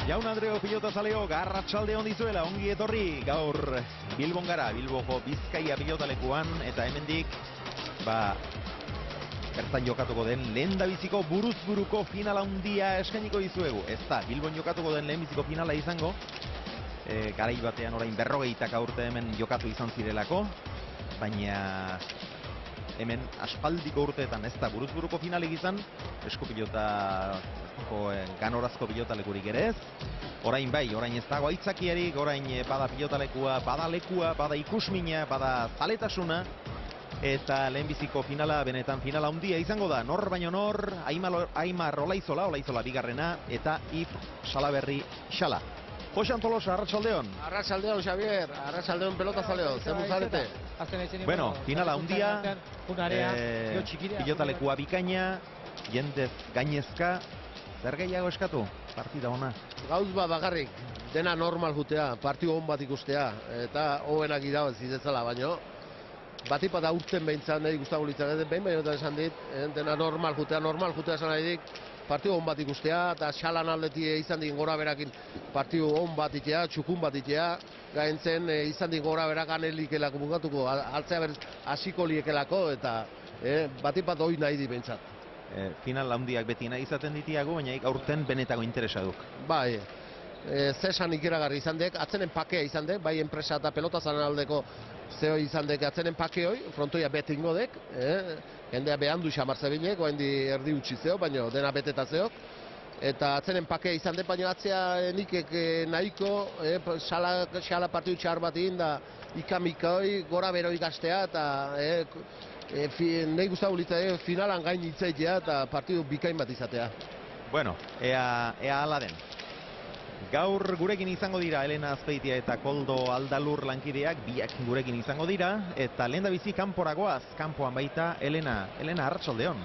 Jaun Andreo pilotazaleo, arratsalde on dizuela, ongi etorri gaur Bilbon gara, Bilboko Bizkaia pilotalekuan, eta hemendik, bertan jokatuko den lehendabiziko buruz-buruko finala handia eskainiko dizuegu. Ez da, Bilbon jokatuko den lehenbiziko finala izango, garai batean orain 40 urte hemen jokatu izan zirelako, baina hemen aspaldiko urteetan ez da buruz-buruko finalik izan, eskupilotako ganorazko pilotalekurik ere ez. Orain bai, orain ez dago aitzakiarik, orain bada pilotalekua, bada lekua, bada ikusmina, bada zaletasuna, eta lehenbiziko finala, benetan finala handia izango da. Nor baino nor, Aimar Olaizola bigarrena, eta If Salaberri Xala. Jose Antolosa, arratsaldeon. Arratsaldeon, Xavier, arratsaldeon pelotazaleo, zemu zarete? Bueno, finala handia, pilotalekua bikaina, jendez gainezka, zer gehiago eskatu, partida ona? Gauz bat bakarrik, dena normal jutea, partio hon bat ikustea, eta hobenak irabaz izezala baino. Batipat aurten behintzan nahi gustago litzak behin baino esan dit, dena normal jutea esan nahi dik, partio hon bat ikustea, eta Xalan aldeti izan dik gora berakin partio hon bat itea, txukun bat itea, gaintzen izan dik gora berak anelikelako bukatuko, altzea berz hasiko liekelako, eta batipat hoi nahi di behintzat. Final handiak beti nahi izaten ditiago, baina aurten benetako interesa duk. Bai, zesan ikeragarri izan dek, atzenen pakea izan dek, bai enpresa eta pelotazaren aldeko zeo izan dek atzenen pake hoi, frontoia betingo dek, jendea behandu xamar zebinek, oain di erdi utzi zeo, baina dena beteta zeok, eta atzenen pakea izan dek, baina atzea nikek nahiko, xala partiu txar bat egin da ikamika hoi, gora bero ikastea, eta nahi gustago litzak finalan gain itzaitea eta partidu bikain bat izatea. Bueno, ea ala den. Gaur gurekin izango dira Elena Azpeitia eta Koldo Aldalur lankideak, biak gurekin izango dira, eta lehendabizi kanporagoaz, kanpoan baita Elena, arratsaldeon.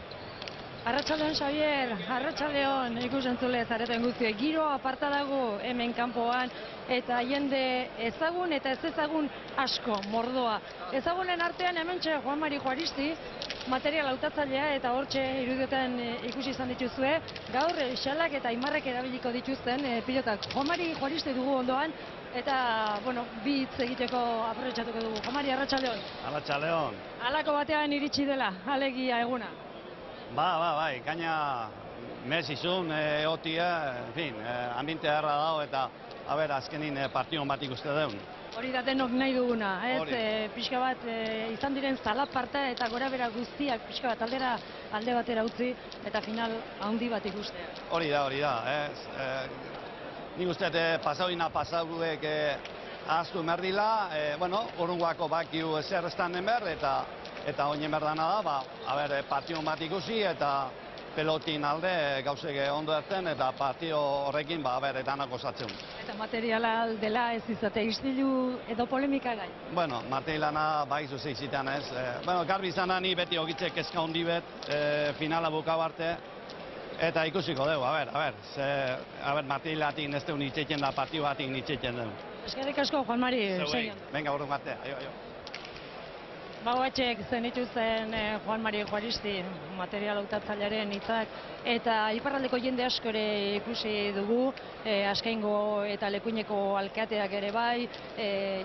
Arratsaldeon, Xavier, arratsaldeon, ikusentzule zareten guztiek. Giro aparta dago hemen kanpoan, eta jende ezagun eta ez ezagun asko, mordoa. Ezagunen artean hementxe Juan Mari Juaristi, material hautatzailea, eta hortxe irudiotan ikusi izan dituzue. Gaur Xalak eta Aimarrek erabiliko dituzten pilotak. Juan Mari Juaristi dugu ondoan, eta, bueno, bi hitz egiteko aprobetxatuko dugu. Juan Mari, arratsaldeon. Arratsaldeon. Halako batean iritsi dela, alegia eguna. Bai, gaina mesizun, eotia, en fin, ambiente harra dago eta, azkenin partion bat ikuste deun. Hori da denok nahi duguna, ez? Pixka bat izan diren zalaparta eta gora bera guztiak pixka bat alde batera utzi eta final handi bat ikustea. Hori da, ez? Nik uste pasaudek ahaztu merdila, urungoako bakiu zer estanen behar eta oinen berdana da, partion bat ikusi eta pelotin alde gauzek ondo erten eta partio horrekin etanak osatzen. Eta materiala dela ez izate istilu edo polemika gai? Bueno, materialana bai zuze izitean ez. Garbi izan ni beti ogitzek kezka hondi bet finala bukau arte. Eta ikusiko dugu, materialatik ez dugu nitxetzen da, partio batik nitxetzen dugu. Eskerrik asko, Juan Mari. Venga, urrun batea, aio. Bagoetxek zenituzten Juan Mari Juaristi, material hautatzailearen hitzak, eta iparraldeko jende asko ere ikusi dugu, Askaingo eta Lekuineko alkateak ere bai,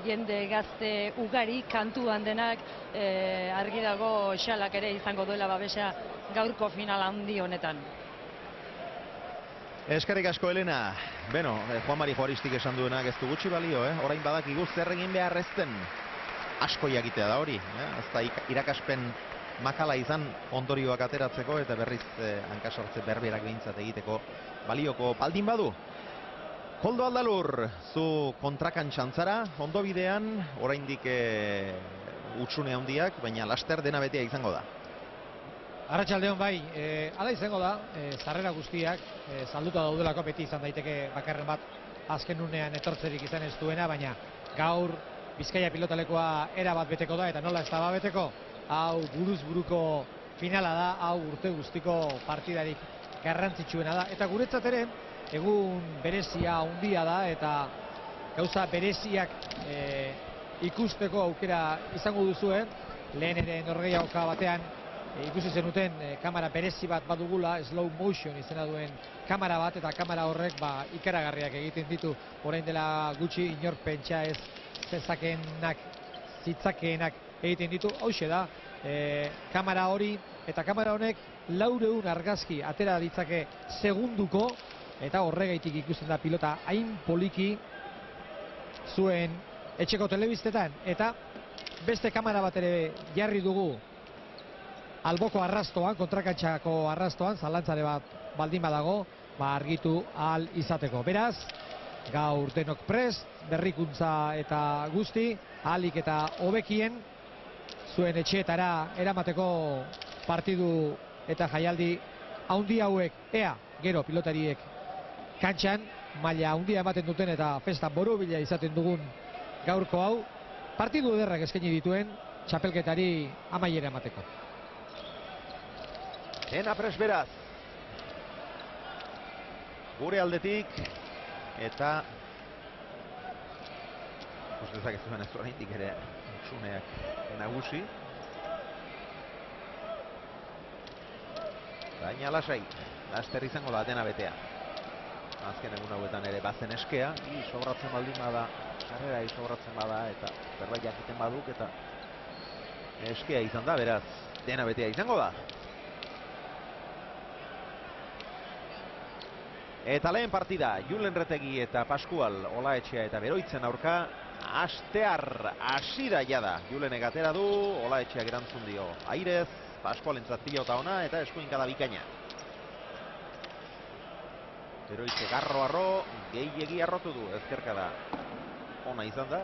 jende gazte ugari, kantuan denak, argi dago Xalak ere izango duela babesa gaurko final handi honetan. Eskerrik asko, Elena. Juan Mari Juaristik esan duenak ez du gutxi balio, orain badakigu zer egin behar ezten. Asko jakitea da hori, ez da irakaspen makala izan ondorioak ateratzeko eta berriz hankasartze berberak behintzat egiteko balioko baldin badu. Koldo Aldalur, zu kontrakan txantzara, ondo bidean, oraindik utxune handiak, baina laster dena betea izango da. Arratsaldeon bai, hala izango da, sarrera guztiak, salduta daudelako beti izan daiteke bakarren bat azken unean etortzerik izan ez duena, baina gaur Bizkaia pilotalekoa era bat beteko da, eta nola ez da beteko, hau buruz-buruko finala da, hau urte guztiko partidarik garrantzitsuena da, eta guretzat ere, egun berezia handia da, eta gauza bereziak ikusteko aukera izango duzue, lehen ere norgehiagoka batean ikusi zenuten kamera berezi bat badugula, slow motion izena duen kamera bat, eta kamera horrek ikaragarriak egiten ditu. Orain dela gutxi inor pentsa ez zitzakeenak egiten ditu. Hauxe da, kamera hori, eta kamera honek 400 argazki atera ditzake segunduko, eta horregaitik ikusten da pilota hain poliki zuen etxeko telebistetan. Eta beste kamera bat ere jarri dugu alboko arrastoan, kontrakatxako arrastoan, zalantzare bat baldin badago, argitu ahal izateko. Beraz, gaur denok prest, berrikuntza eta guzti, ahalik eta hobekien zuen etxeetara eramateko partidu eta jaialdi haundi hauek. Ea, gero pilotariek kantxan, maila handia ematen duten eta festa borobila izaten dugun gaurko hau, partidu ederrak eskaini dituen txapelketari amaiera emateko. Dena prest beraz. Gure aldetik, eta ustezak ez duen ez oraindik ere utsuneak nagusi. Baina lasai, laster izango da dena betea. Azken egun hauetan ere bazen eskea, sobratzen baldin bada, sarrera sobratzen bada, eta zerbait jakiten baduk, eta eskea izan da, beraz, dena betea izango da. Eta lehen partida, Julen Retegi eta Pascual Olaetxea eta Beroitzen aurka, astear hasi da jada. Julenek atera du, Olaetxeak erantzun dio airez, Pascualentzat pilota ona eta eskuinkada bikaina. Beroitzek arro, gehiegi arrotu du, ezkerkada ona izan da,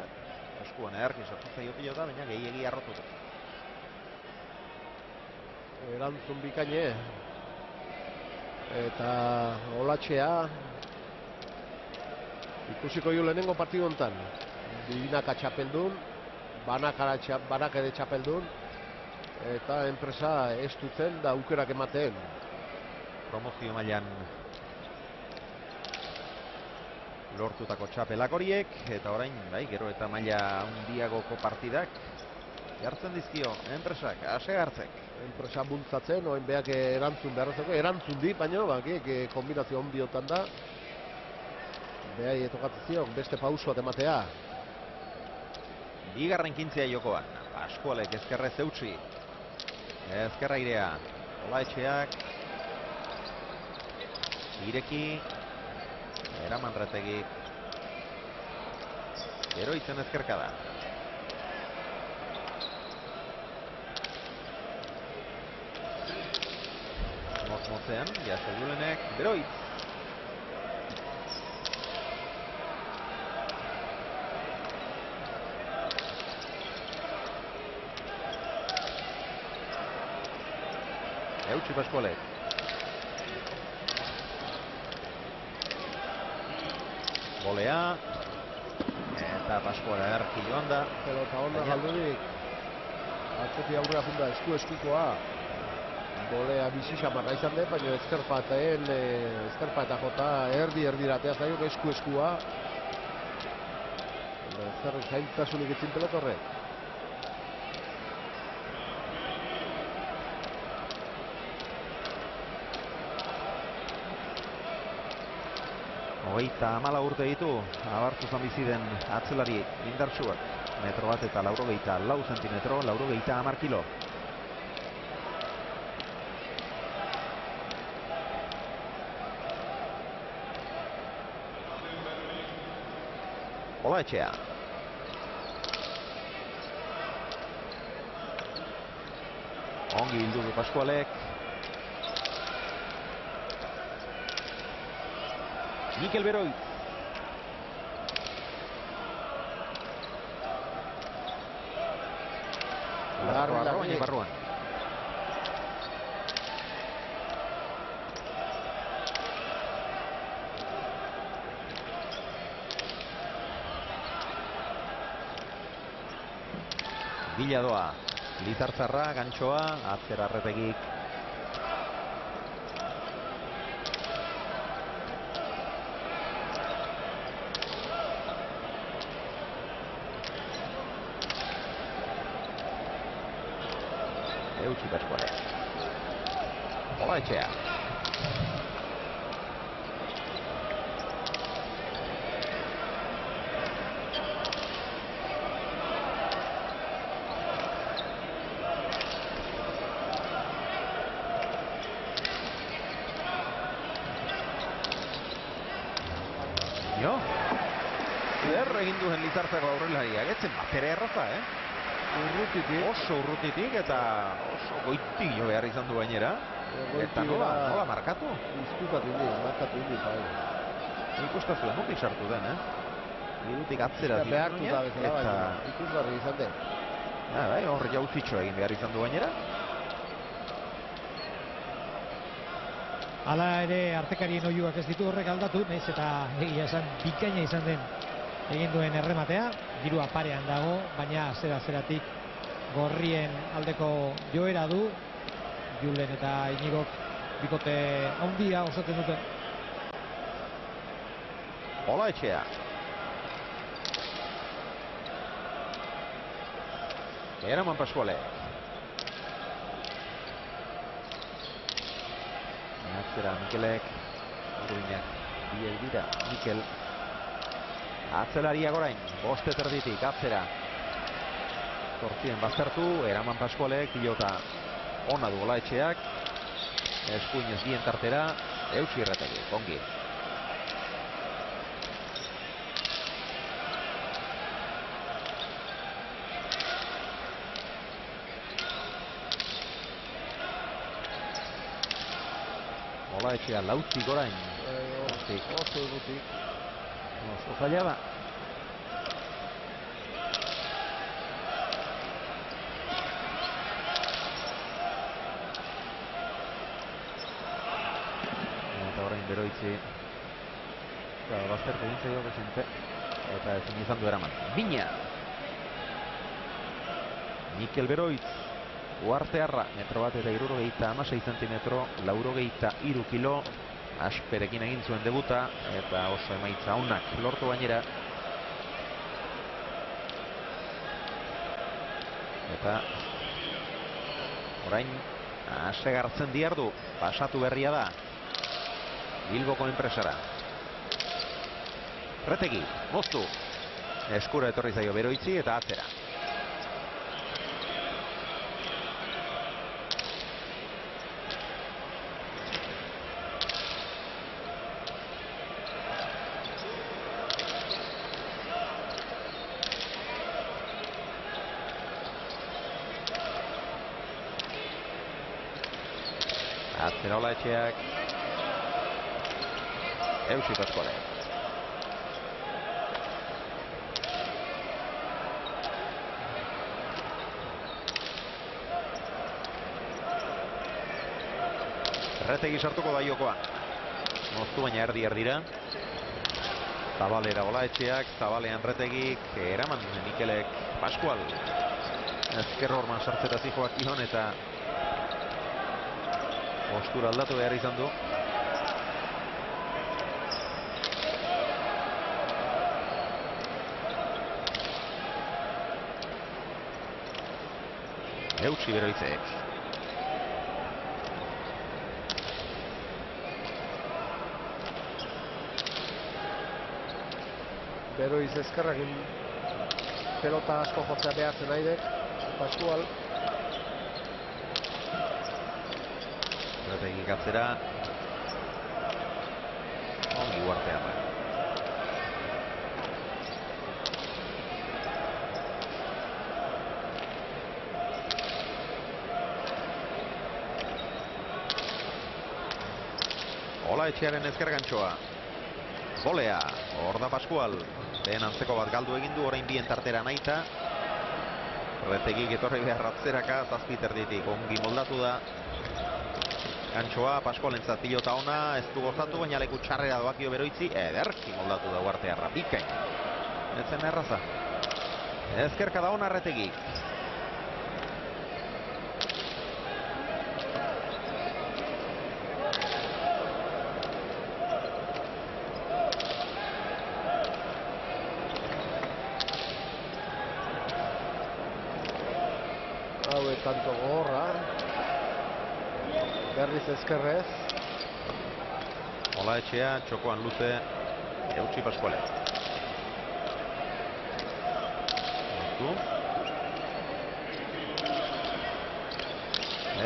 eskuan edarki sartu zaio pilota, baina gehiegi arrotu du. Erantzun bikaine. Eta Olatxea ikusiko jo lehenengo partidu honetan. Binaka txapeldun, banak ere txapeldun, eta enpresa ez dutzen da aukerak ematen. Promozio mailan lortutako txapelak horiek, eta orain, gero eta maila handiagoko partidak jartzen dizkio enpresak, ase hartzek. Enpresa bultzatzen, oen beak erantzun beharrezeko, erantzun di, baina kombinazio ondiotan da. Behai etokatzen zion, beste pausoat ematea. Bigarren kintzea jokoan, Pascualek ezkerrez eutxi. Ezkerra irea, Olaetxeak. Ireki, eraman Retegi. Beroitzen ezkerkada. Motzean, jaso Julenek, Beroitz. Eutxi Pascualek. Bolea. Eta Pascuala erki joan da. Pelota onda galdurik. Atzeti aurrera funda eskukoa. Bolea bizi xamarra izan den, baina ezkerpa eta jota erdi-erdiratea zaio eskua. Zer zaintasunik etzin pelota horrek. Hogeita 14 urte ditu, abartuzan bizi den atzelari indartsuak. Metro bat eta 94 zentimetro, 90 kilo. Olaetxea. Ongi bildu du Pascualek. Mikel Beroitz. Barruan. Bila doa, Lizartzarra, gantxoa, atzera Retegik. Eutxi Pascualek. Olaetxea. Jo. Zer egin duen Lizartzako aurrelariak, etzen batere erraza, Urrutitik. Oso urrutitik eta oso goitik jo behar izan du gainera. Eta nola markatu? Izkutatu indi, markatu indi, bai. Ikustazue, nondik sartu den, Hirutik atzera ziren Behartuta bezala, eta... bai, ikusgarri izan den. Bai, hor jauzitxo egin behar izan du gainera. Hala ere artekarien oihuak ez ditu horrek aldatu, nahiz eta egia esan bikaina izan den egin duen errematea. Girua parean dago, baina zera-zeratik gorrien aldeko joera du. Julen eta Iñigok bikote handia osatzen dute. Olaetxea. Eraman Pascuale. Atzera Mikelek. Urduinak biek dira. Mikel. Atzelariak orain. Boste terditik atzera. Zortzien baztertu. Eraman Pascualek. Pilota ona du Olaetxeak. Eskuinez bien tartera. Eutsi Erretegi. Ongi. Olaetxea lautik orain. Oso urrutik. Oso zaila da. Eta orain Beroitzi. Baztertu egin zaio Bezente. Eta ezin izan du eraman. Bina. Mikel Beroitz. Uartearra, metro bat eta 76 zentimetro, 83 kilo, Asperekin egin zuen debuta, eta oso emaitza onak lortu gainera. Eta orain asegartzen diardu, pasatu berria da, Bilboko enpresara. Retegi, moztu, eskura etorri zaio Beroitzi eta atzera. Atzera Olaetxeak. Eutsi Pascuale. Retegi sartuko da jokoan. Moztu baina erdi-erdira. Zabalera Olaetxeak, Zabalean Retegik, eraman Mikelek Pascual. Ezker horman sartzeta zijoak ion eta postura aldatu behar izan du. Eutsi Beroitzek. Beroiz ezkerrakin pelota asko jotzea behartzen naidek. Pascual. Retegi atzera. Ongi Uartearra. Olaetxearen ezker gantxoa. Volea, hor da Pascual. Lehen antzeko bat galdu egin du, orain bien tartera naita. Retegik etorri behar atzeraka, zazpiterditik ongi moldatu da. Gantxoa, Pascualentzat pilota ona, ez du gozatu, baina leku txarrera doakio Beroitzi, ederki moldatu da Uartearra, bikain. Etzen erraza. Ezkerka da ona Retegik. Hau tanto gogorra. Berriz ezkerrez. Olaetxea, txokoan luze, Eutsi Paskuale. Moztu.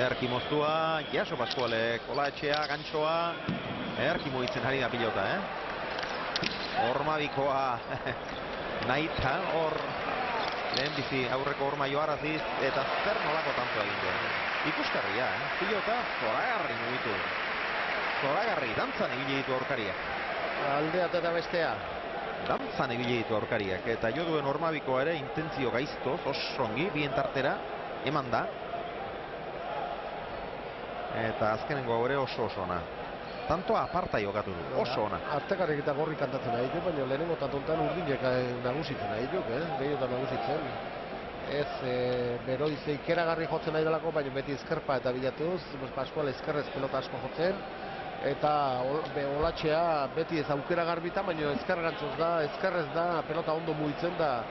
Erki moztua, Jaso Paskualek, Olaetxea, gantxoa, Erki mugitzen ari da pilota, Ormabikoa nahita, hor lehen bizi aurreko horma joaraziz, eta zer nolako tanto egin duen. Ikuskarria, pilota zoragarri mugitu. Zoragarri, dantzan ibili ditu aurkariak. Aldeat eta bestea. Dantzan ibili ditu aurkariak, eta jo duen Ormabikoa ere intentzio gaiztoz, osongi, bien tartera, eman da. Eta azkenengo ere oso ona. Tanto aparta jokatu du, oso ona. Artekarrik eta gorri kantatzen nahi du, baina lehenengo tantontan urdinek nagusitzen nahi du, gehiotan nagusitzen. Ez beroiz ikeragarri jotzen nahi delako, baina beti ezkerpa eta bilatuz, Paskual ezkerrez pelota asko jotzen. Eta Olatxea beti ez aukera garbita, baina ezkerrez da, pelota ondo mugitzen da,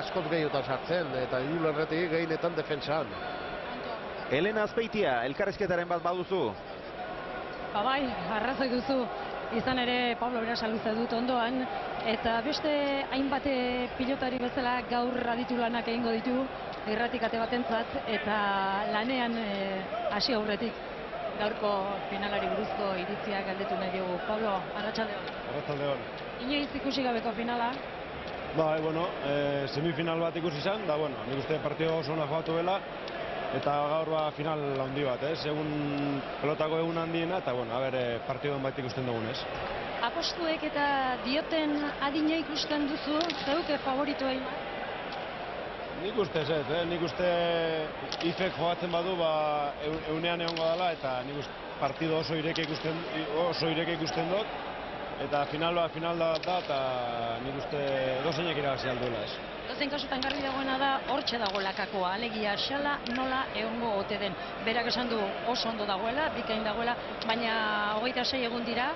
askoz gehiotan sartzen, eta hirulerretik gehienetan defentsan. Elena Azpeitia, elkarrizketaren bat baduzu. Bai, arrazoi duzu. Izan ere Pablo Berasa luze dut ondoan, eta beste hainbat pilotari bezala gaur aditu lanak egingo ditu, irratik ate batentzat, eta lanean hasi aurretik gaurko finalari buruzko iritziak galdetu nahi diogu. Pablo, arratsaldeon. Arratsaldeon. Inoiz ikusi gabeko finala? Bai, semifinal bat ikusi izan, da, nik uste partido oso ona jokatu dela, eta gaur final handi bat, egun pelotako egun handiena, eta partidon bat ikusten dugun, Apostuek eta dioten adina ikusten duzu, zeuke favoritoa ima? Nik uste nik uste Ifek jogatzen badu, eunean egongo dela, eta nik uste partido oso ireke ikusten dut, eta final da, eta nik uste dozeinek irabazi alduela, Dozen kasutan garbi dagoena da, hortxe dago lakakoa, alegia xala nola egongo ote den. Berak esan du oso ondo dagoela, bikain dagoela, baina 26 egun dira,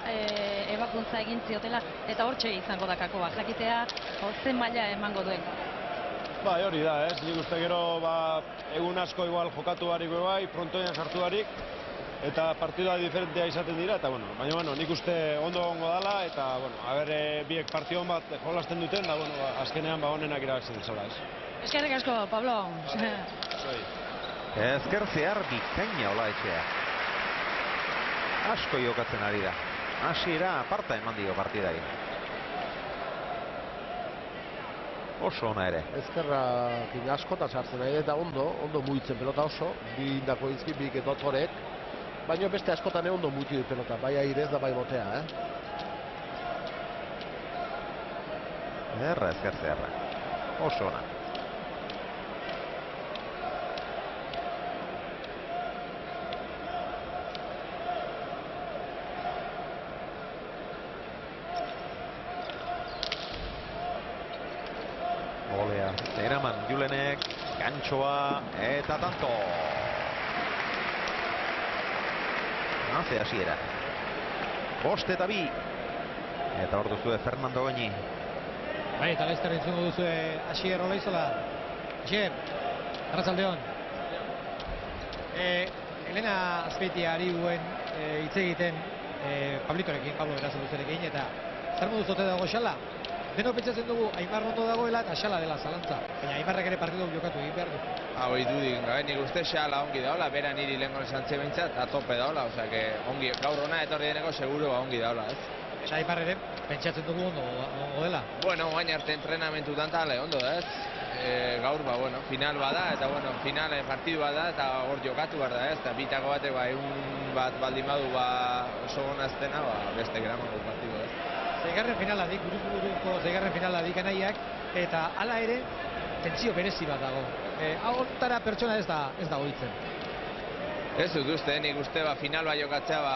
ebakuntza egin ziotela, eta hortxe izango dakakoa, jakitea zen maila emango duen. Bai, hori da, nik uste gero egun asko igual jokatu bariko bai, frontoian sartu barik, eta partidua diferentea izaten dira, eta baina nik uste ondo egongo dela, eta biek partidon bat jolasten duten, da azkenean honenak irabazten dizela, Eskerrik asko, Pablo. Ezker zehar bikaina Olaetxea. Asko jokatzen ari da. Hasiera aparta eman dio partidai. Oso ona ere. Ezkerra askota sartzen nahi, eta ondo mugitzen pelota oso, bi indako izki, bi dotorek, baina beste askotan ondo mugitu du pelota, bai airez da bai botea, Ezker zeharra. Oso ona. Golea, eraman Julenek, gantxoa, eta tanto. Haze hasiera. 5 eta 2. Eta hor duzue Fernando Goñi. Bai, eta laizter entzungo duzue Asier Olaizola. Asier, arratsaldeon. Elena Azpeitia ari duen hitz egiten Pablitorekin, Pablo Berasa luzerekin, eta zer moduz ote dago xala? Denok pentsatzen dugu Aimar ondo dagoela eta xala dela zalantza. Baina Aimarrek ere partidu jokatu egin behar du. Oitu nik uste xala ongi daola, bera niri lehenko esantze behintzat, atope daola, ongi, gaur hona etorri deneko seguro ongi daola, Eta Aimar ere pentsatzen dugu ondo dela. Gain arte entrenamentu tantale ondo, gaur, final bada, eta final partidu bada, eta hor jokatu behar da, eta bitako batek, egun bat baldin badu, oso gonaztena, beste gramango partidu, Zeigarren finaladik, buruko zeigarren finaladik anaiak, eta hala ere, tentsio berezi bat dago. Hontara pertsona ez da ohitzen. Ez dut uste, nik uste final bat jokatzea,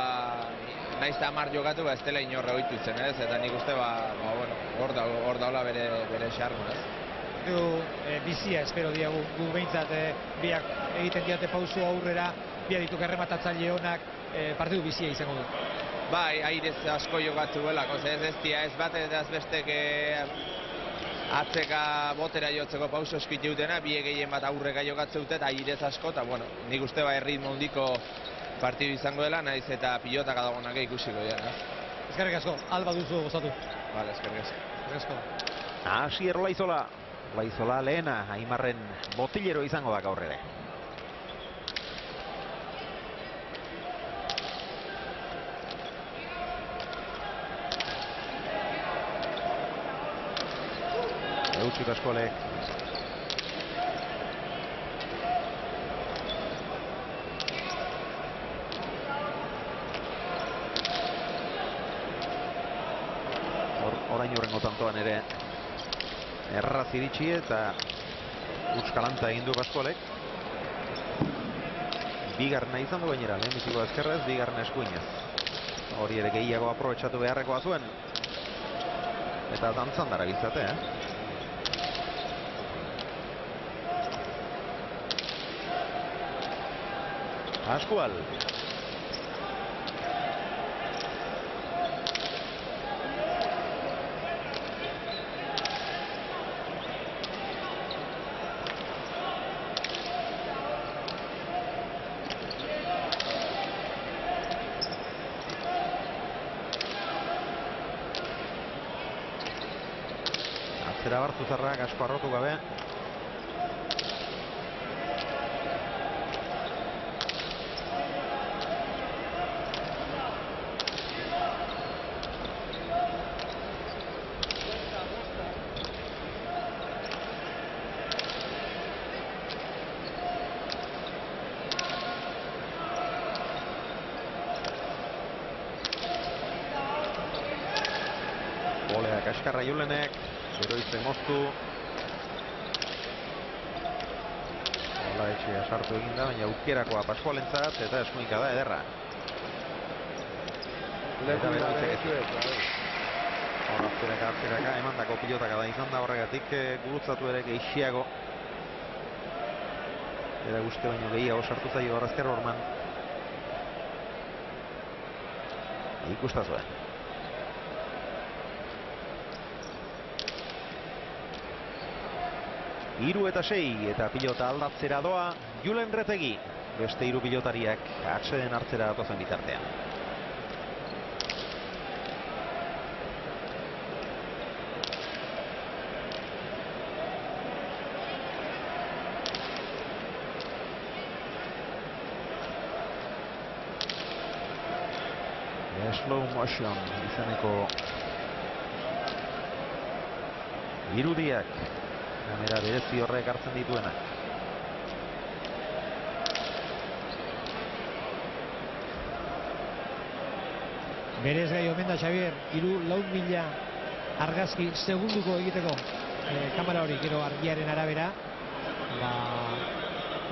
naiz eta 10 jokatu, ez dela inorre ohitzen, eta nik uste, hor daula bere xarma, Bizia espero diagu, gu behintzat biak egiten diate pausu aurrera, biak ditu errematatzaile honak, partidu bizia izango du. Bai, airez asko jokatu belako, ez bat eta ez bestek atzeka botera jotzeko pauso eskite dutena, biek gehien bat aurreka jokatzen dute, eta airez asko, eta nik uste erritmo hondiko partidu izango dela, naiz eta pilotaka dagoenak ikusiko dira, ez? Eskerrik asko, alba duzu gozatu. Vale, eskerrik asko. Eskerrik asko. Asier Olaizola. Olaizola lehena, Aimarren botilero izango da gaur ere. Eutxi Pascualek. Orain horrengo tantoan ere erraz iritsi eta Euskalantza egin du Pascualek. Bigarrena izan du gainera, lehenbiziko ezkerrez, bigarrena eskuinez. Hori ere gehiago aprobetxatu beharrekoa zuen. Eta dantzan dara bizate, Pascual. Atzera Bartuzarrak asko arrotu gabe. Bolea kaskarra Julenek, Geroizte moztu. Olaetxea sartu eginda, baina aukerakoa Pascualentzat eta eskuinka da ederra. Eta berantzek ez. Atzeraka, emandako pilotaka da izan da horregatik gurutzatu ere gehiago. Eta guzti baino gehiago sartu zaio Arrazker Orman. Ikustazue. Hiru eta 6 eta pilota aldatzera doa Julen Retegi. Beste hiru pilotariak atseden hartzera datozen bitartean. Slow motion izeneko irudiak. Kamera berezi horrek hartzen dituenak. Berez gai omen da, Xavier, 4.000 argazki segunduko egiteko kamera hori, gero argiaren arabera,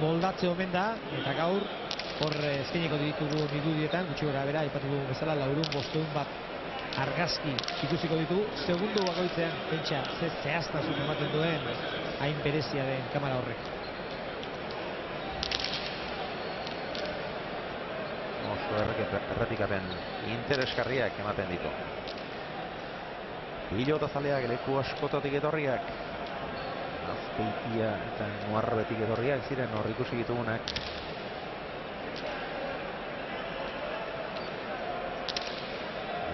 moldatze omen da, eta gaur hor eskainiko ditugu irudietan, gutxi gora bera, aipatu dugu bezala, 400-500 bat argazki ikusiko ditu, segundu bakoitzean, pentsa, zehaztasun ematen duen, hain berezia den kamera horrek. Oso errepikapen interesgarriak ematen ditu. Pilota zaleak leku askotatik etorriak, Azpeitia eta Muarbetik etorriak ziren hor ikusi ditugunak.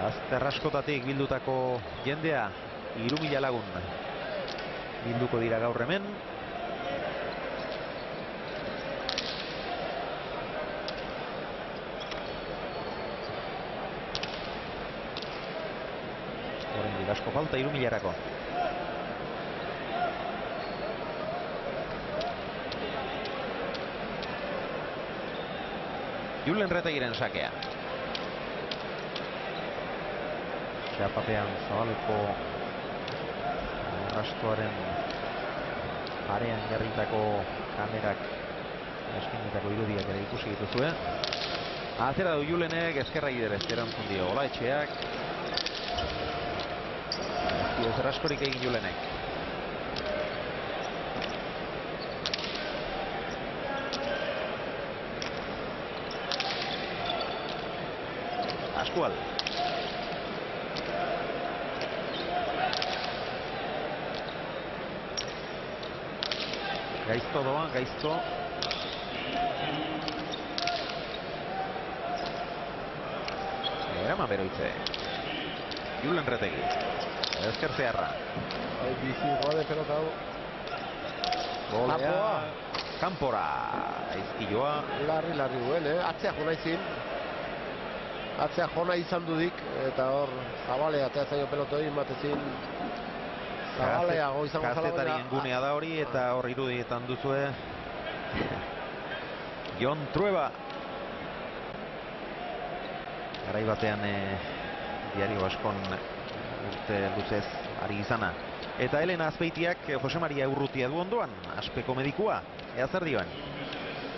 Azter askotatik bildutako jendea, 3.000 lagun bilduko dira gaur hemen. Oraindik asko falta 3.000-erako. Julen Retegiren sakea. Txapapean zabaleko arrastoaren parean jarritako kamerak eskinitako irudiak ere ikusi dituzue. Atzera du Julenek, ezkerra giderez erantzun dio Olaetxeak. Ez dio zer askorik egin Julenek. Pascual. Gaizto doa, gaizto. Eraman Beroitze. Julen Retegi. Ezker zeharra. Bizi gode pelota hau. Golea. Kanpora. Aizkilloa. Larri duen, atzea jona izin. Atzea jona izan dudik, eta hor Zabalea eta zaio pelotoi matezin. Zabaleago izango zala. Kazetarien gunea da hori, eta hor irudietan duzue. Jon Trueba. Garai batean diario askon urte luzez ari izana. Eta Elena Azpeitiak Jose Maria Urrutia du ondoan, aspeko medikua. Ea zer dioen?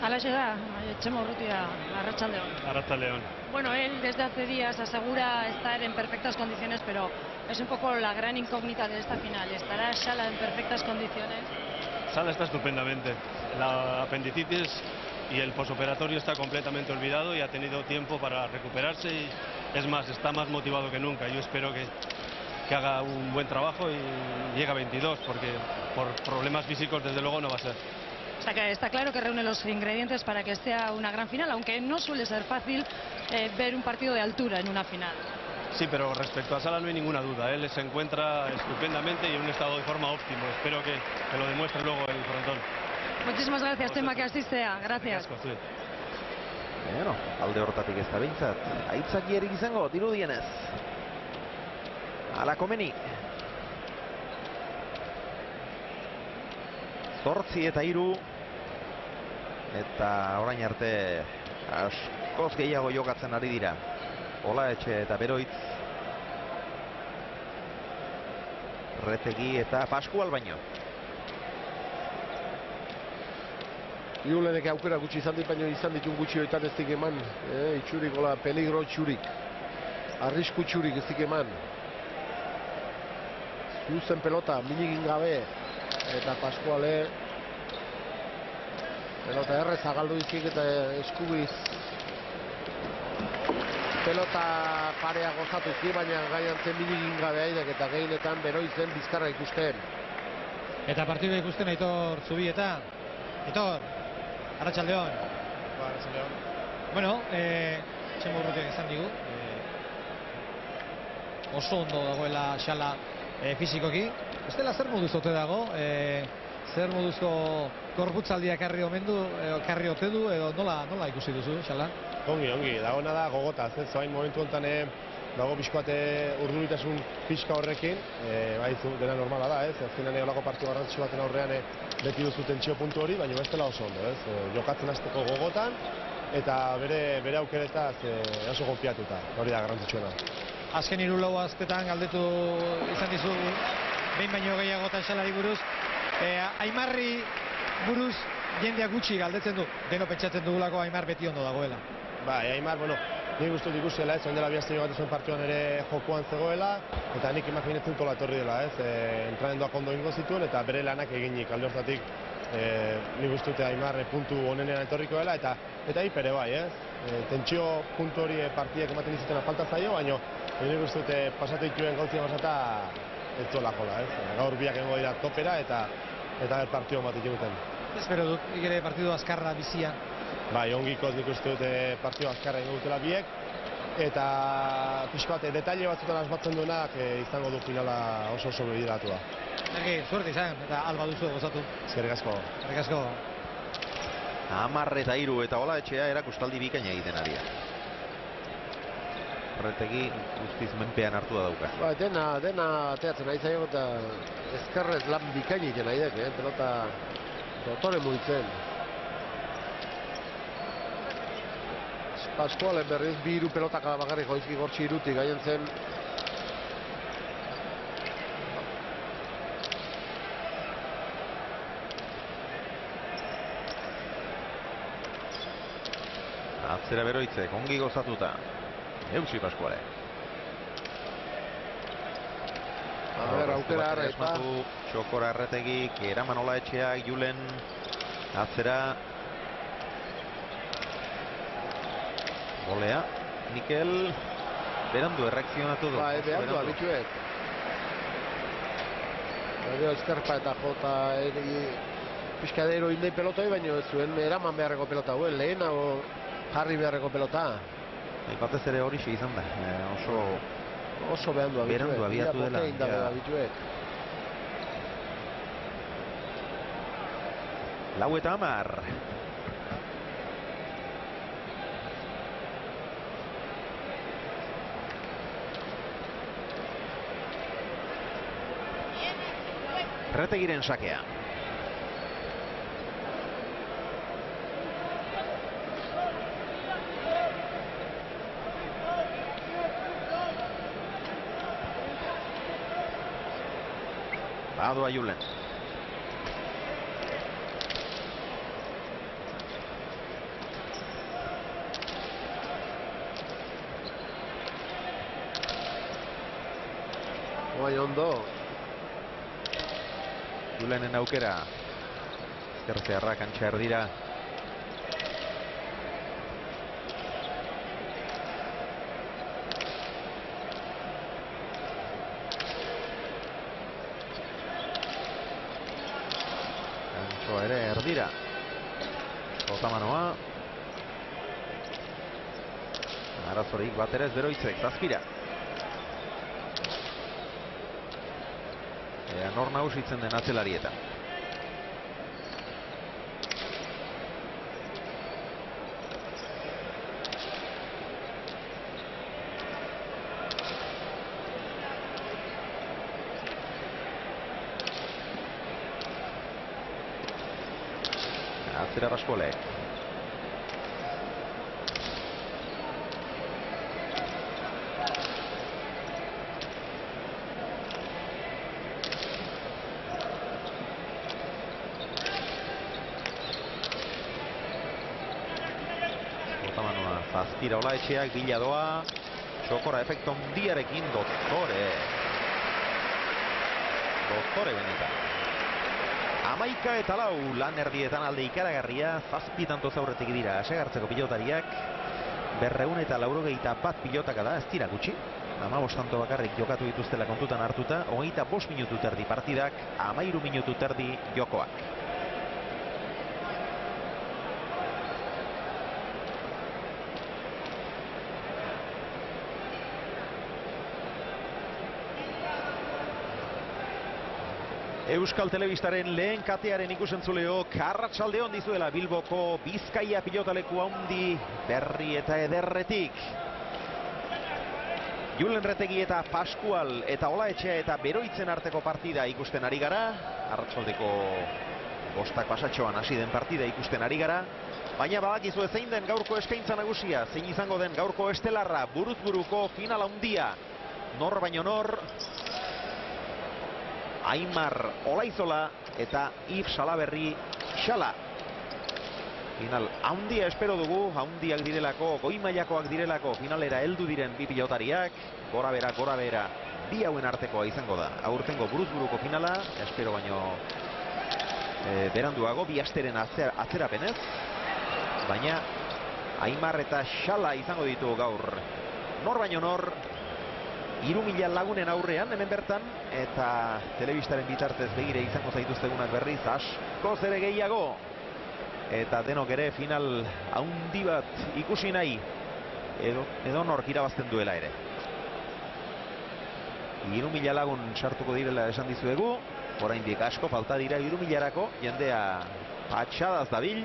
Alaxe da, Txema Urrutia, Arratsaldeon. Arratsaldeon. Bueno, él desde hace días asegura estar en perfectas condiciones, pero es un poco la gran incógnita de esta final. ¿Estará Xala en perfectas condiciones? Sala está estupendamente. La apendicitis y el posoperatorio está completamente olvidado y ha tenido tiempo para recuperarse y es más, está más motivado que nunca. Yo espero que haga un buen trabajo y llegue a 22, porque por problemas físicos desde luego no va a ser. Está claro que reúne los ingredientes para que sea una gran final, aunque no suele ser fácil ver un partido de altura en una final. Sí, pero respecto a Sala no hay ninguna duda. Él se encuentra estupendamente y en un estado de forma óptimo. Espero que lo demuestre luego el frontón. Muchísimas gracias, Chema, que así sea. Gracias. Bueno, alde hortatik ez da behintzat. Aitzakierik izango, dirudienez. Ala komeni. 8-3. Eta orain arte askoz gehiago jokatzen ari dira. Olaetxe eta Beroitz. Retegi eta Pascual baino. Julenek aukera gutxi izan dit, baina izan ditun gutxi hoitan ez dik eman. Itxurik, hola, peligro txurik. Arrisku txurik ez dik eman. Zuzen pelota, minigin gabe. Eta Pascuale. Pelota errez agaldu izik eta eskubiz. Pelota parea gozatu izki, baina gaian zen minigin gabe aidak eta gehienetan Beroitzen bizkarra ikusten. Eta partidua ikusten Aitor Zubieta. Aitor, Arratsaldeon. Arratsaldeon. Bueno, Txema Urrutiak esan digu. Oso ondo dagoela Xala fisikoki. Bestela zer moduz ote dago? Zer moduzko korputzaldia karri ote du, edo nola ikusi duzu, Xala? Ongi, dagoena da gogota, zoain momentu honetan dago pixkoate urduritasun pixka horrekin, dena normala da, azkenean egolako partidu garrantzitsu baten aurrean beti duzu tentsio puntu hori, baina bestela oso ondo, jokatzen hasteko gogotan, eta bere aukeretaz oso konfiatuta, hori da garrantzitsuena. Azken 3-4 astetan galdetu izan dizu, behin baino gehiago eta Xalari buruz, Aimarri buruz jendea gutxi galdetzen du, deno pentsatzen dugulako Aimar beti ondo dagoela. Aimar, nik guztu ikusiela, orain dela 2 aste bat zuen partioan ere jokoan zegoela, eta nik imaginatzen tola etorri dela, entrenamenduak ondo ingo zituen, eta bere lanak eginik alde hortatik, nik guztute Aimar puntu onenean etorriko dela, eta hipere bai, tentsio puntu hori partidak ematen izutena falta zaio, baina nik guztute pasatu dituen gauzia pasata ez zuela jola, gaur biak egongo dira topera, eta partio bat ikimuten. Espero dut, ikere partidu azkarra bizia. Bai, ongikoz nik uste dute partio azkarra ingo dutela biek, eta pixko bat, detaile batzutan asmatzen duenak izango du finala oso bideratua. Ergi, suerte izan, eta alba duzu gozatu. Eskerrik asko. Eskerrik asko. 10-3 eta Olaetxea erakustaldi bikaina egiten ari da. Retegi guztiz menpean hartu da dauka. Dena ateatzen ari zaio eta ezkerrez lan bikaina egiten ari dek, pelota dotore mugitzen. Pascualen berriz 2 pelotak bakarrik joizki gortsi irutik gaien zen. Atzera Beroitzek, ongi gozatuta. Eusi Pascuale. Aukera ara eta Txokora Erretegik, eraman Olaetxeak, Julen atzera. Golea, Mikel berandu erreakzionatu du. Berandu abitxuek. Eskerpa eta jota pixkadero indei pelotoi, baina ez zuen eraman beharreko pelota huen, lehenago jarri beharreko pelota. Batez ere horixe izan da, Oso berandu abiatu dela. Abituek. 4:10. Retegiren sakea. Badoa Julen. Bai ondo. Julenen aukera. Ezkerzearra kantxa erdira. Kantxoa ere erdira. Otamanoa. Arazorik bat ere ez Beroitzek, zazpira. Nor nagusitzen den atzelarietan. Atzera Pascualek. Zazpira Olaetxeak, bila doa, txokora efektu ondiarekin doktore benetan. 11:04 lan erdietan alde ikaragarria, 7 tantoz aurretik dira asegartzeko pilotariak, 281 pilotaka da, ez dira gutxi, 15 tanto bakarrik jokatu dituztela kontutan hartuta, 25 minutu terdi partidak, 13 minutu terdi jokoak. Euskal Telebistaren lehen katearen ikusentzuleok arratsalde on dizuela Bilboko Bizkaia pilotaleku handi berri eta ederretik. Julen Retegi eta Pascual eta Olaetxea eta Beroitzen arteko partida ikusten ari gara. Arratsaldeko 5 pasatxoan hasi den partida ikusten ari gara. Baina badakizu zein den gaurko eskaintza nagusia, zein izango den gaurko estelarra, buruz buruko final handia. Nor baino nor. Aimar Olaizola eta Yves Salaberri Xala. Final handia espero dugu, handiak direlako, goi mailakoak direlako, finalera heldu diren bi pilotariak, gora bera, bi hauen artekoa izango da. Aurtengo buruz-buruko finala, espero baino beranduago, bi asteren atzerapenez, baina Aimar eta Xala izango ditu gaur. Nor baino nor, 3.000 lagunen aurrean, hemen bertan, eta telebistaren bitartez begire izango zaituztegunak berriz, askoz ere gehiago. Eta denok ere final handi bat ikusi nahi, edo nork irabazten duela ere. 3.000 lagun sartuko direla esan dizuegu, oraindik asko falta dira 3.000-erako, jendea patxadaz dabil.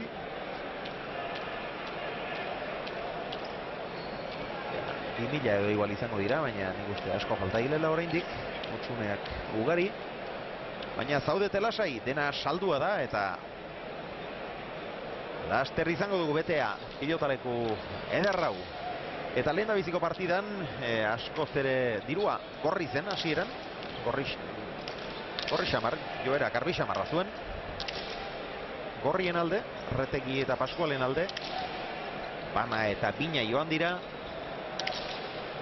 Mila edo igual izango dira, baina nik uste asko falta direla oraindik, hutsuneak ugari. Baina zaudete lasai, dena saldua da, eta laster izango dugu betea pilotaleku ederrau. Eta lehen biziko partidan, askoz ere dirua gorri zen hasieran, gorri xamar, joera garbi xamarra zuen. Gorrien alde, Retegi eta Pascualen alde, bana eta bina joan dira.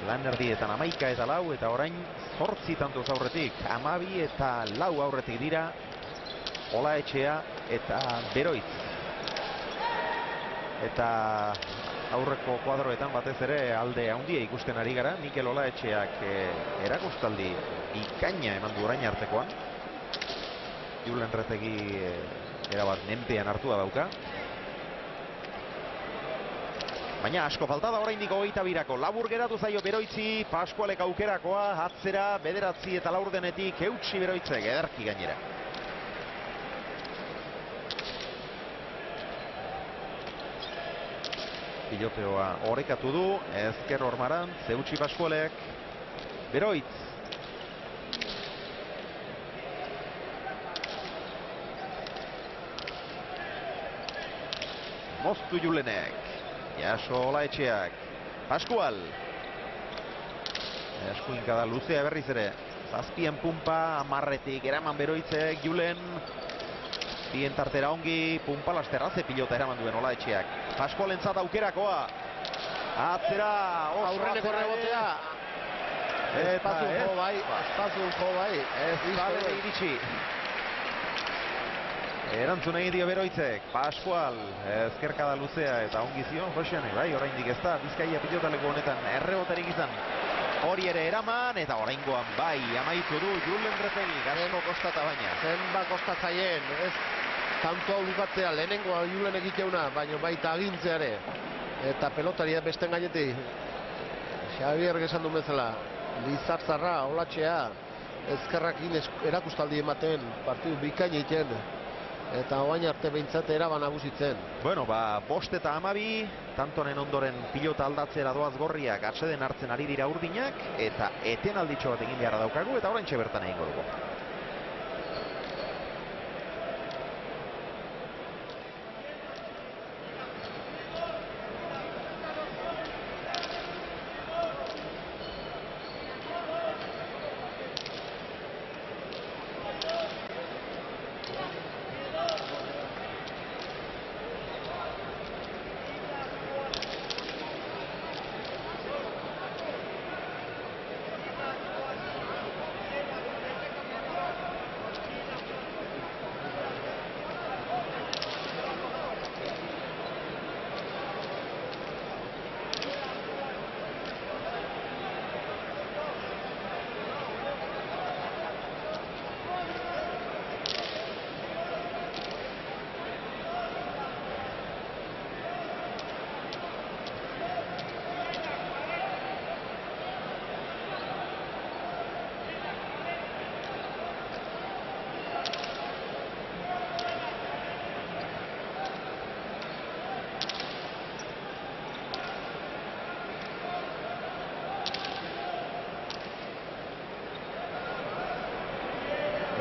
Lan erdietan 11 eta 4, eta orain 8 tantoz aurretik, 12 eta 4 aurretik dira Olaetxea eta Beroitz. Eta aurreko kuadroetan batez ere alde handia ikusten ari gara. Mikel Olaetxeak erakustaldi ikaina eman du orain artekoan. Julen Retegi erabat menpean hartua dauka. Baina asko falta da oraindik 22-ako. Labur geratu zaio Beroitzi, Paskualek aukerakoa, atzera, 9 eta laurdenetik eutsi Beroitzek, ederki gainera. Piloteoa orekatu du, ezker Ormarantz, eutsi Paskualek, Beroitz. Moztu Julenek, jaso Olaetxeak, Paskual. Eskuinkada luzea berriz ere, zazpien pumpa, 10-etik eraman Beroitzek, Julen. Bien tartera ongi, pumpa lasterraze pilota eraman duen Olaetxeak. Paskualentzat aukerakoa, atzera, oso Aurreneko atzera rebotea. Espazun jo bai, espazun jo bai. Ez balere iritsi. Erantzun egin dio Beroitzek, Paskual, ezkerkada luzea eta ongi zion Joseanek, bai, oraindik ez da, Bizkaia pilotaleko honetan erreboterik izan. Hori ere eraman, eta oraingoan bai, amaitu du Julen Retegi, asko kostata baina. Zenba kostatzaien, ez tanto hau lukatzea, lehenengoa Julen egiteuna, baina baita agintzeare. Eta pelotaria besten gainetik, Xabier esan du bezala, Lizartzarra, Olatxea, ezkerrakin erakustaldi ematen, partidu bikain egiten. Eta oain arte behintzat eraban nagusitzen. Bueno, 5 eta 12, tantonen ondoren pilota aldatzera doaz Gorriak atseden hartzen ari dira urdinak, eta etenalditxo bat egin beharra daukagu, eta oraintxe bertan egingo dugu.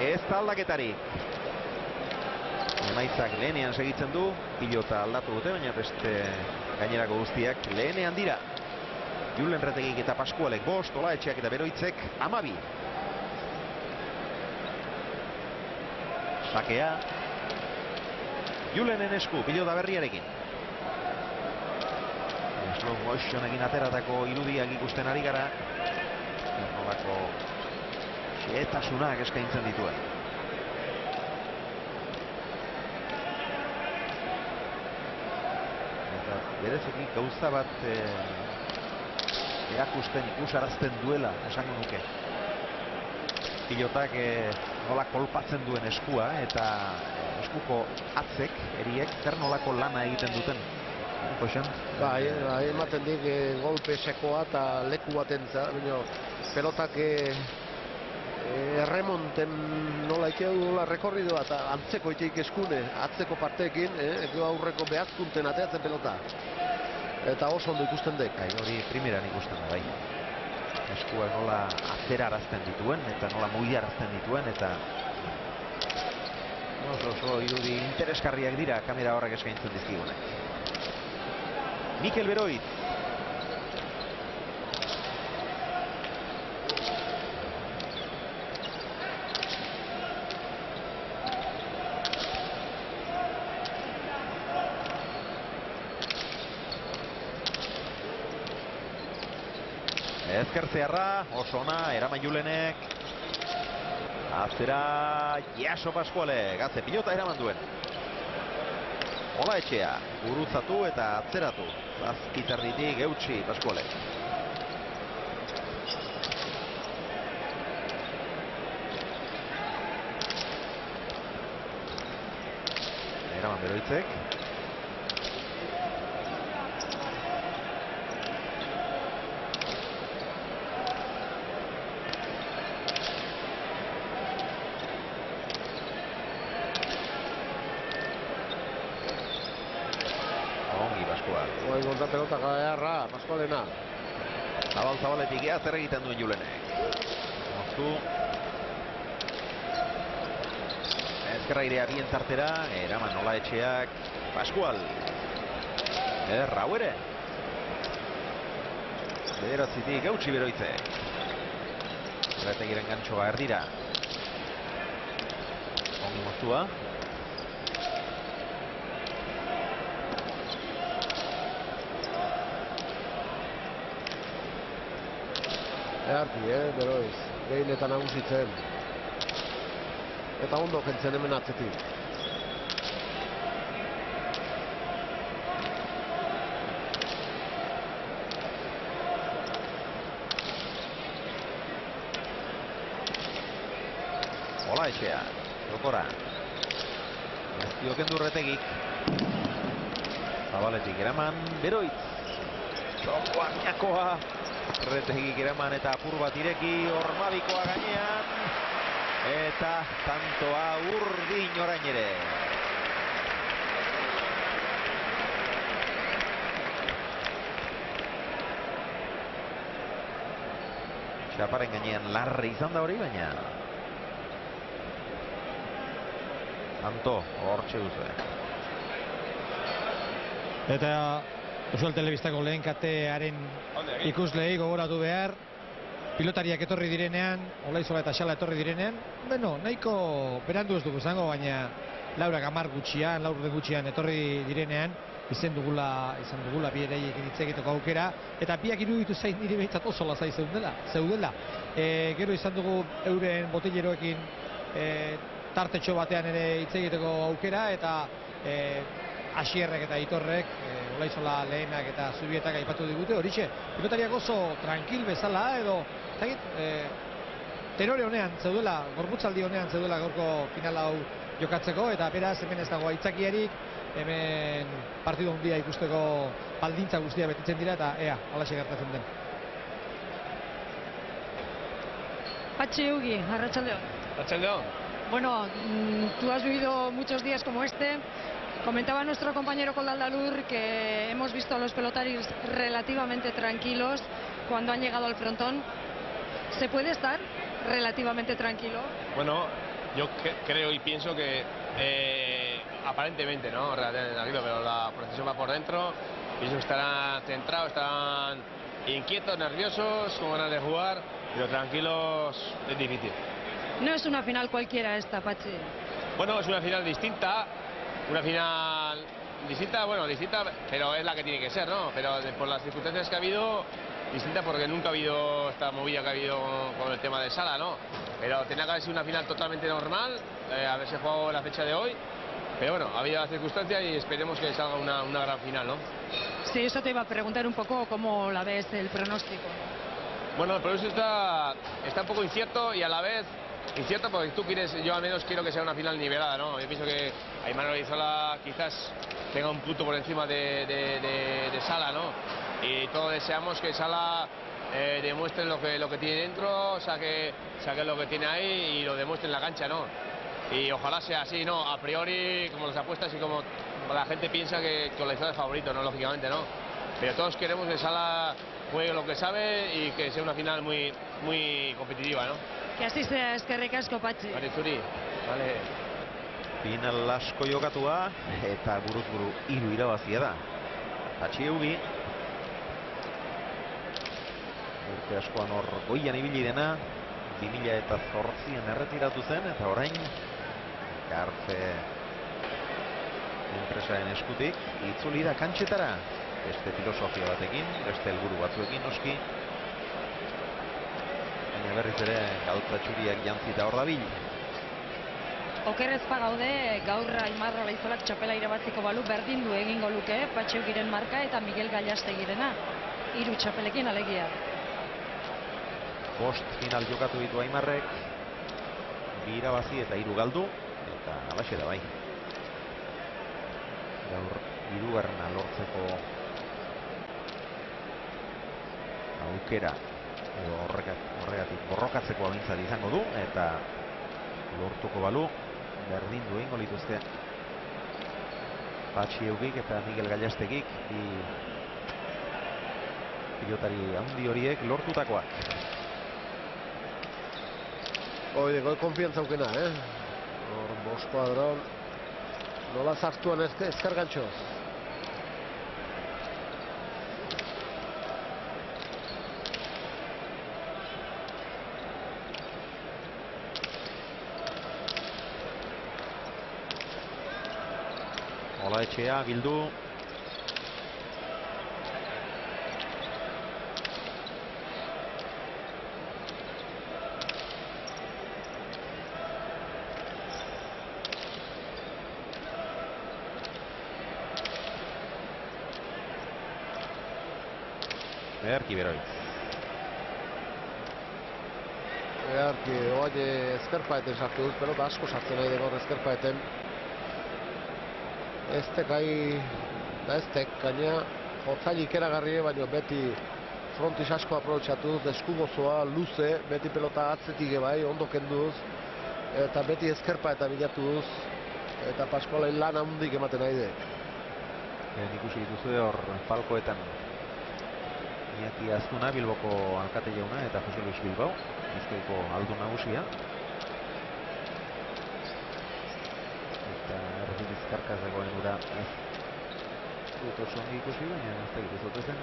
Ez da aldaketarik. Emaitzak lehenean segitzen du, pilota aldatu dute, baina beste gainerako guztiak lehenean dira. Julen Retegik eta Paskualek 5, Olaetxeak eta Beroitzek 12. Sakea. Julenen esku, pilota berriarekin. Slow motionekin ateratako irudiak ikusten ari gara. Nolako xehetasunak eskaintzen dituen. Eta bereziki gauza bat erakusten, ikusarazten duela, esango nuke. Pilotak nola kolpatzen duen eskua, eta eskuko atzek, eriek, zer nolako lana egiten duten. Josean? Bai, ematen dik golpe sekoa eta leku baten pelotak erremonten nola ikeudula rekorridoa eta antzeko iteik eskune, atzeko parteekin, aurreko behazkunten ateatzen pelota. Eta oso ondo ikusten dek. Hori primeran ikusten da, bai. Eskua nola atzera arazten dituen, eta nola mugiarazten dituen, eta oso irudi interesgarriak dira kamera horrek eskaintzen dizkigunek. Mikel Beroitz. Ezkertzearra, oso ona, eraman Julenek. Atzera, jaso Paskualek, atze pilota eraman duen. Olaetxea, gurutzatu eta atzeratu. Zazpiterritik eutsi Paskualek. Eraman Beroitzek. da pelota gaerra, Pascualena. Zabaletik ea zer egiten duen Julenek. Moztu. Ezkerra irea bien tartera, eraman nola etxeak. Pascual. Hau ere. Bederatzitik eutxi beroitzek. Retegiren gantxoa erdira. Ongi moztua. Earti, beroiz. Gehin eta nagusitzen. Eta ondo jentzen hemen atzetik. Ola etxea, jokora. Zioken durretegik. Zabaletik eraman, beroitz. Txokoa, miakoa. Retegik eraman eta apur bat ireki, Ormabikoa gainean. Eta tantoa urdin orain ere. Txaparen gainean larri izan da hori, baina Tanto, hortxe duzue. Eta Euskal Telebistako lehen katearen ikuslei gogoratu behar, pilotariak etorri direnean, Olaizola eta Xala etorri direnean, nahiko berandu ez dugu zango, baina laurak 10 gutxian, laurden gutxian etorri direnean, izan dugula bi ereiekin hitz egiteko aukera, eta biak iruditu zain nire behintzat oso lazai zeudela. Gero izan dugu euren botilleroekin tartetxo batean ere hitz egiteko aukera, eta Asierrek eta Aitorrek, Olaizola lehenak eta Zubietak aipatu digute, horixe, pilotariak oso tranquil bezala, edo, tenore honean zeudela, gorputzaldi honean zeudela gaurko final hau jokatzeko, eta beraz hemen ez dago aitzakiarik, hemen partidu handia ikusteko baldintza guztia betitzen dira, eta halaxe gertatzen den. Patxi Ugi, arratsaldeon. Arratsaldeon. Bueno, tú has vivido muchos días como este. Comentaba nuestro compañero Coldaldalur que hemos visto a los pelotarios relativamente tranquilos cuando han llegado al frontón. ¿Se puede estar relativamente tranquilo? Bueno, yo creo y pienso que aparentemente, ¿no? Relativamente tranquilo, pero la procesión va por dentro. Pienso que estarán centrados, estarán inquietos, nerviosos, con ganas de jugar, pero tranquilos es difícil. No es una final cualquiera esta, Pachi. Bueno, es una final distinta. Una final distinta, pero es la que tiene que ser, ¿no? Pero por las circunstancias que ha habido, distinta porque nunca ha habido esta movida que ha habido con el tema de Sala, ¿no? Pero tenía que haber sido una final totalmente normal, haberse jugado la fecha de hoy. Pero bueno, ha habido las circunstancias y esperemos que salga una gran final, ¿no? Sí, eso te iba a preguntar un poco cómo la ves el pronóstico. Bueno, el pronóstico está un poco incierto y a la vez incierto porque yo al menos quiero que sea una final nivelada, ¿no? Yo pienso que Aimar Olaizola quizás tenga un punto por encima de Sala, ¿no? Y todos deseamos que Sala demuestre lo que tiene dentro, saque lo que tiene ahí y lo demuestre en la cancha, ¿no? Y ojalá sea así, ¿no? A priori, como las apuestas y como la gente piensa que Olaizola es favorito, ¿no? Lógicamente, ¿no? Pero todos queremos que Sala juegue lo que sabe y que sea una final muy, muy competitiva, ¿no? Que así sea, eskerrik asko, Patxi. Vale, Zuri. Vale. Final asko jokatua, eta buruz buru 3 irabazia da. Patxi Ugi. Urte askoan hor goian ibili dena, 2008an erretiratu zen, eta orain Gartze enpresaren eskutik itzuli da kantxetara. Beste filosofia batekin, beste helburu batzuekin noski. Baina berriz ere galtza txuriak jantzita hor dabil. Okerrez gaude, gaur Aimar Olaizolak txapela irabaziko balu berdindu egingo luke Patxi Ugiren marka eta Miguel Gallastegirena. 3 txapelekin alegia. 5 final jokatu ditu Aimarrek, 2 irabazi eta 3 galdu, eta alaxe da bai. Gaur 3. lortzeko aukera edo horregatik borrokatzeko agintzat izango du, eta lortuko balu berdindu egingo lituzke Patxi Ugik eta Miguel Gallastegik, pilotari handi horiek lortutakoak. Hoi, goi konfiantza aukena, Hor, Boskuadron, nola sartuan ezker gantxoz. Olaetxea bildu. Ederki Beroitz. Ederki, oain ezkerpaeten sartu duz, pelota asko sartzen nahi dugu ezkerpaeten. Eztek gai, da eztek, gaina jotzailik eragarrie, baina beti frontis asko aprobetxatuz, deskugozoa, luze, beti pelota atzetik bai, ondo kenduz, eta beti ezkerpa eta bilatuz, eta Pascualai lan handik ematen nahi dek. Ikusi dituzue hor palkoetan Iñaki Azkuna, Bilboko alkate jauna, eta Jose Luis Bilbao, Bizkaiko aldun nagusia. Eta erdi bizkarkaz dagoen ura ez dut oso ongi ikusi, baina ez da gituzot ezen.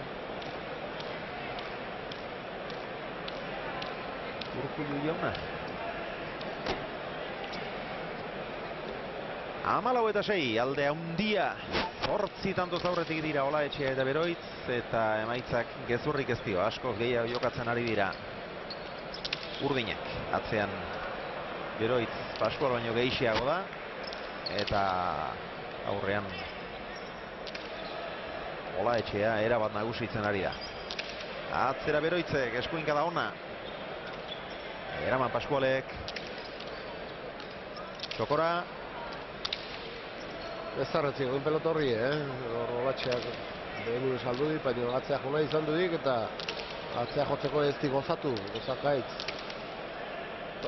Urkullu jauna. 14-6, alde handia. 8 tantoz aurretik dira Olaetxea eta Beroitz, eta emaitzak gezurrik ez dio, askoz gehiago jokatzen ari dira. Urdinak, atzean Beroitz Pascual baino gehiago da, eta aurrean Olaetxea erabat nagusitzen ari da. Atzera Beroitzek, eskuinka da ona. Eraman Pascualek. Txokora. Ez zarretzik, egin pelota horri, Olaetxeak behenu esaldu dit, baina atzea jona izan dudik, eta atzea jotzeko ez di gozatu, gozakaitz.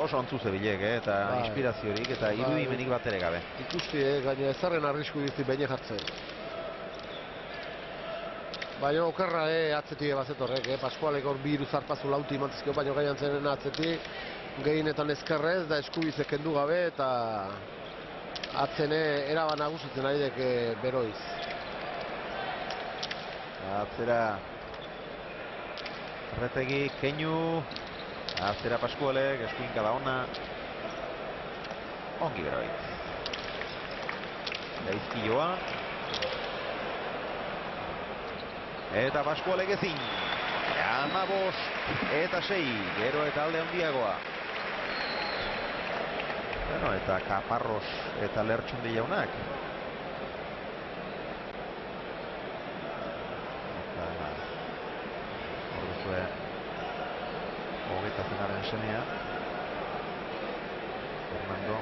Oso antzu zebilek, eta inspiraziorik, eta irudimenik bat ere gabe. Ikusti, gaina ezarren arrisku dizti behin jartzen. Baina okerra atzetik ebazet horrek, Pascualek hor bi zarpazu lauti imantizkio, baina gaian zenen atzetik, gehienetan ezkerrez, da eskubizek kendu gabe, eta atzene eraban nagusitzen ari dek Beroitz. Atzera Arretegi, Keinu. Atzera Pascualek, eskuinka da ona. Ongi Beroitz. Gaizki joa. Eta Pascualek ezin. 15 eta 6, gero eta alde handiagoa. Bueno, eta Kaparros eta Lertxundi jaunak. Eta hor duzue Hogeita zenaren semea Fernando,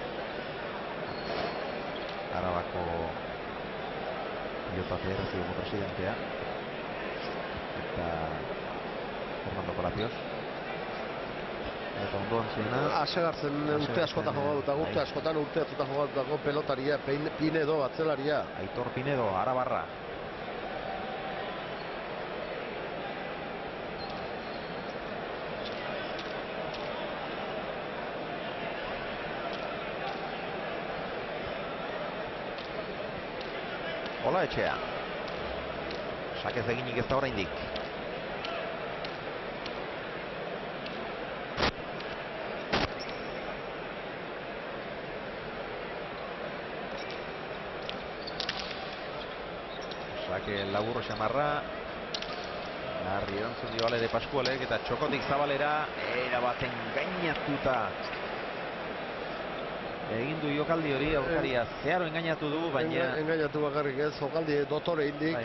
Arabako pilota federazioko presidentea, eta Fernando Palacios. Eta ondoan zuena Asegartzen urte askotan jogatutako, urte askotan jogatutako pelotaria, Pinedo, atzelaria. Aitor Pinedo, Arabarra. Olaetxea. Sakez eginik ez da oraindik. Sake labur xamarra. Larri erantzun dio alere Pascualek, eta txokotik zabalera erabaten gainatuta egin du jokaldi hori, aurkaria zeharo engainatu du, baina engainatu bakarrik ez, jokaldi dotore indik,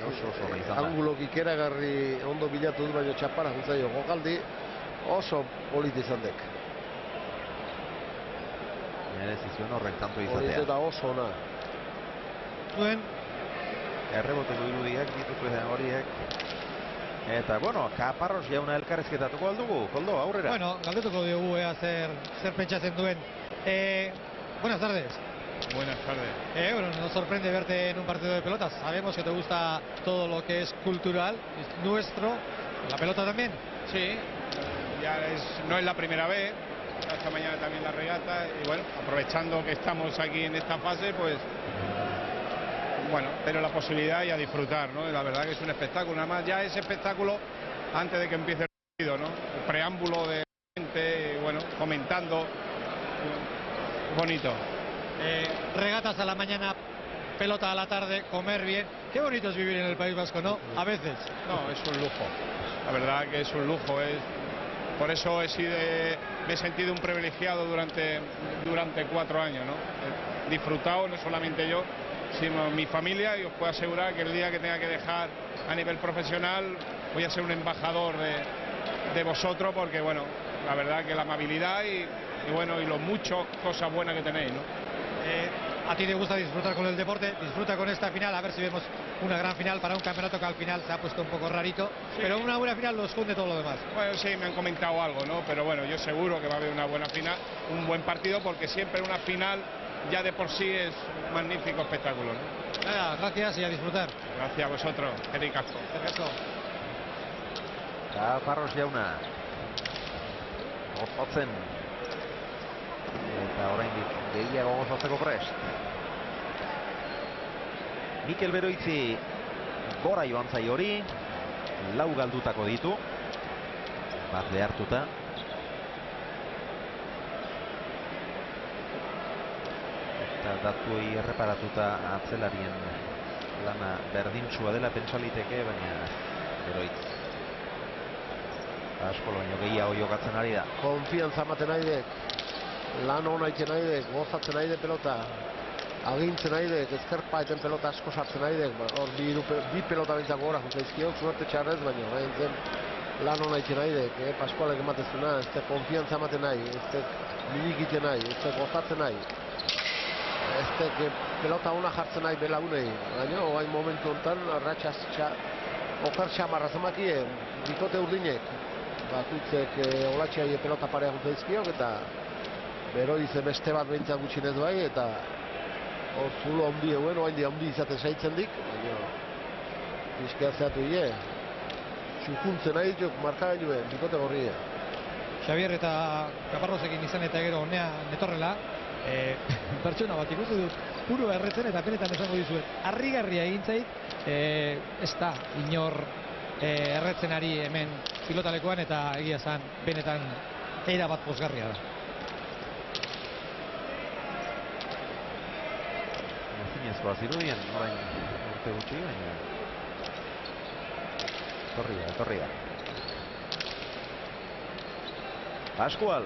angulok ikeragarri ondo bilatu du, baina txapara juntzaio jokaldi oso politi izan dek. Merezizuen horrek tanto izatea. Politi eta oso ona. Zuen erreboteko irudiak dituzue horiek. Eta, bueno, Kaparros jauna elkarrezketatuko aldugu, Koldo, aurrera. Bueno, galdetuko diogu zer pentsatzen duen. Buenas tardes. Buenas tardes. Bueno, nos sorprende verte en un partido de pelotas. Sabemos que te gusta todo lo que es cultural, es nuestro. ¿La pelota también? Sí, ya no es la primera vez, esta mañana también la regata y bueno, aprovechando que estamos aquí en esta fase, pues bueno, pero la posibilidad y a disfrutar, ¿no? La verdad que es un espectáculo, nada más ya ese espectáculo antes de que empiece el partido, ¿no? El preámbulo de gente, bueno, comentando, bonito. Regatas a la mañana, pelota a la tarde, comer bien. Qué bonito es vivir en el País Vasco, ¿no? A veces. No, es un lujo. La verdad que es un lujo. Por eso me he sentido un privilegiado durante 4 años, ¿no? He disfrutado, no solamente yo, sino mi familia, y os puedo asegurar que el día que tenga que dejar a nivel profesional voy a ser un embajador de vosotros, porque bueno, la verdad que la amabilidad y bueno, y lo mucho cosas buenas que tenéis, ¿no? A ti te gusta disfrutar con el deporte, disfruta con esta final, a ver si vemos una gran final para un campeonato que al final se ha puesto un poco rarito, sí. Pero una buena final lo esconde todo lo demás. Bueno, sí, me han comentado algo, ¿no? Pero bueno, yo seguro que va a haber una buena final, un buen partido, porque siempre una final ya de por sí es un magnífico espectáculo, ¿no? Nada, gracias y a disfrutar. Gracias a vosotros, Eric Castro. Farros jauna. Gozotzen. Eta oraindik gehiago gozatzeko prest. Mikel Beroitzi gora joan zai hori. 4 galdutako ditu. Bat behartuta. Eta datuei erreparatuta atzelarien lana berdintsua dela pentsa liteke, baina Beroitz askolo baino gehiago jokatzen ari da. Konfiantza ematen nahi dek, lan hona egiten nahi dek, gozatzen nahi dek pelota, agintzen nahi dek, ezkerpa eten pelota asko sartzen nahi dek, hor bi pelota bintzako gora juntzaizkio, zuerte txarrez, baina zen lan hona egiten nahi dek, Pascualek ematezuna, ez dek konfiantza ematen nahi, ez dek minik egiten nahi, ez dek gozatzen nahi, ez dek pelota hona jartzen nahi belagunei, baina oain momentu honetan, oker xamarra zemakie, bikote urdinek, bakutzek olatxeai pelota parea juntzaizkiok, eta Beroiz beste bat behintzat gutxinez bai, eta hor zulo handi eguen, oain dia handi izaten saitzen dik, baina pixkea zeatu hie, txukuntzen nahi dituk markagailuen, bikote gorrie. Xavier eta Caparrosekin izan eta gero honea netorrela, pertsona bat ikusi dut puro erretzen, eta benetan esango dizuet, harrigarria egin zait, ez da inor erretzen ari hemen pilotalekoan, eta egia esan benetan era bat pozgarria da. Zinezkoa zirudien, orain urte gutxi, baina etorri da. Pascual.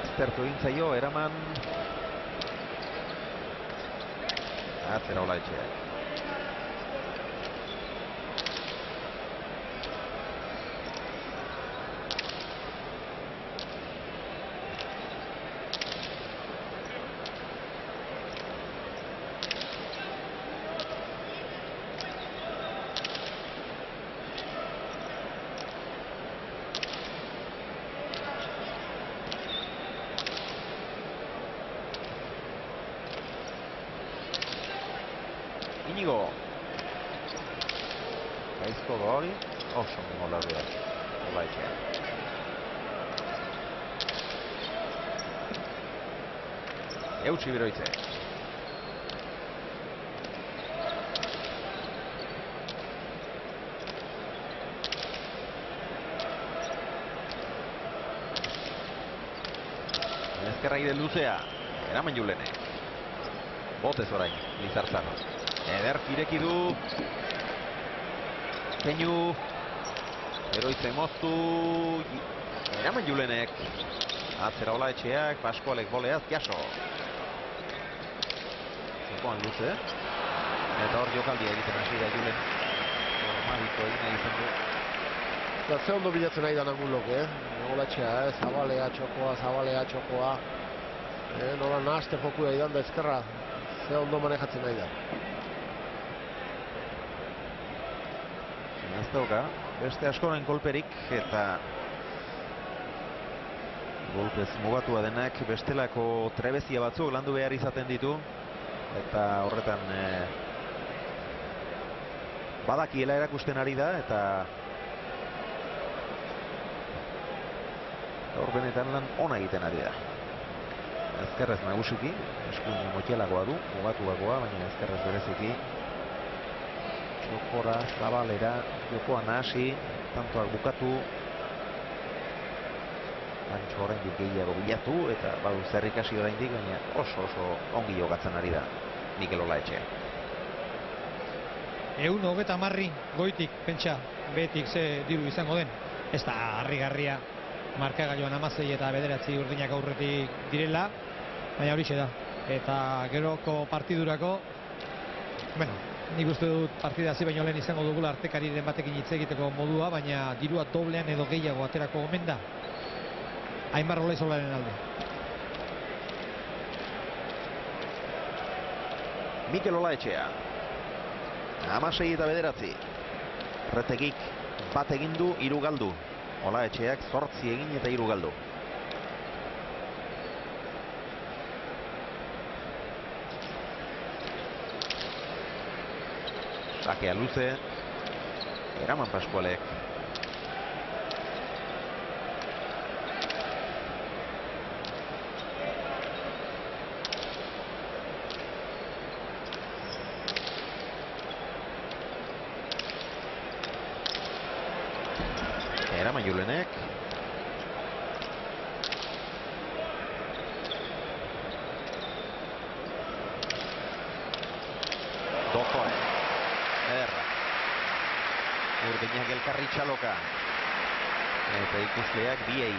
Aztertu egin zaio, eraman atzera Olaetxeak. Inigo gaizko hori oso mola dira Olaetxeak. Eutsi Beroitze. Ezkerra ide luzea, eraman Julene. Botez orain, Lizarzano. Eder ireki du. Keinu. Beroitze moztu. Eraman Julenek. Atzera Olaetxeak, Pascualek boleaz, jaso. Zekoan luze. Eta hor jokaldia egiten hasi da Julen. Magiko egin nahi izan du. Eta ze ondo bilatzen nahi da Angulok, Olaetxea, zabalea txokoa. Nola nahazte jokua idan da ezkerra. Ze ondo manejatzen nahi da. Ez dauka, beste askoren kolperik, eta golpez mugatua denak bestelako trebezia batzuk landu behar izaten ditu. eta horretan badakiela erakusten ari da, eta hor benetan lan ona egiten ari da. Ezkerrez nagusiki, eskuin motielagoa du, mugatuagoa, baina ezkerrez bereziki. Jokora, zabalera, jokoa nahasi, tantoak bukatu. Antxo oraindik gehiago bilatu, eta badu zer ikasi oraindik, baina oso ongi jokatzen ari da Mikel Olaetxea. 130 goitik, pentsa, betik ze diru izango den. Ez da harrigarria markagailuan 16 eta 9 urdinak aurretik direla, baina horixe da. Eta geroko partidurako, bueno, nik uste dut partida hasi baino lehen izango dugula artekariren batekin hitz egiteko modua, baina dirua doblean edo gehiago aterako omen da Aimar Olaizolaren alde. Mikel Olaetxea 16 eta 9. Retegik bat egin du, 3 galdu. Olaetxeak 8 egin eta 3 galdu. Sakea luze, eraman Paskualek. Eraman Julenek. Dozore. Ederra. Urdinak elkarri txaloka. Eta ikusleak biei.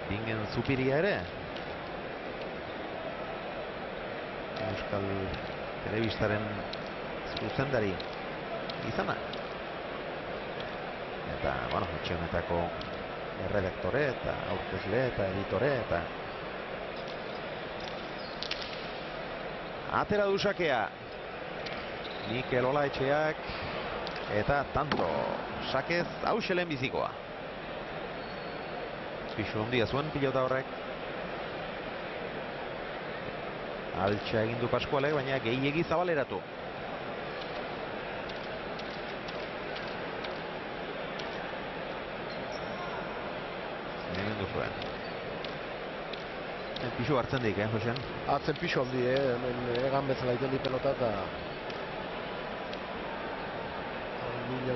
Bingen Zupiria ere Euskal Telebistaren zuzendari izana, eta bueno, etxe honetako erredaktore eta aurkezle eta editore, eta atera du sakea Mikel Olaetxeak, eta tanto sakez hauxe lehenbizikoa. Pisu handia zuen pilota horrek. Altxa egin du Paskualek, baina gehiegi zabaleratu. Hemen du zuen. Pisu hartzen dik, Josean? Hartzen pisu handi, hemen egan bezala iten di pelota, eta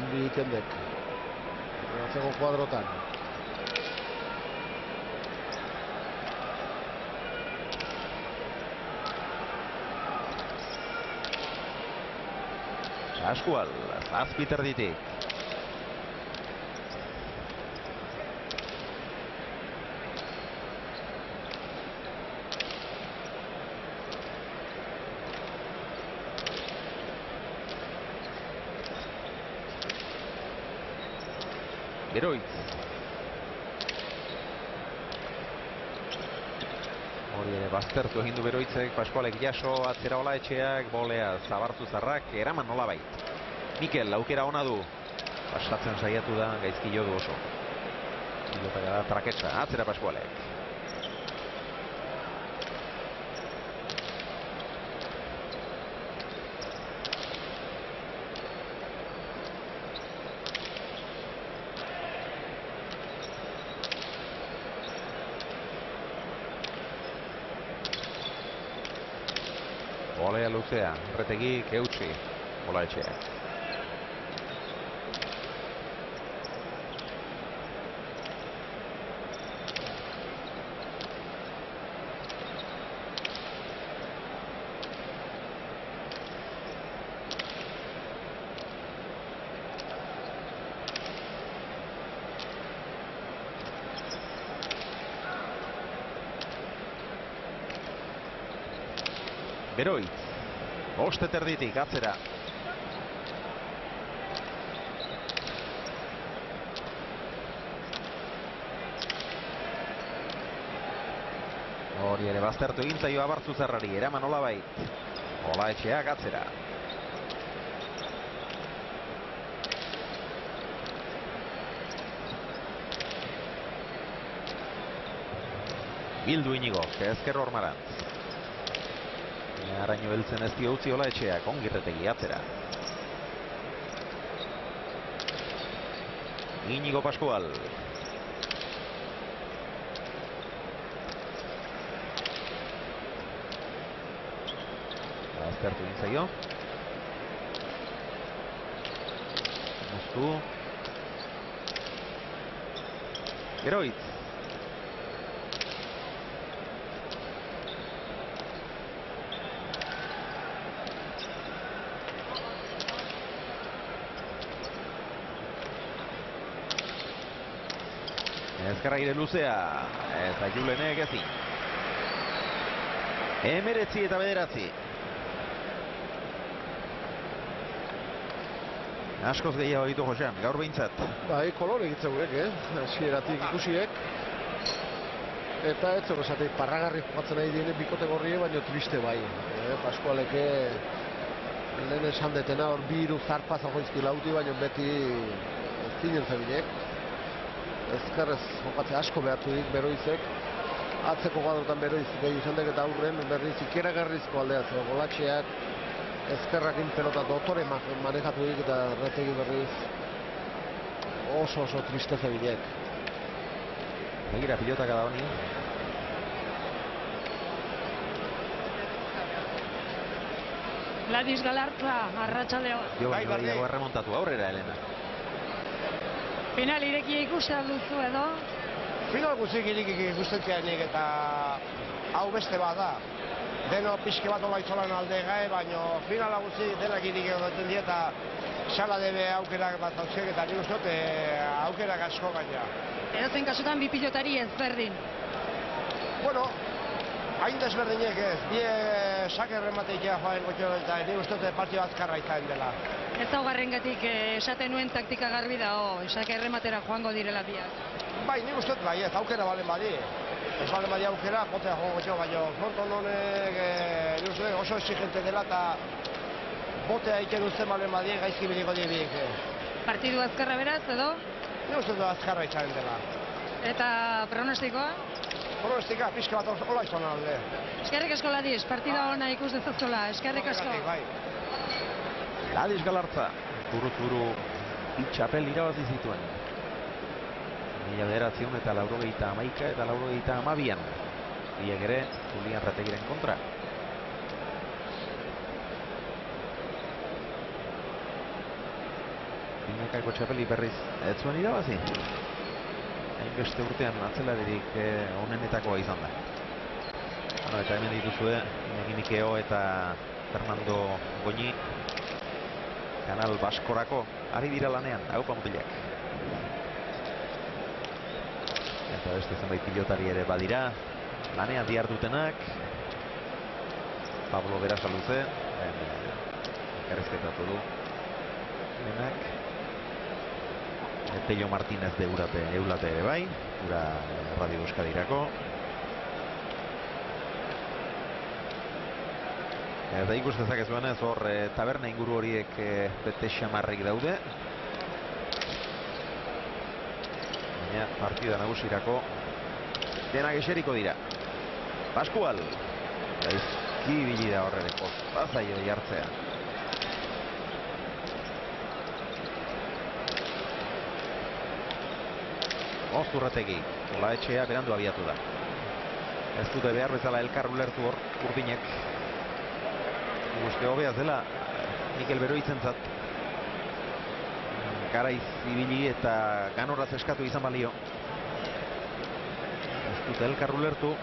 handi iten dek. Atzeko kuadrotan. Pascual, zazpiter ditik. Beroitz. Hori ere baztertu egin du Beroitzek, Pascualek jaso, atzera Olaetxeak, bolea zabartu zarrak, eraman nolabait. Mikel, aukera ona du. Pasatzen saiatu da, gaizki jo du oso. Pilota gara traketsa, atzera Pascualek. Bolea luzea, Retegik eutsi, Olaetxeak. Beroitz, bost erditik atzera. Hori ere baztertu egin zaio Abartzuzarrari, eraman Olabait. Olaetxeak atzera. Bildu Inigo, ezker Ormarantz. Araño beltzen ez dio utzi Olaetxeak, Ongirretegi atzera. Inigo Pascual. Aztertu egin zaio. Moztu. Beroitz. Ezkarraire luzea, eta Julenek ezin. 19 eta 9. Askoz gehiago ditu Josean, gaur behintzat. Bai, kolore egitzeuek, hasieratik ikusiek. Eta ez zero esatik parragarri jokatzen nahi diene bikote gorrie, baina triste bai. Paskualeke lehen esan detena hor bi hiru zarpaz agoizki lauti, baina beti zinen zebinek. Ezkerrez jokatzea asko behartu dik Beroizek. Atzeko gadotan Beroiz gehi izan dek eta aurren berriz ikeragarrizko aldeatzea. Golatxeak ezkerrakin pelota dotore manejatu dik eta Retegi berriz oso triste zebinek. Begira pilotaka da honi. Gladys Galartza, arratsaldeon. Jo baino gehiago erremontatu aurrera, Elena. Final irekia ikusten duzu edo? Final guzik irekik ikustetik eta hau beste bat da. Deno pixke bat ola itzolan alde gai, baina finala guzik denak irik egoten die eta xala debe aukerak bat hautzek eta nik uste aukerak asko gaina. Edozen kasutan bi pilotari ezberdin. Bueno, hain desberdinek ez, bie sakerremateikea joan gotxo eta nik uste partio azkarra izan dela. Ez daugarrengatik esaten nuen taktika garbi dago, esak errematera joango direla biak. Bai, nik uste bai, ez aukera balen badi. Ez balen badi aukera, jotzea joango txo, baina Fronton honek nik uste oso exigente dela eta botea iken uste balen badi gaizki biliko diebik. Partidu azkarra beraz edo? Nik uste azkarra itxaren dela. Eta pronostikoa? Pronostika, pixka bat hola izan alde. Eskerrik asko Gladys, partida ona ikus dezazola, eskerrik asko. Gladys Galartza, buruz buru itxapel irabazi zituen. 1991 eta 91 eta 92an. Biek ere, Julian Retegiren kontra. Binekako txapeli berriz ez zuen irabazi. Hainbeste urtean atzelaririk onenetakoa izan da. Eta hemen dituzue, Mikeo eta Fernando Goñi Kanal Baskorako ari dira lanean, haupa mutilak. Eta beste zenbait pilotari ere badira, lanean diardutenak. Pablo Berasaluze, errezketatu du. Denak. Tello Martínez de Eulate ere bai, ura Radio Euskadirako. Eta ikus dezakezuenez hor taberna inguru horiek bete xamarrik daude. Baina partida nagusirako denak eseriko dira. Pascual. Gaizki ibili da horre ere kostazaio jartzea. Ozturretegi, Olaetxea berandu abiatu da. Ez dute behar bezala elkar ulertu hor urdinek. Uste hobea zela Mikel Beroitzentzat. Garaiz ibili eta ganoraz eskatu izan balio. Ez dute elkar ulertu.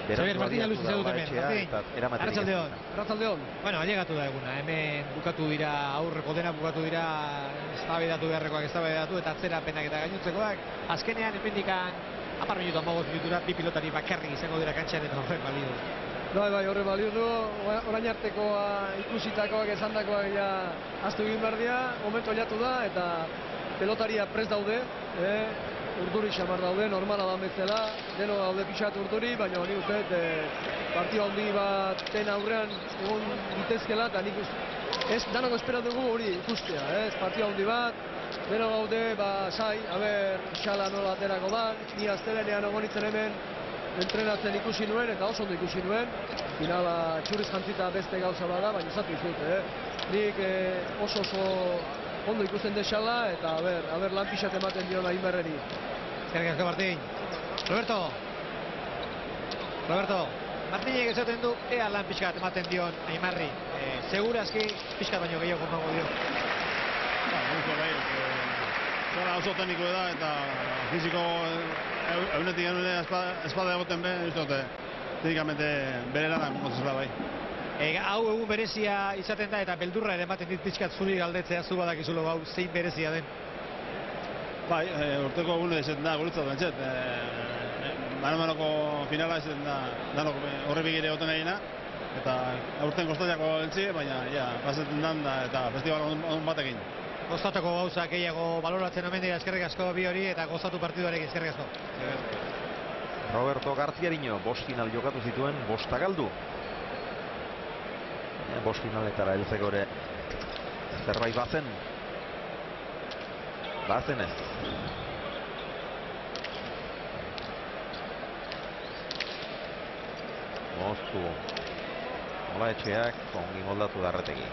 Xabier Martina luz izan dut hemen. Arratsaldeon. Bueno, ailegatu da eguna. Hemen bukatu dira, aurreko dena bukatu dira, eztabaidatu beharrekoak eztabaidatu eta atzerapenak eta gainotzekoak. Azkenean hemendikan 10 minutu 15 minutura bi pilotari bakarrik izango dira kantxan eta horrek balio. Bai, horre balio du, orain artekoa ikusitakoak esandakoak ja ahaztu egin behar dira, momentu jatu da, eta pelotaria prest daude, urduri xamar daude, normala da bezala, deno daude pixat urduri, baina nik uste partida handi baten aurrean egon ditezkela, eta nik ez danako espera dugu hori ikustea, partida handi bat, deno gaude, sai, xala nola aterako da, ni astelenean ogonitzen hemen, entrenatzen ikusi nuen eta oso ondo ikusi nuen. Finala txuriz jantzita beste gauza bada, baina esatu izut, nik oso ondo ikusten desala eta lan pixat ematen dion Aimarreri. Eskerrik asko, Martin. Roberto, Martinek esaten du ea lan pixkat ematen dion Aimarri. Segurazki pixkat baino gehiago emango dio. Zara oso tekniko da eta fiziko eunetik genuen espada egoten behar, ez dute teknikamente bere lanak mozizela bai. Hau egun berezia izaten da eta beldurra ere ematen dit pixkat zuri galdetzea zu badakizulo hau zein berezia den. Bai, urteko egune esaten da guretzat bentset. Mano-manoko finala esaten da horre bigire egoten egina eta aurten kostatiako eltsi, baina pasetzen dan da eta festival on batekin. Goztatuko gauza gehiago baloratzen omen dira, eskerrik asko bi hori eta gozatu partiduarekin, eskerrik asko. Roberto Garziariño, 5 final jokatu zituen, 5 galdu. 5 finaletara heltzeko ere zerbait bazen ez. Moztu Olaetxeak ongi moldatu da Arretegi.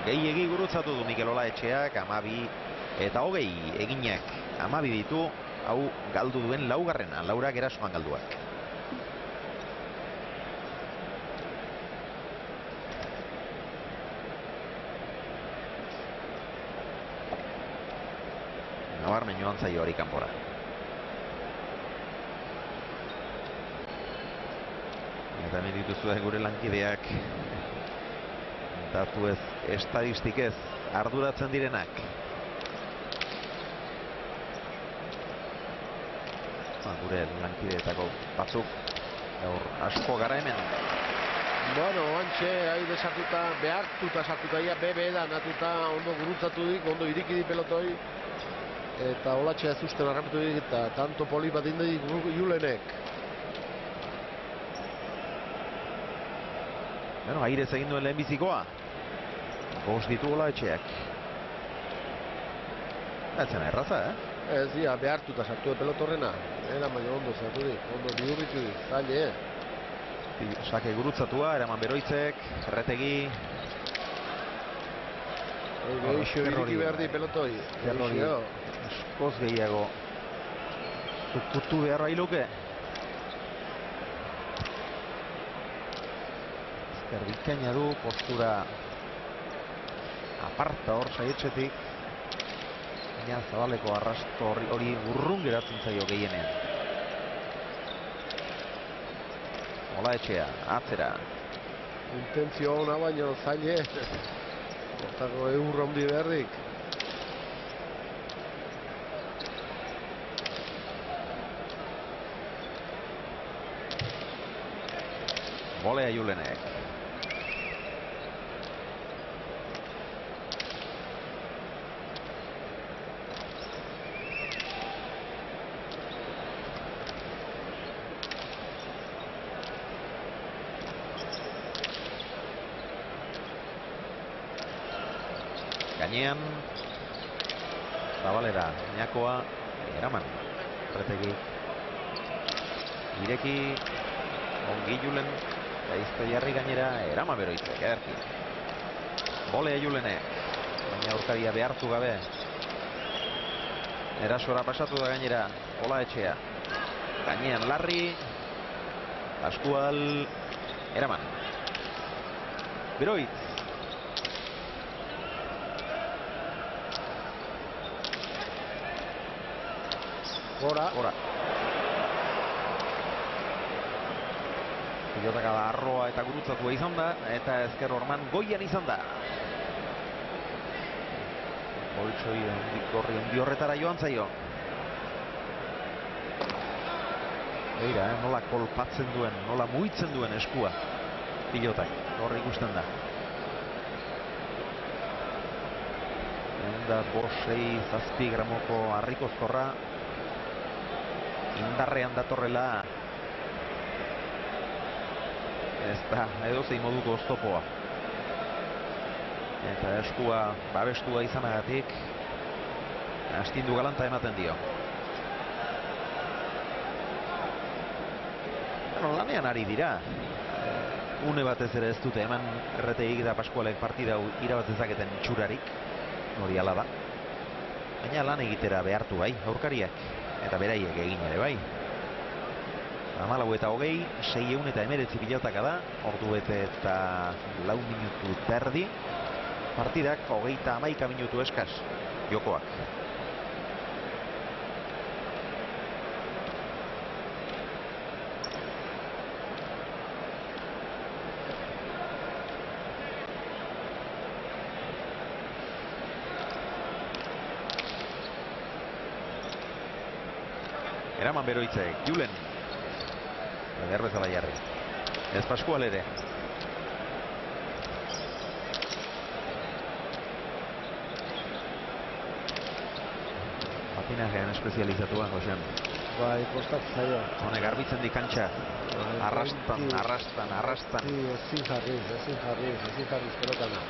Gehiegi gurutzatu du Mikel Olaetxeak, 12 eta 20 eginak 12 ditu, hau galdu duen laugarrena, Laurak erasoan galduak. Nabarmen joan zaio hori kanpora. Eta hemen dituzue gure lankideak datu ez, estadistikez arduratzen direnak. Gure lankideetako batzuk gaur asko gara hemen. Bueno, oantxe, ahi desartuta, behartuta sartuta, bebe da natuta, ondo gurutzatu dik, ondo iriki di pelotoi. Eta Olatxea ez usten harrapetu dik, eta tanto poli bat indik Julenek. Bueno, airez egin duen lehenbizikoa. 5 ditu Olaetxeak. Ez zen erraza, Ez dira, behartuta sartu pelotorrena. Era baina ondo sartu dik, ondo bihurritu dik, zaile, Sake gurutzatua, eraman Beroitzek, Arretegi. Geixo iriki behar di pelotoi. Zerrori askoz gehiago zukutu behar bailuke. Ezker bikaina du, postura aparta hor saietxetik. Baina Zabaleko arrasto hori urrun geratzen zaio gehienean. Olaetxea, atzera. Intentzio hona baino zaile. Hortako eurra handi beharrik. Volea Julenek. Gainean Zabalera, Ñakoa, eraman Arretegi ireki ongi Julen Gaizto jarri gainera, erama Beroitzek, ederki. Volea Julenek, baina aurkaria behartu gabe. Erasora pasatu da gainera, Olaetxea. Gainean Larri, Pascual, eraman. Beroitz. Gora. Pilotaka da arroa eta gurutzatua izan da, eta ezker orman goian izan da. Boltsoi gorri ondi horretara joan zaio. Beira, nola kolpatzen duen, nola muitzen duen eskua pilotak, hor ikusten da. Da 5-6 gramoko harriko zorra indarrean datorrela ez da edozein moduko oztopoa. Eta eskua babestua izanagatik astindu galanta ematen dio. Lanean ari dira. Une batez ere ez dute eman RTIk eta Pascualek partida irabaz dezaketen txurarik. Hori ala da. Baina lan egitera behartu bai, aurkariak. Eta beraiek egin ere bai. 14:20, 619 pilotaka da. Ordu bete eta 4 minutu terdi. Partidak 31 minutu eskas jokoak. Eraman Beroitzek, Julen. Behar bezala jarri. Ez Pascual ere. Patinajean espezializatua, Josean. Bai, kostak zaio. Honek garbitzen di kantxa. Arrastan. Ezin jarriz, pelotana.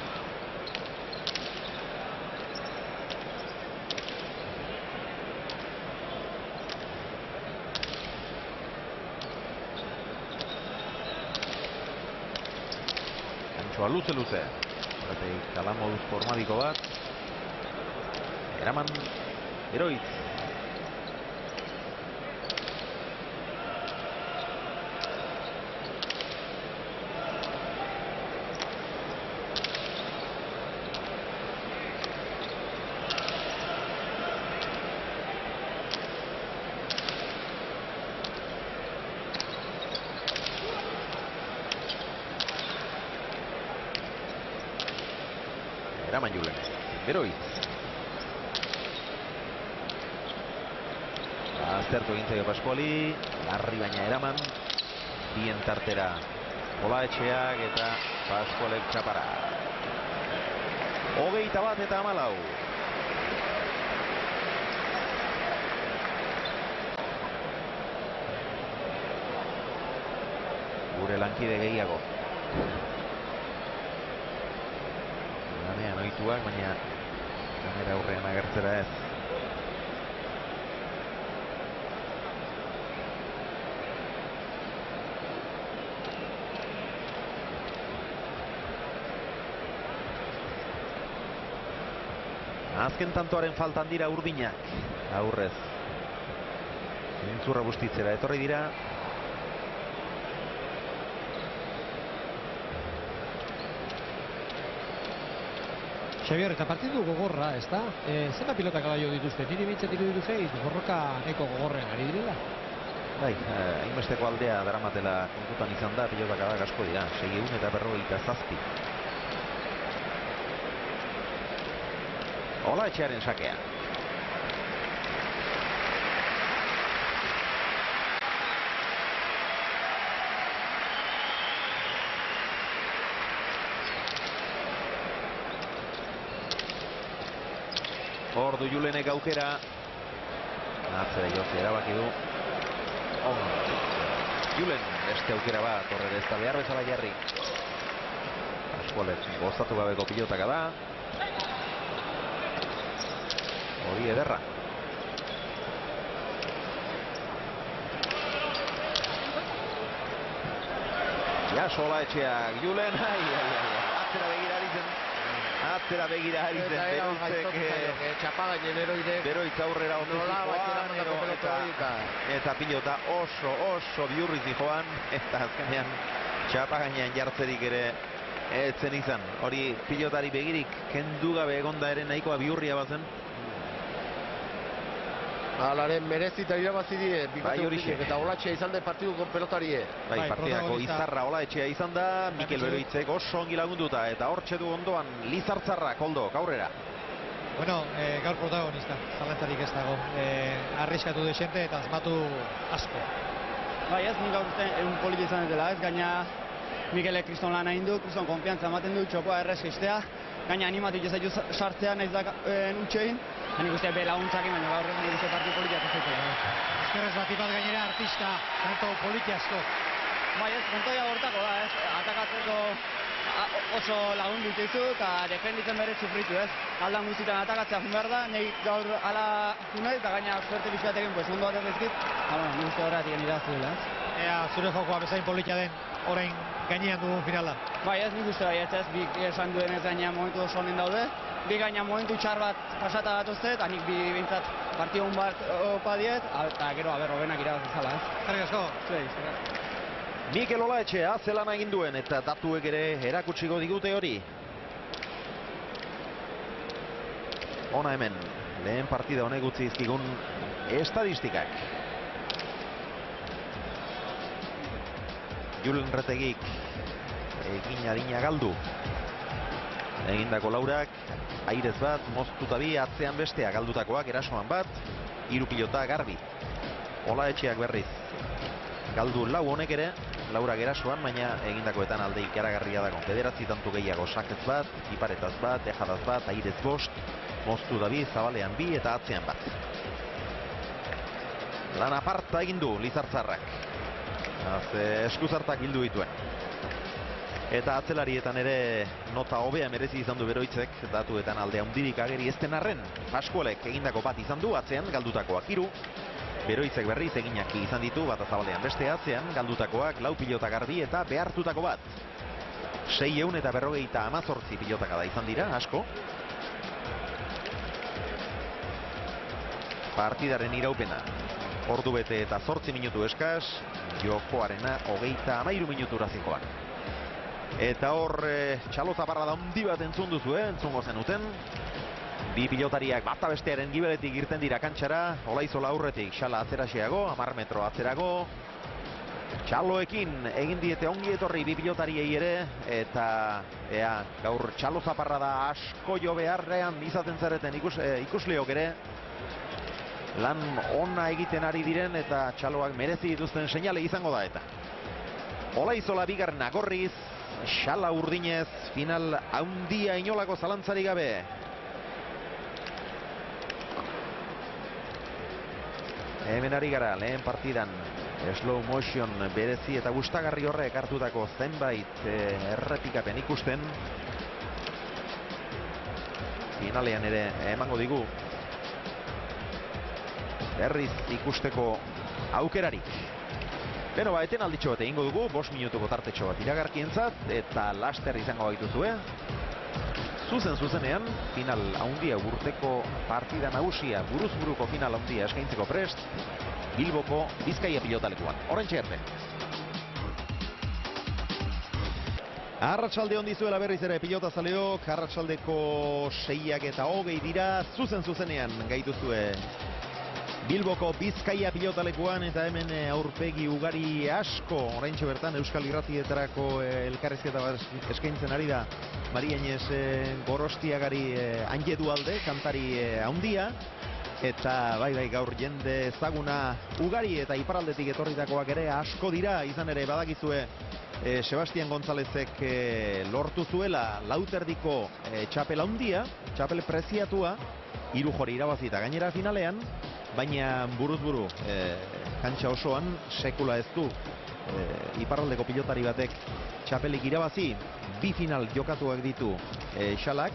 Luze. Horretik kalan moduz formadiko bat. Eraman Beroitz. Eraman Julen, Beroitz. Aztertu egin zaio Pascuali, larri baina Eraman. Bien tartera Olaetxeak eta Pascualek txapara. 21 eta 14. Gure lankide gehiago. Lanean ohituak, baina kamera aurrean agertzera ez. Azken tantoaren faltan dira urdinak. Aurrez. Zintzurra bustitzera etorri dira. Xabier, eta partidu gogorra, ez da? Zena pilota kabaio dituzte? Niri bintzat iruditu zait, borroka neko gogorrean ari direla? Bai, hainbesteko aldea daramatela kontutan izan da, pilotak adak asko dira. 657. Olaetxearen sakea. Ordu Julenek aukera. Atzera jotzea erabaki du. Julen beste aukera bat, horre ez da behar bezala jarri. Pascualek gozatu gabeko pilotaka da. Hori ederra. Jaso Olaetxeak, Julen, atzera begira arizen. Atzera begira arizen, Beroitzek. Txapagainen eroidek. Beroitz aurrera onduzik eta pilota oso biurriz joan. Eta azkenean txapagainean jartzerik ere etzen izan. Hori pilotari begirik kendu gabe egonda ere nahikoa biurria bazen. Alaren merezita irabazi die bikote urdinek eta Olaetxea izan da partiduko pelotarie. Bai, partidako izarra Olaetxea izan da, Mikel Beroitzek oso ongi lagunduta eta hortxe du ondoan Lizartzarra, Koldo, aurrera. Bueno, gaur protagonista, zalantzarik ez dago. Arriskatu desente eta asmatu asko. Bai ez, nik gaur uste egun polita izan dela ez, gaina Mikelek kriston lan egin du, kriston konfiantza ematen du, txokoa errez geistea, gaina animatu jozaitu sartzea nahiz da utxein, nik uste be laguntzakin, baina gaur nik uste partiu politia zezaitela. Eskerrez bati bat gainera artista, tanto politi asko. Bai ez, kontoia hortako da ez, atakatzeko oso lagundu ditu eta defenditzen bere sufritu ez. Aldan guztietan atakatzea jun behar da, nahi gaur ala junei eta gaina suerte bizkatekin pues ondo bat ezkit, nik uste horretik irabazi dela ez. Ea, zure jokoa bezain politia den, orain gainean dugun finala. Bai ez, nik uste bai ez, bi esan duen ez gaina momentu oso honen daude, bi gaina momentu txar bat pasata datuzte, eta nik bi bintzat partio hon bat opa diet, eta gero hobenak irabazi zala ez. Eskerrik asko. Zuei, Mikel Olaetxea zelan egin duen eta datuek ere erakutsiko digute hori. Ona hemen, lehen partida honek utzi izkigun estadistikak. Julen Retegik egin adina galdu. Egindako laurak, airez bat, moztuta bi, atzean bestea galdutakoak, erasoan bat, 3 pilota garbi. Olaetxeak berriz. Galdu lau honek ere, laurak erasoan, baina egindakoetan alde ikaragarria dago. 9 tantu gehiago, sakez bat, iparetaz bat, ejadaz bat, airez bost, moztu da bi, zabalean bi eta atzean bat. Lan aparta egin du Lizartzarrak. Eskuzartak hildu dituen. Eta atzelarietan ere nota hobea merezi izan du Beroitzek, datuetan alde handirik ageri ezten arren. Paskualek egindako bat izan du, atzean galdutakoak 3. Beroitzek berriz eginak izan ditu, bat azabalean beste atzean, galdutakoak 4 pilota garbi eta behartutako bat. 618 pilotaka da izan dira, asko. Partidaren iraupena, ordu bete eta 8 minutu eskaz, jokoarena 33 minutura zikoan. Eta hor, txalozaparra da handi bat entzun duzu, entzungo zenuten. Bi pilotariak bata bestearen gibeletik irten dira kantxara, Olaizola aurretik, Xala atzeraxeago, 10 metro atzerago. Txaloekin egin diete ongi etorri bi pilotariei ere, eta gaur txalozaparra da asko jo beharrean izaten zareten ikusleok ere. Lan ona egiten ari diren eta txaloak merezi dituzten seinale izango da eta. Olaizola bigarrena gorriz, Xala urdinez, final handia inolako zalantzarik gabe. Hemen ari gara, lehen partidan, slow motion berezi eta gustagarri horrek hartutako zenbait errepikapen ikusten. Finalean ere emango digu berriz ikusteko aukerarik. Beno, eten alditxo bat egingo dugu, 5 minutuko tartetxo bat iragarkientzat, eta laster izango baituzue. Zuzenean, final haundia urteko partida nagusia, buruz-buruko final haundia eskaintzeko prest, Bilboko Bizkaia pilotalekuan. Horrentxe arte. Arratsalde hon dizuela berriz ere pilotazaleok, arratsaldeko 6:20 dira, zuzenean gaituzue Bilboko Bizkaia pilotalekuan eta hemen aurpegi ugari asko oraintxe bertan Euskal Irratietarako elkarrizketa bat eskaintzen ari da Maria Inez Gorostiagari Anjedu alde, kantari handia, eta bai gaur jende ezaguna ugari eta iparraldetik etorritakoak ere asko dira, izan ere badakizue Sebastian Gonzálezek lortu zuela lauterdiko txapel handia, txapel preziatua, 3 jori irabazi eta gainera finalean, baina buruz-buru kantxa osoan sekula ez du iparraldeko pilotari batek txapelik irabazi. 2 final jokatuak ditu Xalak,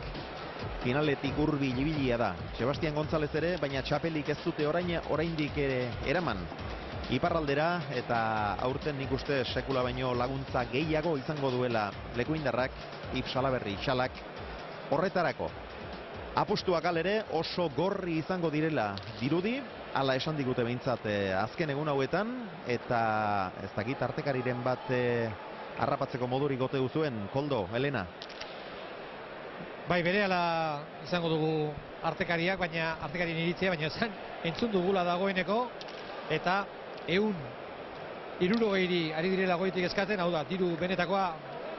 finaletik hurbil ibilia da Sebastian González ere, baina txapelik ez dute oraindik eraman iparraldera, eta aurten nik uste sekula baino laguntza gehiago izango duela lekuindarrak, Yves Salaberri Xalak horretarako. Apustuak alere oso gorri izango direla dirudi, hala esan digute behintzat azken egun hauetan, eta ez dakit artekariren bat harrapatzeko modurik gote duzuen, Koldo, Elena? Bai, berehala izango dugu artekariak, baina artekarien iritzia, baina entzun dugula dagoeneko, eta 160 ari direla goitik eskatzen, hau da, diru benetakoa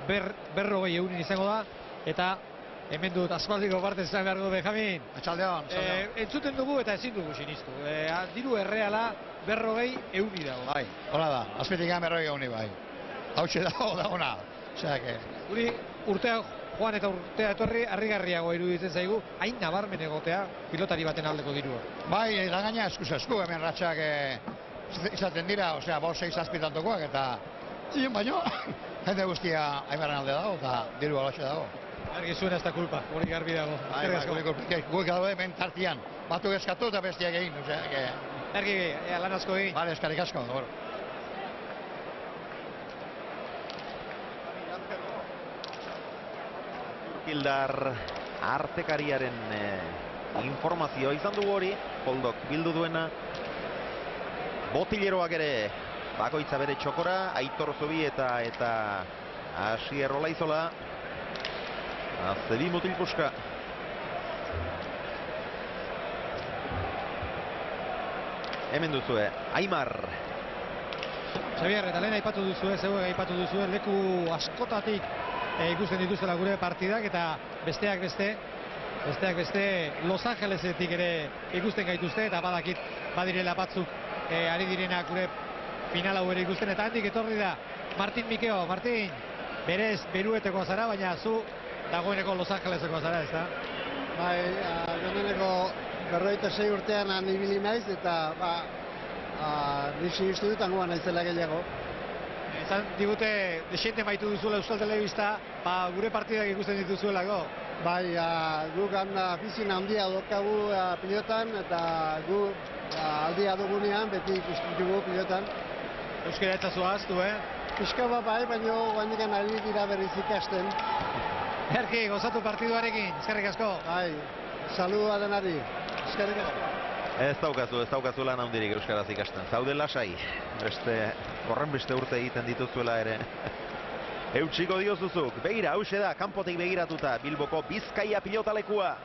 40 eurin izango da, eta hemen dut aspaldiko parte esan behar du, Benjamin. Atxaldeon. Entzuten dugu eta ezin dugu sinistu. Diru erreala 40.000 dago. Bai, hola da, azpitik gan 40.000 bai. Hautxe dago da ona. Guri urtea joan eta urtea etorri harrigarriago iruditzen zaigu, hain nabarmen egotea pilotari baten aldeko dirua. Bai, da gaina esku hemen ratxak izaten dira, osea, 5-6 tantokoak eta baino, jende guztia hainbaren alde dago eta diru alaxe dago. Argi zuen ez da kulpa, hori garbi dago. Guk gaude hemen tartian, batuk eskatu eta bestiak egin, osea, Ergi, lan asko egin. Bale, eskarik asko, dobro. Urkildar artekariaren informazioa izan dugu hori, Koldok bildu duena. Botileroak ere bakoitza bere txokora, Aitor Zubieta eta Asier Olaizola. Zebi mutilpuska. Hemen duzue, Aimar. Xabier, eta lehen aipatu duzue, leku askotatik ikusten dituzela gure partidak eta besteak beste Los Angelesetik ere ikusten gaituzte eta badakit badirela batzuk ari direnak gure final hau ere ikusten eta handik etorri da Martin Mikeo. Martin, berez Berueteko zara, baina zu dagoeneko Los Angeleseko zara, ez da? Bai, gameneko 46 urtean ibili naiz eta nixi uste dut angoa naizela gehiago. Esan digute desiente maitu duzuela Euskal Telebista, gure partidak ikusten dituzuelako. Bai, guk afizien handia daukagu pilotan eta gu aldia dugunean beti ikusten dugu pilotan. Euskara etzazu ahaztu, Pixka bai, baina guandikan ari dira berriz ikasten. Erki, gozatu partiduarekin, eskerrik asko. Bai, salua denari, eskerrik asko. Ez daukazu lan handirik euskaraz ikasten. Zaude lasai, horren beste urte egiten dituzuela ere. Eutxiko diozuzuk, begira, hause da, kanpotik begiratuta, Bilboko Bizkaia pilotalekua.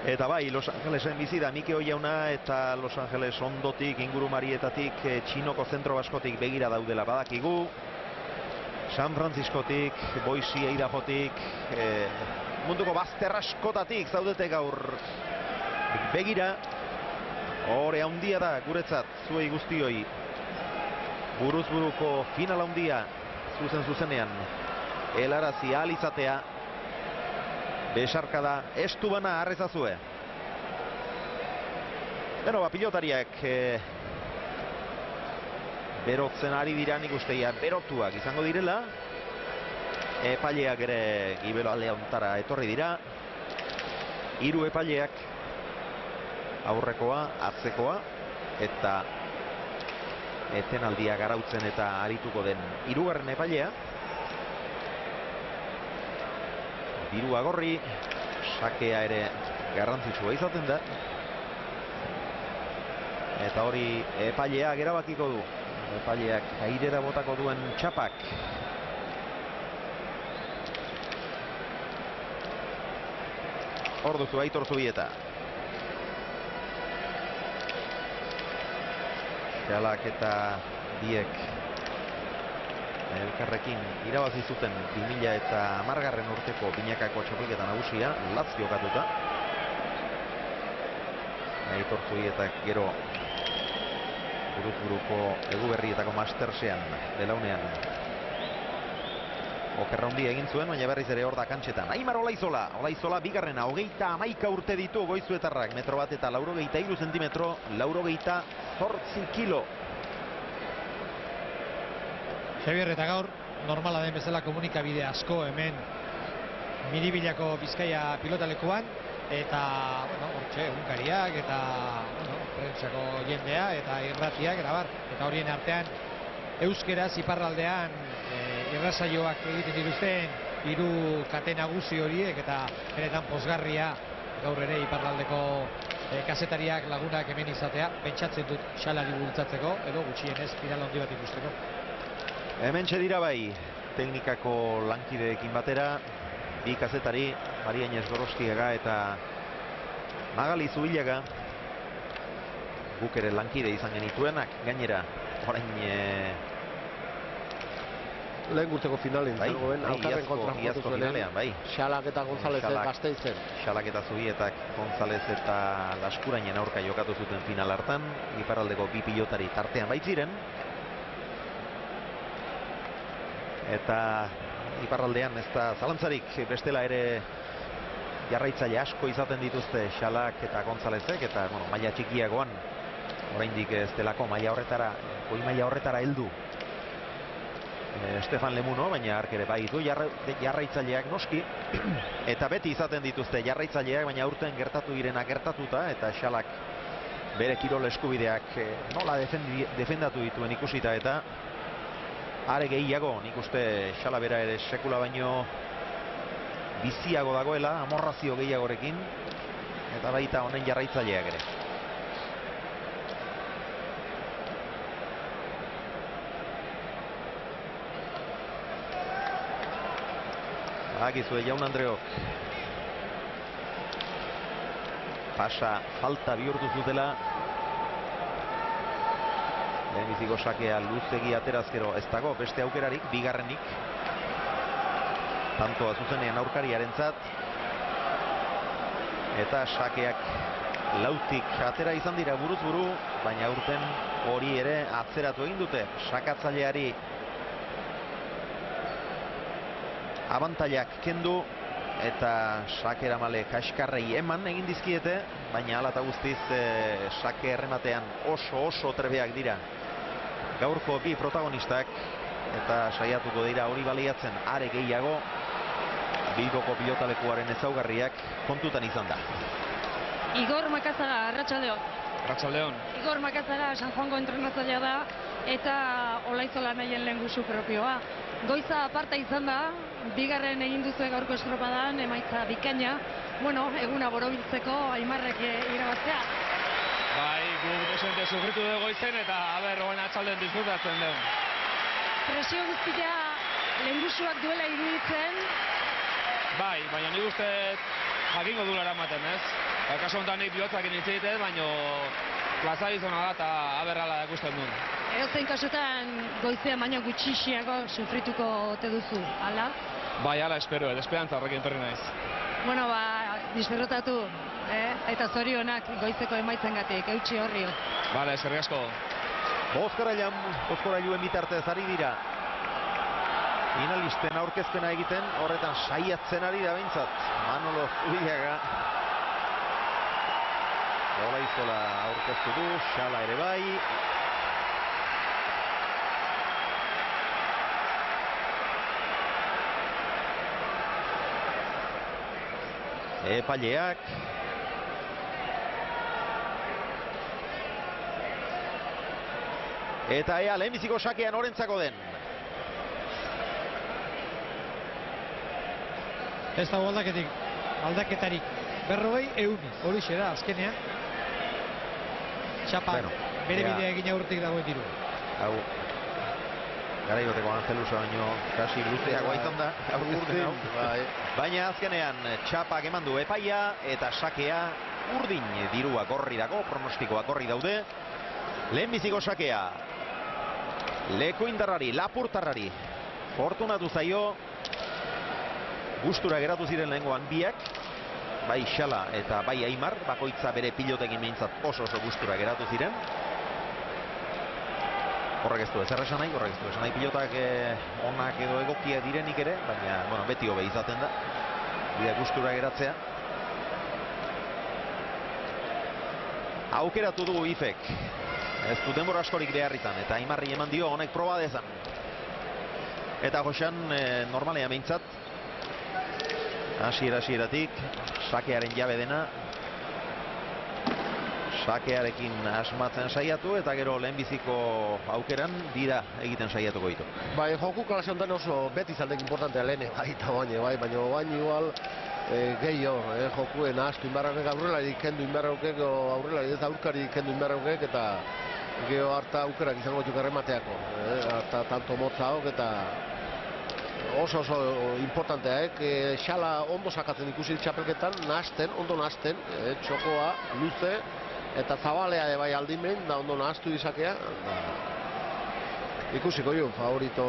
Eta bai, Los Angelesen bizi da Mikeo jauna eta Los Angeles ondotik, ingurumarietatik, Txinoko zentro baskotik begira daudela badakigu. San Franciscotik, Boise, Idahotik, munduko bazter askotatik zaudete gaur begira. Hore handia da guretzat, zuei guztioi. Buruz buruko final handia, zuzenean, helarazi ahal izatea. Besarkada estu bana arrezazue. Beno, pilotariak berotzen ari dira, nik usteia berotuak izango direla. Epaileak ere gibelo alde hontara etorri dira. 3 epaileak, aurrekoa, atzekoa eta etenaldia garautzen eta arituko den 3. epailea. Dirua gorri, sakea ere garrantzitsua izaten da. Eta hori epaileak erabakiko du. Epaileak airera botako duen txapak. Hor duzu Aitor Zubieta. Xalak eta biek elkarrekin irabazi zuten 2010 urteko binakako txapelketa nagusia, Lazio jokatuta. Aitor Zubietak gero buruz-buruko Eguberrietako Mastersean belaunean okerra handia egin zuen, baina berriz ere hor da kantxetan. Aimar Olaizola bigarrena, 31 urte ditu Goizuetarrak, 1 eta 83 zentimetro, 88 kilo. Xabier, eta gaur normala den bezala komunikabide asko hemen Miribilako Bizkaia pilotalekuan eta, hortxe, egunkariak eta, prentsako jendea eta irratiak, eta horien artean euskeraz iparraldean irrasaioak egiten dituzten 3 kate nagusi horiek eta benetan pozgarria gaur ere iparraldeko kazetariak lagunak hemen izatea, pentsatzen dut xalari bultzatzeko edo gutxienez final handi bat ikusteko. Hemen dira bai, teknikako lankideekin batera, 2 kazetari, Mariainez Gorostiaga eta Magali Zubilaga, guk ere lankide izan genituenak, gainera, orain lehen urteko finalen izango ben, Alkarren kontra jokatu zuenean, Xalak eta Gonzalezek Gasteizen. Xalak eta Zubietak Gonzalez eta Laskurainen aurka jokatu zuten final hartan, iparraldeko bi pilotari tartean baitziren. Eta iparraldean ez da zalantzarik, bestela ere jarraitzaile asko izaten dituzte Xalak eta Gonzalezek, eta maila txikiagoan oraindik ez delako maila horretara, goi maila horretara heldu Stefan Lemuno, baina ark ere baditu jarraitzaileak noski, eta beti izaten dituzte jarraitzaileak, baina aurten gertatu direnak gertatuta, eta Xalak bere kirol eskubideak nola defendatu dituen ikusita, eta are gehiago, nik uste Xala bera ere sekula baino biziago dagoela, amorrazio gehiagorekin, eta baita honen jarraitzaileak ere. Agizue Jaun Andreok pasa falta bihurtu zutela, lehenbiziko sakea luzegi aterazkero ez dago beste aukerarik, bigarrenik tantoa zuzenean aurkariarentzat, eta sakeak lautik atera izan dira buruz buru, baina aurten hori ere atzeratu egin dute. Sakatzaileari abantailak kendu eta sakera male kaskarrei eman egin dizkiete, baina hala eta guztiz sake errematean oso trebeak dira gaurko bi protagonistak, eta saiatuko dira hori baliatzen are gehiago Bilboko pilotalekuaren ezaugarriak kontutan izan da. Igor Makazaga, Arratsaldeon. Arratsaldeon. Igor Makazaga San Juango entrenatzailea da eta Olaizola nahien lehengusu propioa. Goiza aparta izan da, bigarren egin duzue gaurko estropadan, emaitza bikaina, eguna borobiltzeko Aimarrek irabaztea. Bai, gu desente sufritu dugu goizen eta hoen atxalden disfrutatzen den. Presio guztia lehengusuak duela iruditzen. Bai, baina nik uste jakingo duela eramaten, ez? Kaso honetan nik bihotzak initzite, baina plaza izona da eta aberrala ikusten duen. Edozein kasutan goizean baina gutxixiago sufrituko ote duzu, ala? Bai, ala espero, esperantza horrekin torri naiz. Disfrutatu, eta zorionak goizeko emaitzengatik, eutsi horri. Bale, eskerrik asko. Bozkorailuen bitartez ari dira finalisten aurkezpena egiten, horretan saiatzen ari da behintzat Manolo Zubillaga. Olaizola aurkeztu du, Xala ere bai. Epaileak. Eta ea lehenbiziko sakean orentzako den. Ez dago aldaketarik 40 horixe da azkenean. Txapak bere bidea egin aurretik dagoen diru. Hau, garaigoteko Angelusa baino kasi luzeagoa izan da. Baina azkenean txapak eman du epaia eta sakea urdin, dirua gorri dago, pronostikoak gorri daude. Lehenbiziko sakea Lekoindarrari, Lapurtarrari fortunatu zaio. Gustura geratu ziren lehengoan biak, bai Xala eta bai Aimar, bakoitza bere pilotekin behintzat oso gustura geratu ziren. Horrek ez du ezer esan nahi, pilotak onak edo egokia direnik ere, baina beti hobe izaten da, bide gustura geratzea. Aukeratu dugu Ifek, ez du denbora askorik behar izan, eta Aimarri eman dio honek proba dezan. Eta Josean normalea behintzat, hasieratik sakearen jabe dena, sakearekin asmatzen saiatu eta gero lehenbiziko aukeran dira egiten saiatuko ditu. Bai, joku klase honetan oso beti zaldek importantea lehene baita baina baina igual gehiago, jokuen asko inbarraukek aurrelari kendu inbarraukek, aurrelari ez aurkari kendu inbarraukek, eta geho harta aukerak izango juk erremateako, harta tanto motzaok eta oso importanteak, Xala ondo sakatzen ikusi txapelketan, ondo nahasten, txokoa, luze, eta zabalea bai aldimen, da ondo nahastu izakea. Ikusiko jo, favorito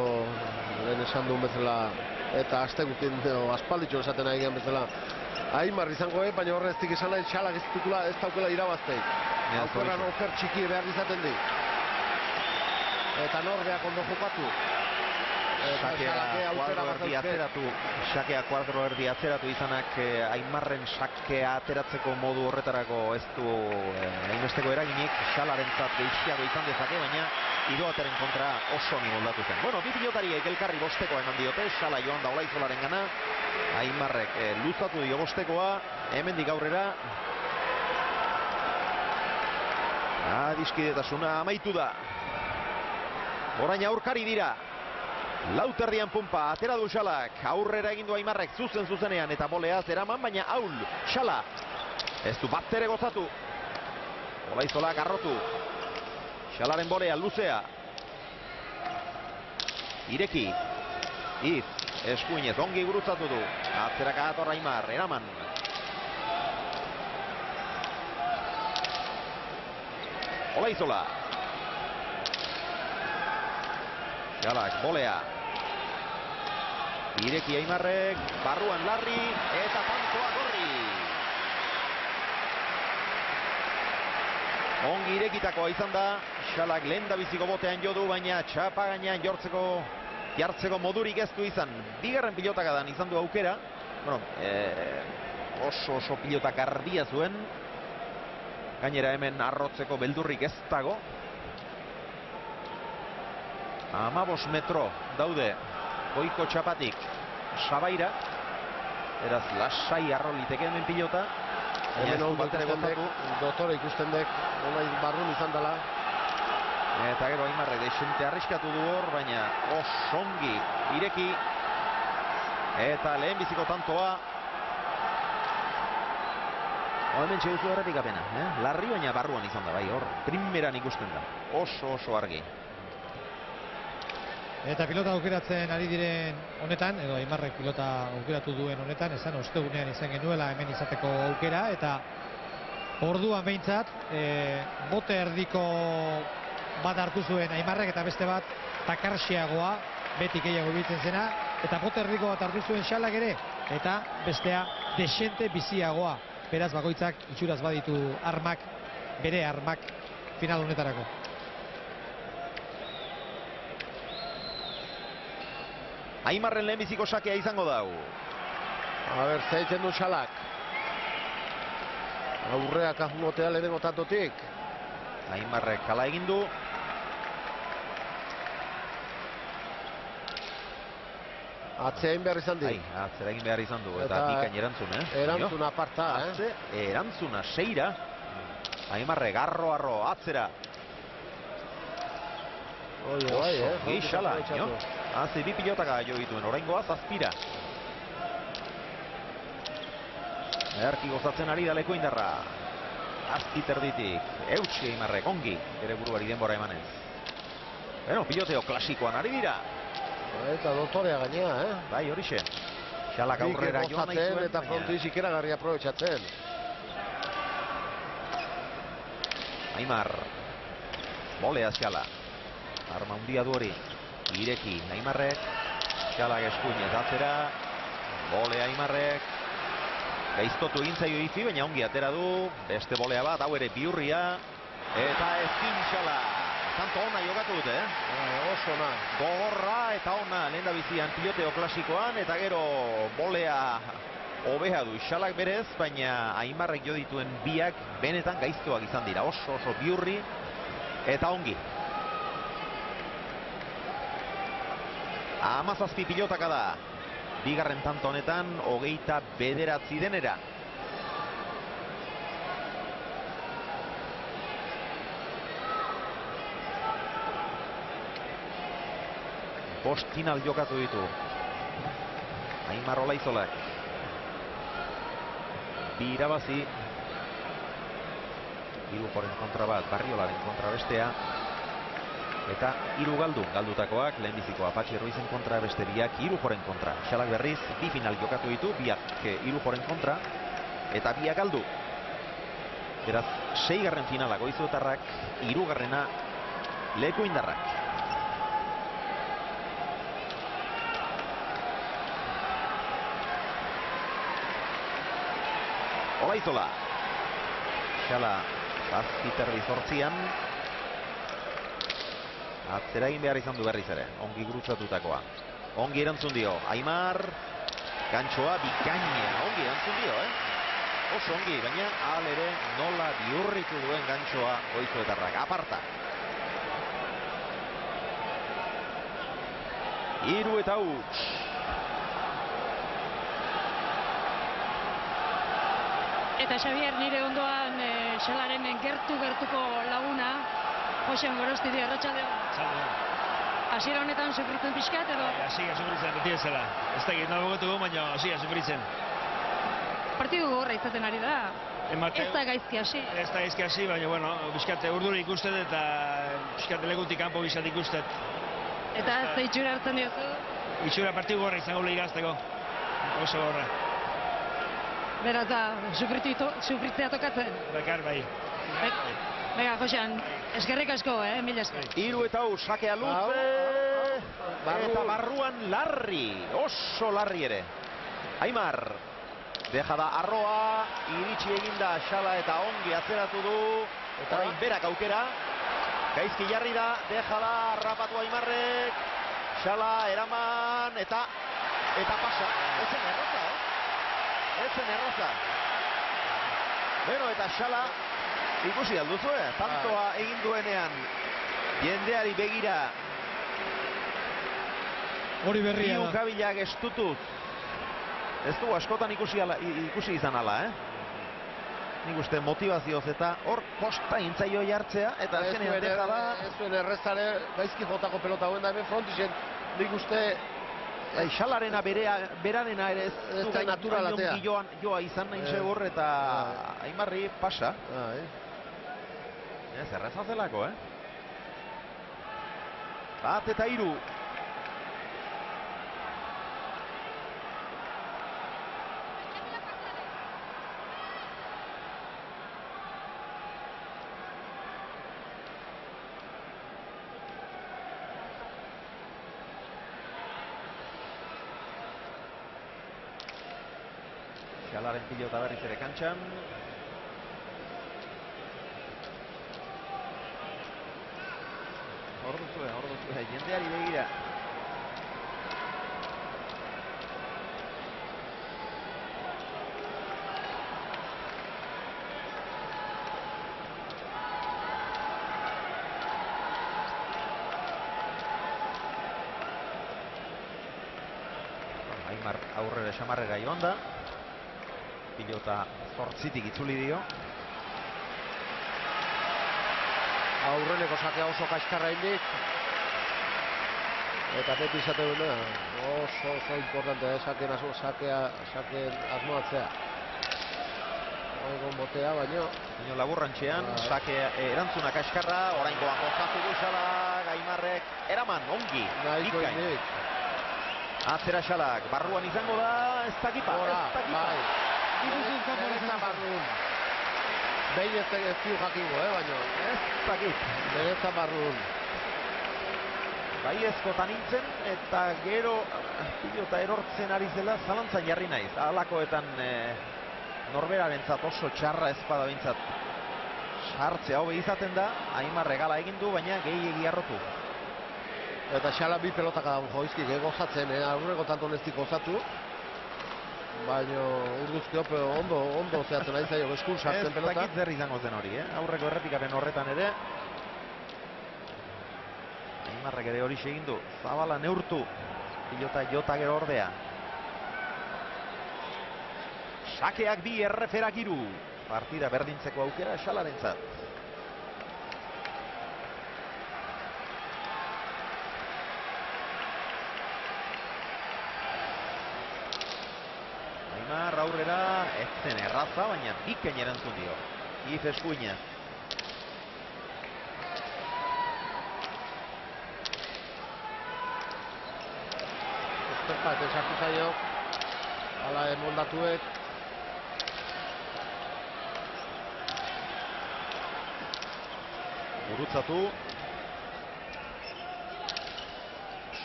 lehen esan duen bezala, eta aste gutien aspalditxo esaten ari gen bezala. Aimar izango baina horre ez dik esan nahi Xalak ez daukela irabazteik. Aukerran oker txiki behar izaten di. Eta norbeak ondo jokatu. Sakea kuadro erdi atzeratu izanak Aimarren sakea ateratzeko modu horretarako ez du hainbesteko eraginik. Xalarentzat gehiago izan dezake, baina Iroateren kontra oso ni moldatu zen. Bueno, bi pilotariek elkarri bostekoa eman diote, Xala joan da Olaizolaren gana. Aimarrek luzatu dio bostekoa, hemendik aurrera. Adiskidetasuna amaitu da. Orain aurkari dira. Lauterdian pumpa, atera du Xalak, aurrera egindu Aimarrek zuzenean eta boleaz eraman, baina aul, Xala. Ez du bat ere gozatu. Olaizolak arrotu. Xalaren bolea, luzea. Ireki. Iz, eskuinez, ongi gurutzatu du. Atzeraka dator Aimar, eraman. Olaizola. Xalak, bolea. Ireki Aimarrek, barruan Larri, eta tantoa Gorri. Ongi irekitakoa izan da, Xalak lehen da biziko botean jodu, baina txapa gainean jartzeko modurik ez du izan. Bigarren pilotakadan izan du aukera, bueno, oso pilotak ardia zuen, gainera hemen arrotzeko beldurrik ez dago. 15 metro daude goiko txapatik Sabaira, beraz lasai arro liteke hemen pilota. Hemen hon dotore ikusten dek, barrun izan dela. Eta gero Aimarrek desente arriskatu du hor, baina osongi ireki. Eta lehen biziko tantoa. Hemen txeguzu errepikapena, Larri baina barruan izan da, bai hor. Primeran ikusten da, oso argi. Eta pilota aukeratzen ari diren honetan, edo Aimarrek pilota aukeratu duen honetan, esan ostegunean izan genuela hemen izateko aukera, eta orduan behintzat, bote erdiko bat hartu zuen Aimarrek eta beste bat takarxiagoa, beti gehiago biltzen zena, eta bote erdiko bat hartu zuen Xalak ere, eta bestea desente biziagoa. Beraz bakoitzak itxuraz baditu armak, bere armak final honetarako. Aimarren lehenbiziko sakea izango dau. A ber, zeitzen du Xalak. Aurreak ahungotea lehenengo tantotik. Aimarrek kala egin du. Atzea egin behar izan di. Atzera egin behar izan du, eta bikain erantzun, Erantzun aparta, Erantzuna, seira. Aimarrek, arro, atzera. Xala, haze bi pilotaka jo dituen, oraingoa zazpira. Erki gozatzen ari da leko indarra. Azpit erditik, eutsi Aimarrek, ongi, bere buruari denbora emanez. Bueno, piloteo klasikoan ari dira. Eta dotorea gainea, Bai, horixe. Xalak aurrera joan nahi zuen. Eta frontu ikeragarri aprobetxatzen. Aimar, bolea Xala. Arma hundia du hori. Ireki, Aimarrek. Xalak eskuinez atzera. Bolea Aimarrek. Gaiztotu egin zaio Izi, baina ongi atera du. Beste bolea bat, hau ere Biurria. Eta ezin Xala. Tanto ona jokatu dute, Oso ona. Gogorra eta ona lehen da bizian piloteo klasikoan, eta gero bolea hobea du Xalak berez, baina Aimarrek jo dituen biak benetan gaiztoak izan dira. Oso Biurri eta ongi. 17 pilotaka da. Bigarren tanto honetan, 29 denera. Bost final jokatu ditu. Aimar Olaizolak. Bi irabazi. Irujoren kontra bat, Barriolaren kontra bestea. Eta hiru galdutakoak, lehenbiziko Apache Ruizen kontra, beste biak Irujoren kontra. Xalak berriz, bi final jokatu ditu, biak Irujoren kontra, eta biak galdu. Beraz, 6. finala Goizuetarrak, 3. leku indarrak. Olaizola. Xala, zazpiterdi zortzian. Atzera egin behar izan du berriz ere, ongi gurutzatutakoa. Ongi erantzun dio, Aimar. Gantxoa bikaina, ongi erantzun dio, Oso ongi, baina al ere nola bihurritu duen gantxoa Goizuetarrak, aparta. 3 eta huts. Eta Xabier nire ondoan Xalaren gertuko laguna, Josean Gorostidi, arratsaldeon. Hasiera honetan sufritzen pixkat edo? Hasiera sufritzen beti ezela. Ez da egin nagoetu baina hasiera sufritzen. Partidu gogorra izaten ari da. Ez da gaizki hasi. Ez da gaizki hasi, baina bueno, pixkat urduri ikustet eta pixkat lekutik kanpo bizat ikustet. Eta ez da itxura hartzen diozu? Itxura partidu gogorra izango lehigazteko. Oso gogorra. Beraz da, sufritzea tokatzen? Bakar bai. Bega, Josean, eskerrik asko, mila esker. 3 eta huts, sakea luze. Eta barruan Larri, oso Larri ere. Aimar, deja da Arroa, iritsi eginda Xala eta ongi atzeratu du. Orain berak aukera. Gaizki jarri da, deja da harrapatu Aimarrek. Xala eraman eta pasa. Ezen erraza, Ezen erraza. Bueno, eta Xala, ikusi alduzu, tantoa egin duenean jendeari begira. Hori berria da. Bi ukabilak estutut. Ez du askotan ikusi izan ala, Nik uste motivazioz eta hor kosta intzaio jartzea eta azkenean deja da. Ez zuen errezare gaizki jotako pelota hauen da hemen frontixen, nik uste Xalarena berarena ere ez du naturalatea. Joa izan nahi segur eta Aimarri pasa. Ez erreza zelako, Bat eta 3. Xalaren pilota berriz ere kantxan. Hor duzue, jendeari begira. Aimar aurrera xamarrera joan da. Pilota zortzitik itzuli dio. Aurreneko sakea oso kaskarra indik. Eta beti izate duena, oso importante, sakeen asmoatzea. Oigon botea, baino. Baino laburrantxean, sake erantzuna kaskarra, oraingoan gozatu du Xalak, Aimarrek, eraman, ongi, ikain. Atzera Xalak, barruan izango da, ez dakipa. Behin ez ziu jakingo, baina ez dakit. Bereza barrun. Baiezkotan nintzen eta gero pilota erortzen ari zela zalantzan jarri naiz. Halakoetan norberarentzat oso txarra ezpada behintzat sartzea hobe izaten da. Aimar regala egin du, baina gehiegi harrotu. Eta Xala bi pelotak da joizkik gozatzen, aurreko tanto nestik gozatu. Baina urduzkio ondo zehatzen ari zaio, eskur sartzen pelota. Ez dakit zer izango zen hori, aurreko errepikaren horretan ere. Aimarrek ere hori egin du, Zabala neurtu, pilota jota gero ordea. Sakeak bi, erreferak 3. Partida berdintzeko aukera Xalarentzat. Aurrera ez zen erraza, baina bikain erantzun dio. If eskuina. Bat esartu zaio, ala emoldatuek. Gurutzatu.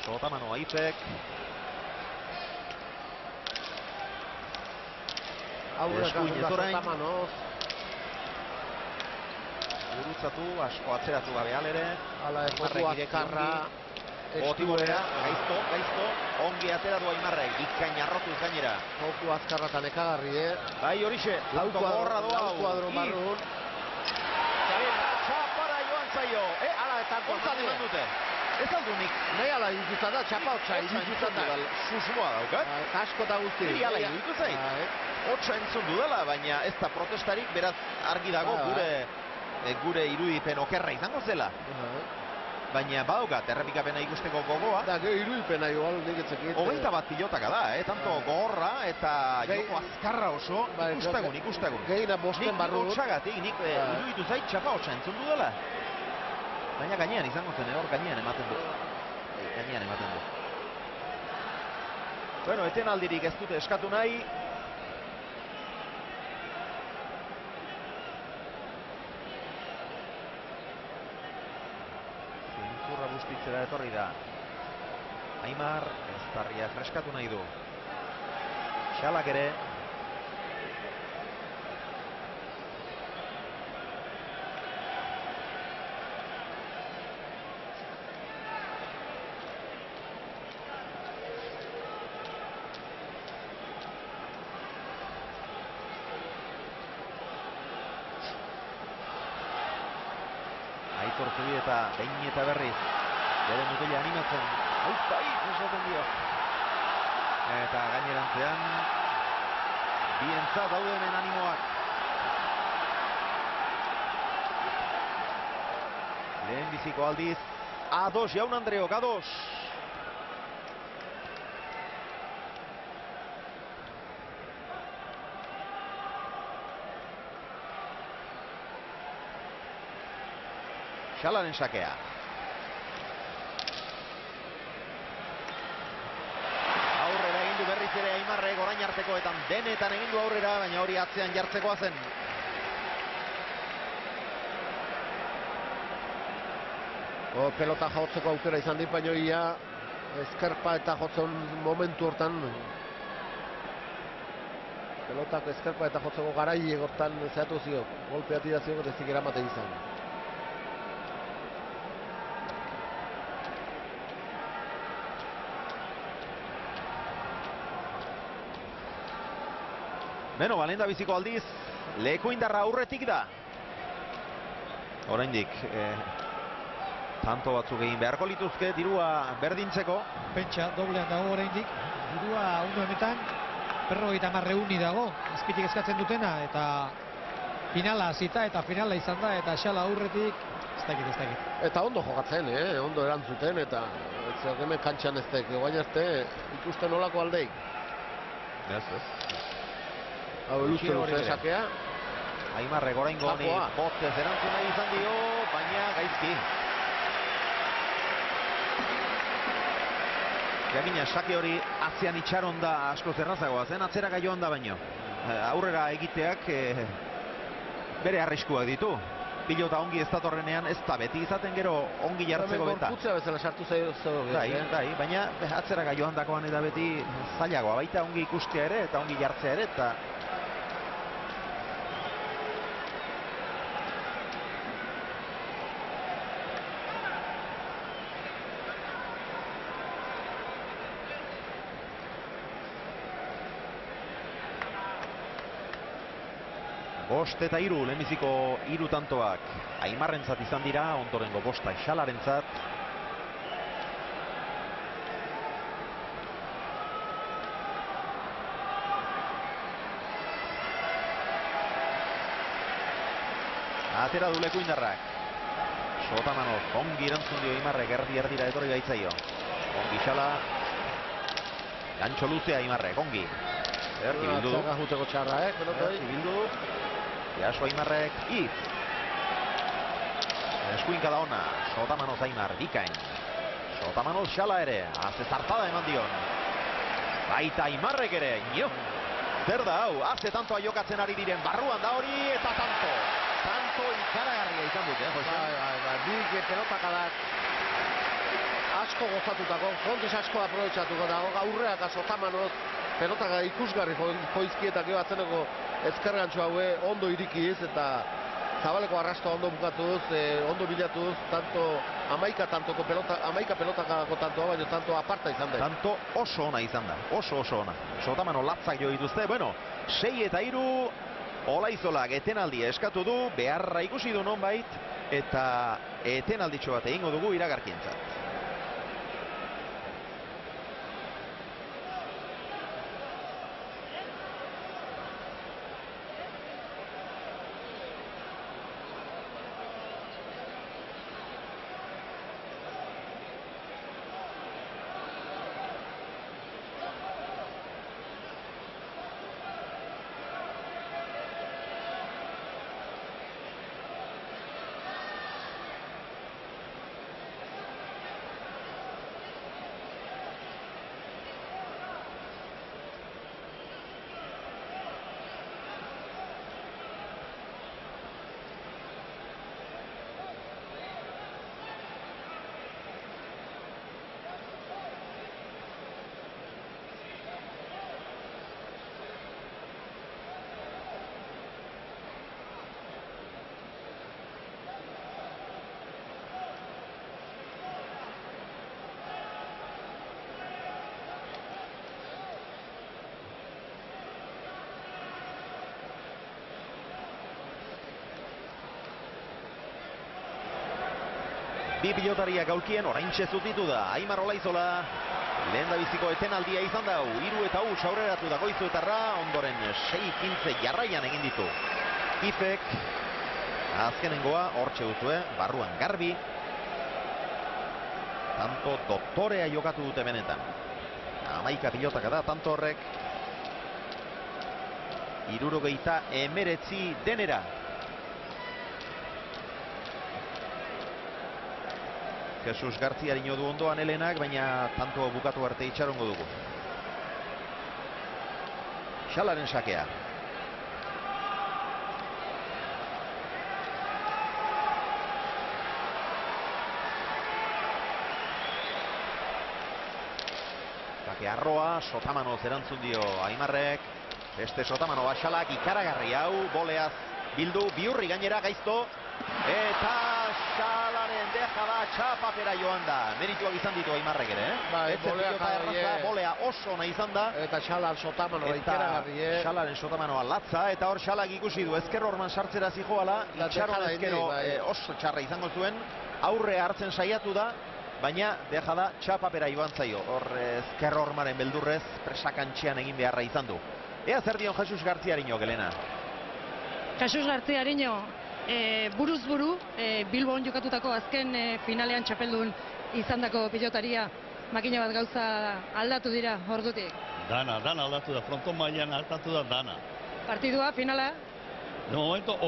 Sotamano Aizek. Eskuin ez orain. Sotamanoz. Gurutzatu, asko atzeratu gabe alere. Ala joku azkarra. Otiborea, gaizto, ongi atera du Aimarrek, bikain arrotuz gainera. Joku azkarra eta nekagarri, Bai, horixe, tanto gorra doa hau. Kuadro barrun. Txapara joan zaio. Ala, eta ontzat eman dute. Ez aldunik. Nahi ala ikutzen da, txapa hotxa ikutzen da. Susmoa daukat. Asko eta guzti. Niri ala iruditu zait. Hotxa entzun dudala, baina ez da protestarik, beraz argi dago gure irudipen okerra izango zela. Baina badaukat, errepikapena ikusteko gogoa. Da, geho irudipena igual nik etzekit. 21 pilotaka da, tanto gogorra eta joko azkarra oso ikustegun. Gehina bosten barru. Nik hotxagatik, nik iruditu zait txapa hotxa entzun dudala. Baina gainean izango zen, hor gainean ematen du. Bueno, etenaldirik ez dute eskatu nahi. Zintzurra bustitzera etorri da. Aimar, Eztarria freskatu nahi du. Xalak ere. Aitor Zubieta, behin eta berriz. Bere mutila animatzen. Aupa, esaten dio. Eta gainerantzean bientzat daude hemen animoak. Lehen biziko aldiz. Ados, Jaun Andreok, ados. Xalaren sakea. Aurrera egin du berriz ere Aimarrek orain artekoetan denetan egin du aurrera, baina hori atzean jartzekoa zen. Pelota jotzeko aukera izan dit, baina ia eskerpa eta jotzen momentu hortan. Pelotak eskerpa eta jotzeko garai egortan zehatu zio. Golpea tira zio, eta ezik eramaten izan. Beno, balenda biziko aldiz, leku indarra aurretik da. Oraindik, tanto batzuk egin beharko lituzke, dirua berdintzeko. Pentsa, doblean dago oraindik, dirua ondo honetan, 50 uni dago, azpitik eskatzen dutena, eta finala hasita eta finala izan da, eta Xala aurretik, ez dakit. Eta ondo jokatzen, ondo erantzuten, eta hemen kantxan ez dek, guain arte ikusten olako aldeik. Ez. Hau luze sakea. Aimarrek oraingo honi botzez erantzuna izan dio, baina gaizki. Jakina, sake hori atzean itxaron da asko zerrazagoa zen, atzera joan da baino. Aurrera egiteak bere arriskuak ditu. Pilota ongi ez datorrenean ez da beti izaten gero ongi jartzeko beta. Gorputzea bezala sartu zaio. Bai, baina atzera joan dakoan eta beti zailagoa. Baita ongi ikustea ere eta ongi jartzea ere eta bost eta 3, lehenbiziko 3 tantoak Aimarrentzat izan dira, ondorengo bosta Xalarentzat. Atera du leku indarrak. Sotamanoz, ongi erantzun dio Aimarrek, erdi-erdira etorri gaitzaio. Ongi Xala. Gantxo luzea Aimarrek, ongi. Erdi bildu du. Atzaga juteko txarra, Erdi bildu du. Jaso Aimarrek, eskuinka da ona, Sotamanoz Aimar, bikain. Sotamanoz Xala ere, haze zartada eman dion. Baita Aimarrek ere, nio. Zer da hau, haze tantoa jokatzen ari diren, barruan da hori eta tanto. Tanto ikaragarria izan dut, Jose? Bai, dik pelotakadak. asko gozatutako, Frontis asko aprobetxatuko dago, aurreak Sotamanoz pelotaka ikusgarri joizkietak atzeneko ezkergantxo haue ondo irikiz eta Zabaleko arrastoa ondo bukatuz, ondo bilatuz, tanto amaika pelotakako tantoa, baina tanto aparta izan da. Tanto oso ona izan da, oso ona. Sotamano latzak jo dituzte, bueno, 6-3, Olaizolak etenaldia eskatu du, beharra ikusi du nonbait, eta etenalditxo bat egingo dugu iragarkientzat. Bi pilotariak aulkien oraintxe zutitu da. Aimar Olaizola lehen da biziko etenaldia izan da. 3-1 aurreratu da Goizuetarra, ondoren 6-15 jarraian egin ditu. Ifek azkenengoa hortxe duzue, barruan garbi. Tanto doktorea jokatu dute benetan. 11 pilotaka da, tanto horrek. 79 denera. Jesus Gartziarino du ondoan Helenak, baina tanto bukatu arte itxarongo dugu. Xalaren sakea. Sake arroa, Sotamano erantzun dio Aimarrek. Beste Sotamano Xalak ikaragarri hau, boleaz bildu, biurri gainera gaizto. Eta Xalaren dejada txapapera joan da. Merituak izan ditu Aimarrek ere, bolea oso ona izan da. Eta Xalan Sotamanoa ikaragarri. Xalaren Sotamanoa latza, eta hor Xalak ikusi du ezker horman sartzera zijoala. Itxaron ezkero oso txarra izango zuen. Aurre hartzen saiatu da, baina dejada txapapera joan zaio. Hor ezker hormaren beldurrez presakantxean egin beharra izan du. Ea zer dion Jesus Gartziarino, Helena? Jesus Gartziarino buruz buru, Bilbon jokatutako azken finalean txapeldun izandako pilotaria, makina bat gauza aldatu dira ordutik. Dana aldatu da, fronton mailan aldatu da dana. Partidua, finala? De momento,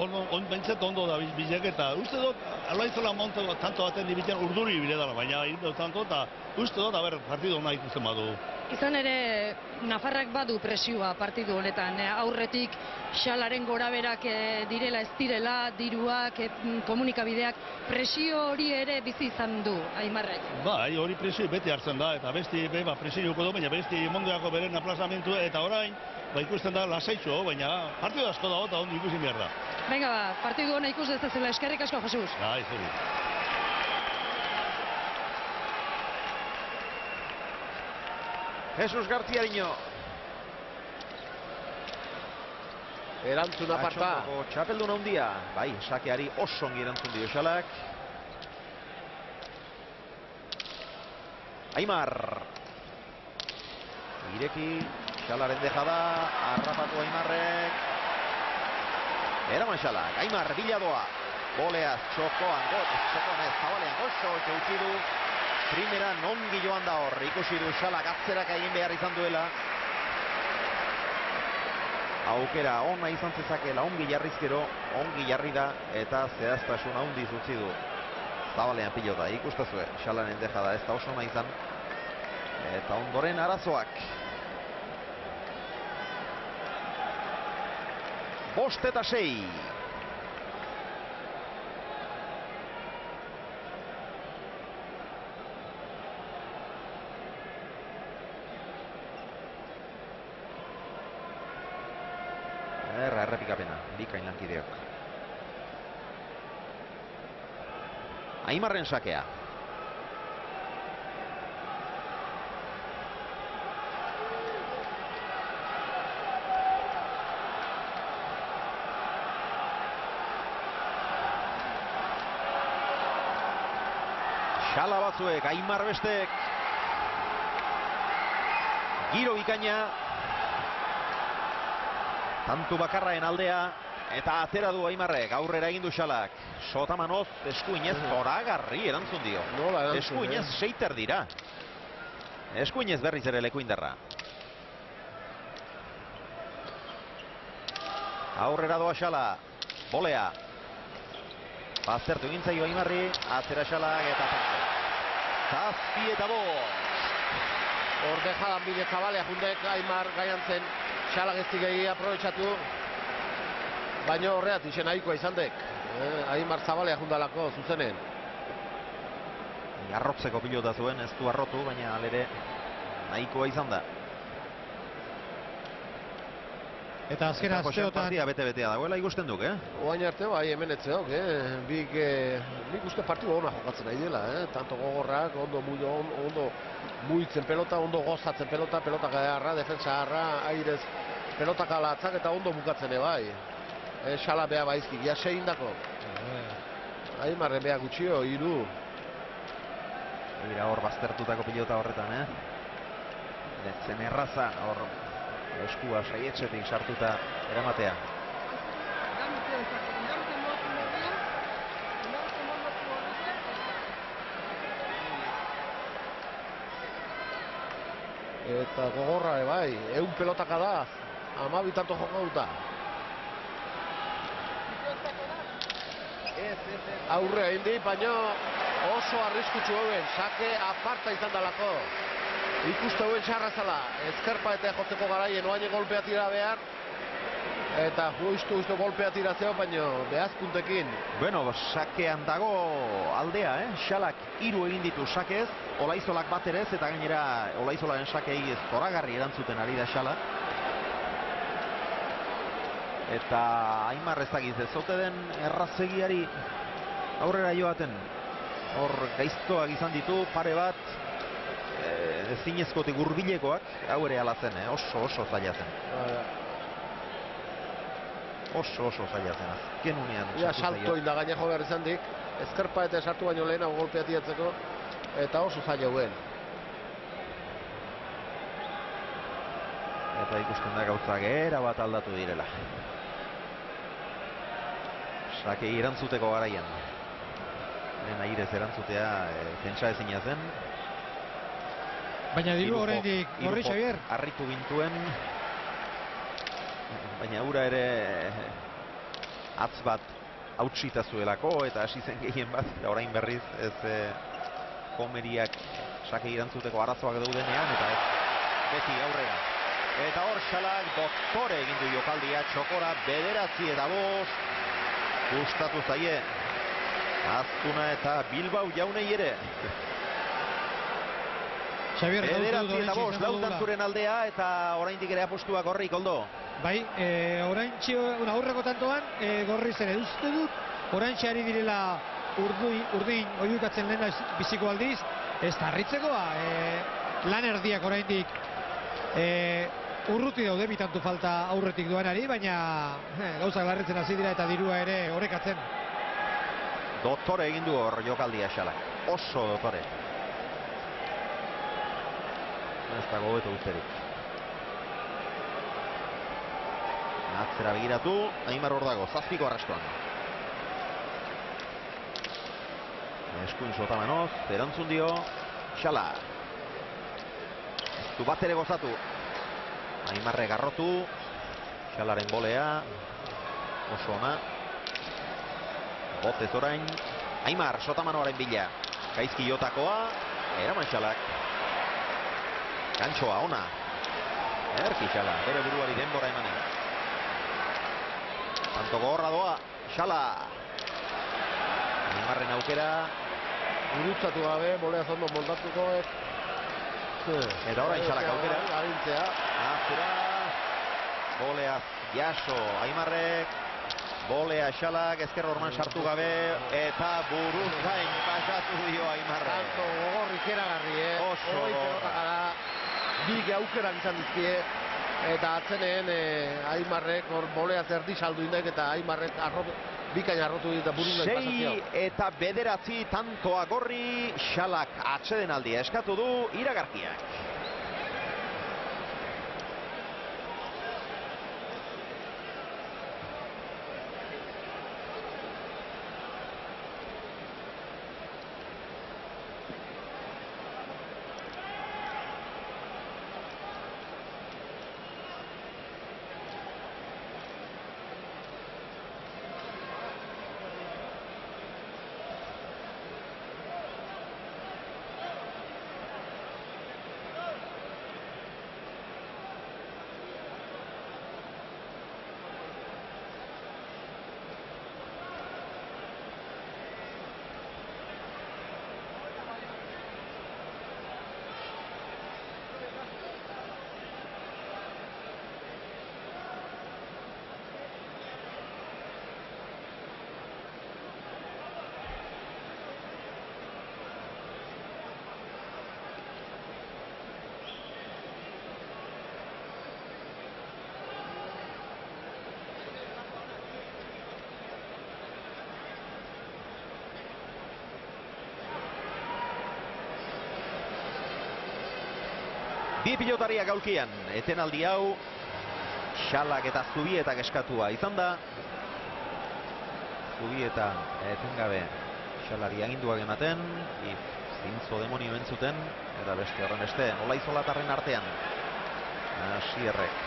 bentsat ondo da bileketa. Uste dut, Olaizola monto tanto baten dibitzen urduri bile dara, baina irindu tanto, eta uste dut, partidu hona ikusten badu. Izan ere, Nafarrak badu presioa partidu honetan. Aurretik Xalaren goraberak direla ez direla, diruak, komunikabideak, presio hori ere bizi izan du Aimarrek. Bai, hori presio beti hartzen da, eta besti presio du, baina besti mondeako beren aplazamentu, eta orain, ikusten da lasaitxo, baina partidu asko dago eta ondo ikusi behar da. Venga partidu hona ikus dezazula, eskerrik asko, Jesus. Bai, zuri. Jesus Gartziarino. Erantzun aparta. Txapelduna handia. Bai, sakeari oso ongi erantzun dio Xalak. Aimar. Ireki, Xalaren dejada, harrapatu Aimarrek. Eraman Xalak, Aimar, biladoa. Boleaz, txokoan, zabalean, oso utzi du. Primera nongi joan da hor, ikusi du Xalak atzerak egin behar izan duela. Aukera ona izan zezakela, ongi jarrizkero, ongi jarri da, eta zehaztasun handiz utzi du. Zabalean pilota, ikustazue, Xalaren dejada ez da oso ona izan. Eta ondoren arazoak. 5-6. errepikapena, bikain lankideok. Aimarren sakea. Xala batzuek, Aimar bestek. Giro bikaina. Tantu bakarraen aldea. Eta atera du Aimarrek, aurrera egin du Xalak. Sotamanoz, eskuinez, zoragarri erantzun dio. Eskuinez, seiter dira. Eskuinez berriz ere lekuindarra. Aurrera doa Xala. Bolea. Baztertu egin zaio Aimarri, atzera Xalak eta zazpi. Zazpi eta bost. Ordejadan bide zabalea jundek Aimar gaiantzen Xalak ez digei aprobetsatu. Baina horreat izen nahikoa izan dek. Aimar zabalea jundalako zuzenen. Arrotzeko pilota zuen, ez du arrotu, baina alere nahikoa izan da. Eta azken asteotan... Partia bete-betea dagoela ikusten duk, Oain arte bai hemen etzeok, Nik uste partidu hona jokatzen nahi dela, Tanto gogorrak, ondo muitzen pelota, ondo gozatzen pelota, pelota gadarra, defensa harra, airez pelota kalatzak eta ondo bukatzen bai. Xala beha baizkik, ja sein dako. Aimarren beha gutxio, 3. Egira hor baztertutako pilota horretan, Zen erraza, hor eskua saietxetik sartuta eramatea. Eta gogorra bai, 100 pelotaka da, 12 tanto jokatuta. Aurre egin di, baina oso arriskutsu hauen, sake aparta izan dalako. Ikuste hauen txarra zala, ezkerpa eta jotzeko garaien oaine golpea tira behar. Eta justu golpea tira zeo, baina behazpuntekin. Bueno, sakean dago aldea, Xalak 3 egin ditu sakez, Olaizolak bat ere ez, eta gainera Olaizolaren sakei ez zoragarri erantzuten ari da Xala. Eta Aimar ez dakiz ez ote den errazegiari aurrera joaten. Hor gaiztoak izan ditu, pare bat, zinezkotik hurbilekoak, hau ere ala zen, oso zaila zen. Oso zaila zen, azken unean. Ia salto inda gaina jo behar izan dik, ezkerpa eta sartu baino lehenago golpea tiratzeko, eta oso zaila huen. Eta ikusten da gauzak erabat aldatu direla. Sakei erantzuteko garaian. Lehen airez erantzutea pentsa ezina zen. Baina diru oraindik Gorri Xabier. Arritu gintuen. Baina ura ere atz bat hautsita zuelako eta hasi zen gehien bat. Eta orain berriz ez komeriak sakei erantzuteko arazoak daudenean eta ez beti aurrera. Eta hor Xalak doktore egin du jokaldia, txokora 9-5. Gustatu zaie Azkuna eta Bilbao jaunei ere. 9-5 lautanturen aldea eta oraindik ere apostuak horri, Koldo. Bai, oraintxe aurreko tantoan Gorriz ere uste dut, oraintxe ari direla urdin oiukatzen lehen biziko aldiz, ez tarritzekoa, lan erdiak oraindik urruti daude bitantu falta aurretik duanari, baina gauzak larritzen hasi dira eta dirua ere orekatzen. Doktore egin du hor jokaldia Xalak, oso doktore. Ez dago hobeto guzterik. Atzera begiratu, Aimar hor dago, 7 arrastoan. Eskuin Sotamanoz, erantzun dio, Xala. Du bat ere gozatu. Aimarre garrotu, Xalaren bolea, oso ona. Botez orain, Aimar, Sotamanoaren bila. Gaizki jotakoa, eraman Xalak. Gantxoa, ona. Erki Xala, bere buruari denbora emanen. Tanto gogorra doa, Xala. Aimarren aukera. Gurutzatu gabe, bolea zondo moldatuko. Eta orain Xalak aukera. Agintzea. Azura. Boleaz jaso Aimarrek. Bolea Xalak, ezker orman sartu gabe, eta buruz gain pasatu dio Aimarrek. Tanto gogor ikeragarri, Oso gogorra. Bi aukerak izan dizkie, eta atzeneen Aimarrek hor Bolea erdi saldu indek, eta Aimarrek bikain arrotu eta buruz gain pasazio. 6 eta 9 tantoa gorri, Xalak atsedenaldia eskatu du iragarkiak. Bi pilotariak gaulkian, etenaldi hau Xalak eta Zubietak eskatua izan da. Zubieta etengabe Xalari aginduak ematen, zintzo demonio entzuten, eta beste horren beste, Olaizolatarren artean. Asierrek.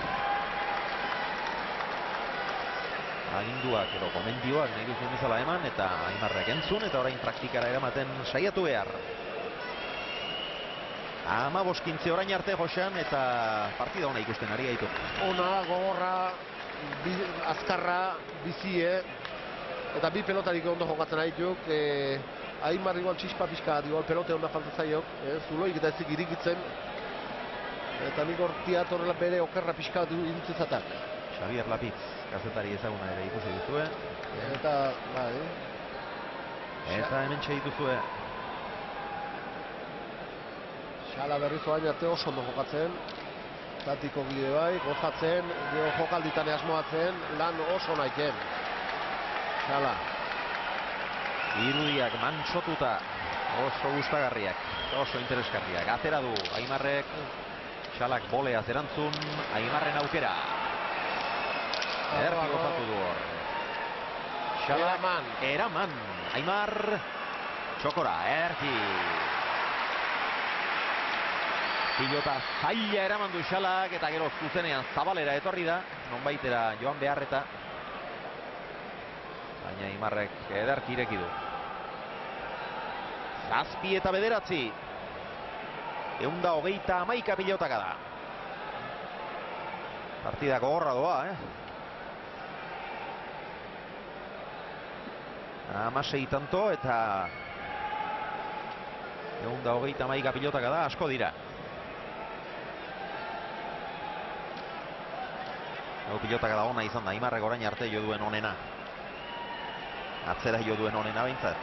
Aginduak edo gomendioak nahi duzuen bezala eman, eta Aimarrek entzun, eta orain praktikara eramaten saiatu behar. 15 orain arte Josean, eta partida ona ikusten ari gaitu. Ona, gogorra, azkarra, bizie, eta bi pelotarik ondo jokatzen arituk. Aimar igual txispa pixka, igual pelote onda falta zaiok, zuloik eta ezik irikitzen. Eta nik hortiat horrela bere okerra pixka irintzezatak. Xavier Lapitz, kazetari ezaguna ere ikusi duzue. Eta, bai. Eta hemen dituzue. Xala berriz oain arte oso ondo jokatzen. Tatiko gide bai, gozatzen, jokalditan asmoatzen, lan oso nahiken. Xala. Irudiak mantsotuta, oso gustagarriak, oso interesgarriak. Atera du Aimarrek, Xalak Boleaz erantzun, Aimarren aukera. Ederki gozatu du hor. Xalak, eraman, Aimar, txokora, ederki. Pilota zaila eraman du Xalak, eta gero zuzenean Zabalera etorri da, nonbaitera joan beharreta. Baina Aimarrek ederki ireki du. 7 eta 9. 131 pilotaka da. Partida gogorra doa, 16 tanto eta 131 pilotaka da, asko dira. Pilotaka da ona izan da, Aimarrek orain arte jo duen onena. Atzera jo duen onena behintzat.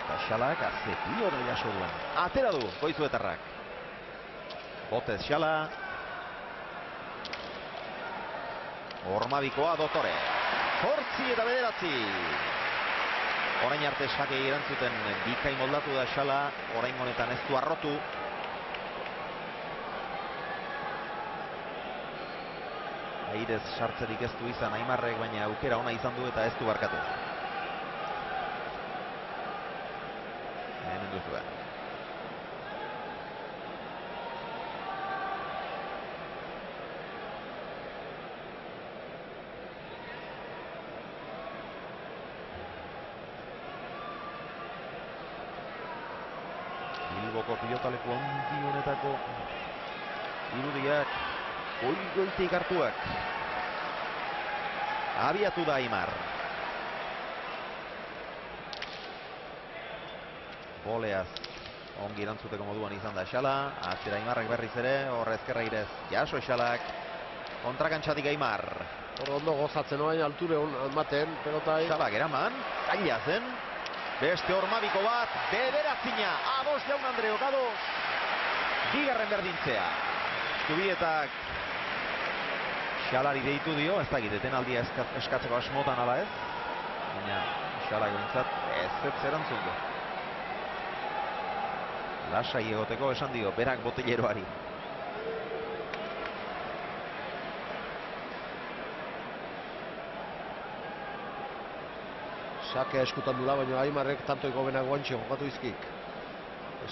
Eta Xalak atze pilota jaso duen. Atera du, Goizuetarrak. Botez Xala. Ormabikoa Dotore. 8 eta 9. Orain arte sakei erantzuten bikain moldatu da Xala. Orain honetan ez du arrotu. Airez sartzerik ez du izan Aimarrek, baina aukera ona izan du eta ez du barkatu. Hemen duzue. Bilboko pilotaleku handi honetako irudiak goitik hartuak. Abiatu da Aimar. Boleaz ongi erantzuteko moduan izan da Xala. Atzera Aimarrek berriz ere, hor ezkerra irez jaso Xalak. Kontrakantxatik Aimar. Hor ondo gozatzen oain alture ematen, pelotai. Xalak eraman, gaila zen. Beste hormabiko bat, bederatzina. Ados Jaun Andreok, ados. Bigarren berdintzea. Zubietak Xalari deitu dio, ez dakit, etenaldia eskatzeko asmotan ala ez. Baina Xalak bintzat ez erantzun du. Lasai egoteko esan dio, berak botelleroari. Sakea eskutan dula, baina Aimarrek tantoiko benak guantxe jokatu izkik.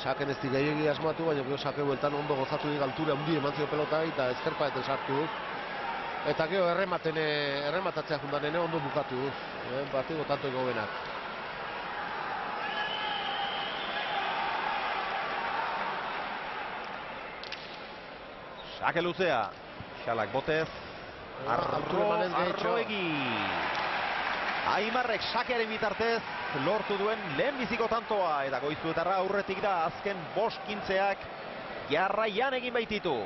Saken ez di gehiagi asmatu, baina gero Sake bueltan ondo gozatu dik altura handi eman zio pelota eta ezkerpaetan sartu. Eta gero errematatzea jundan ondo bukatu. Partido tantoiko benak. Sake luzea, Xalak botez, Arroegi. Aimarrek Sakearen bitartez lortu duen lehenbiziko tantoa eta Goizuetarra aurretik da azken 5 kintzeak jarraian egin baititu.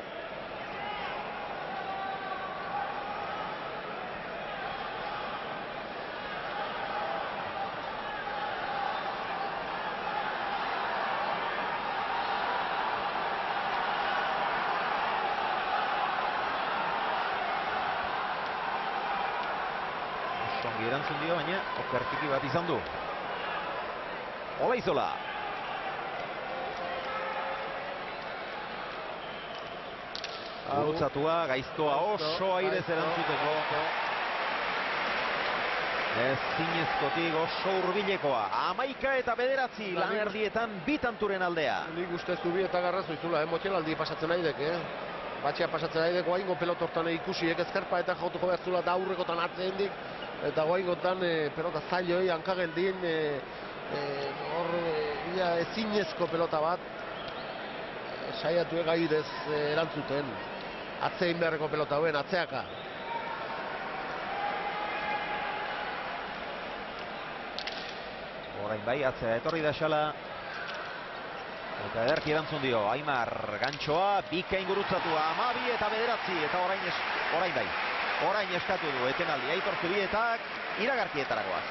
Ongi erantzun dio, baina okertiki bat izan du. Olaizola. Gurutzatua, gaiztoa oso airez erantzuteko. Ezinezkotik oso hurbilekoa. 11 eta 9 lanerdietan bi tanturen aldea. Nik uste Zubieta garrazo izula, motxelaldi pasatzen nahi dek, Batxea pasatzen nahi dek, oaingo pelotortan ikusiek ezkerpa eta jautuko behartzula da aurrekotan atzen dik. Eta oaingotan pelota zailoi, hankagendin, hor ezinezko pelota bat. Saiatu egaidez erantzuten. Atzein beharreko pelota hauen, atzeaka. Orain bai, atzea etorri da Xala. Eta ederki erantzun dio, Aimar gantxoa, bikain gurutzatua, 12 eta 9, eta orain bai. Orain eskatu du, etenaldi, Aitor Zubietak iragarkietaragoaz.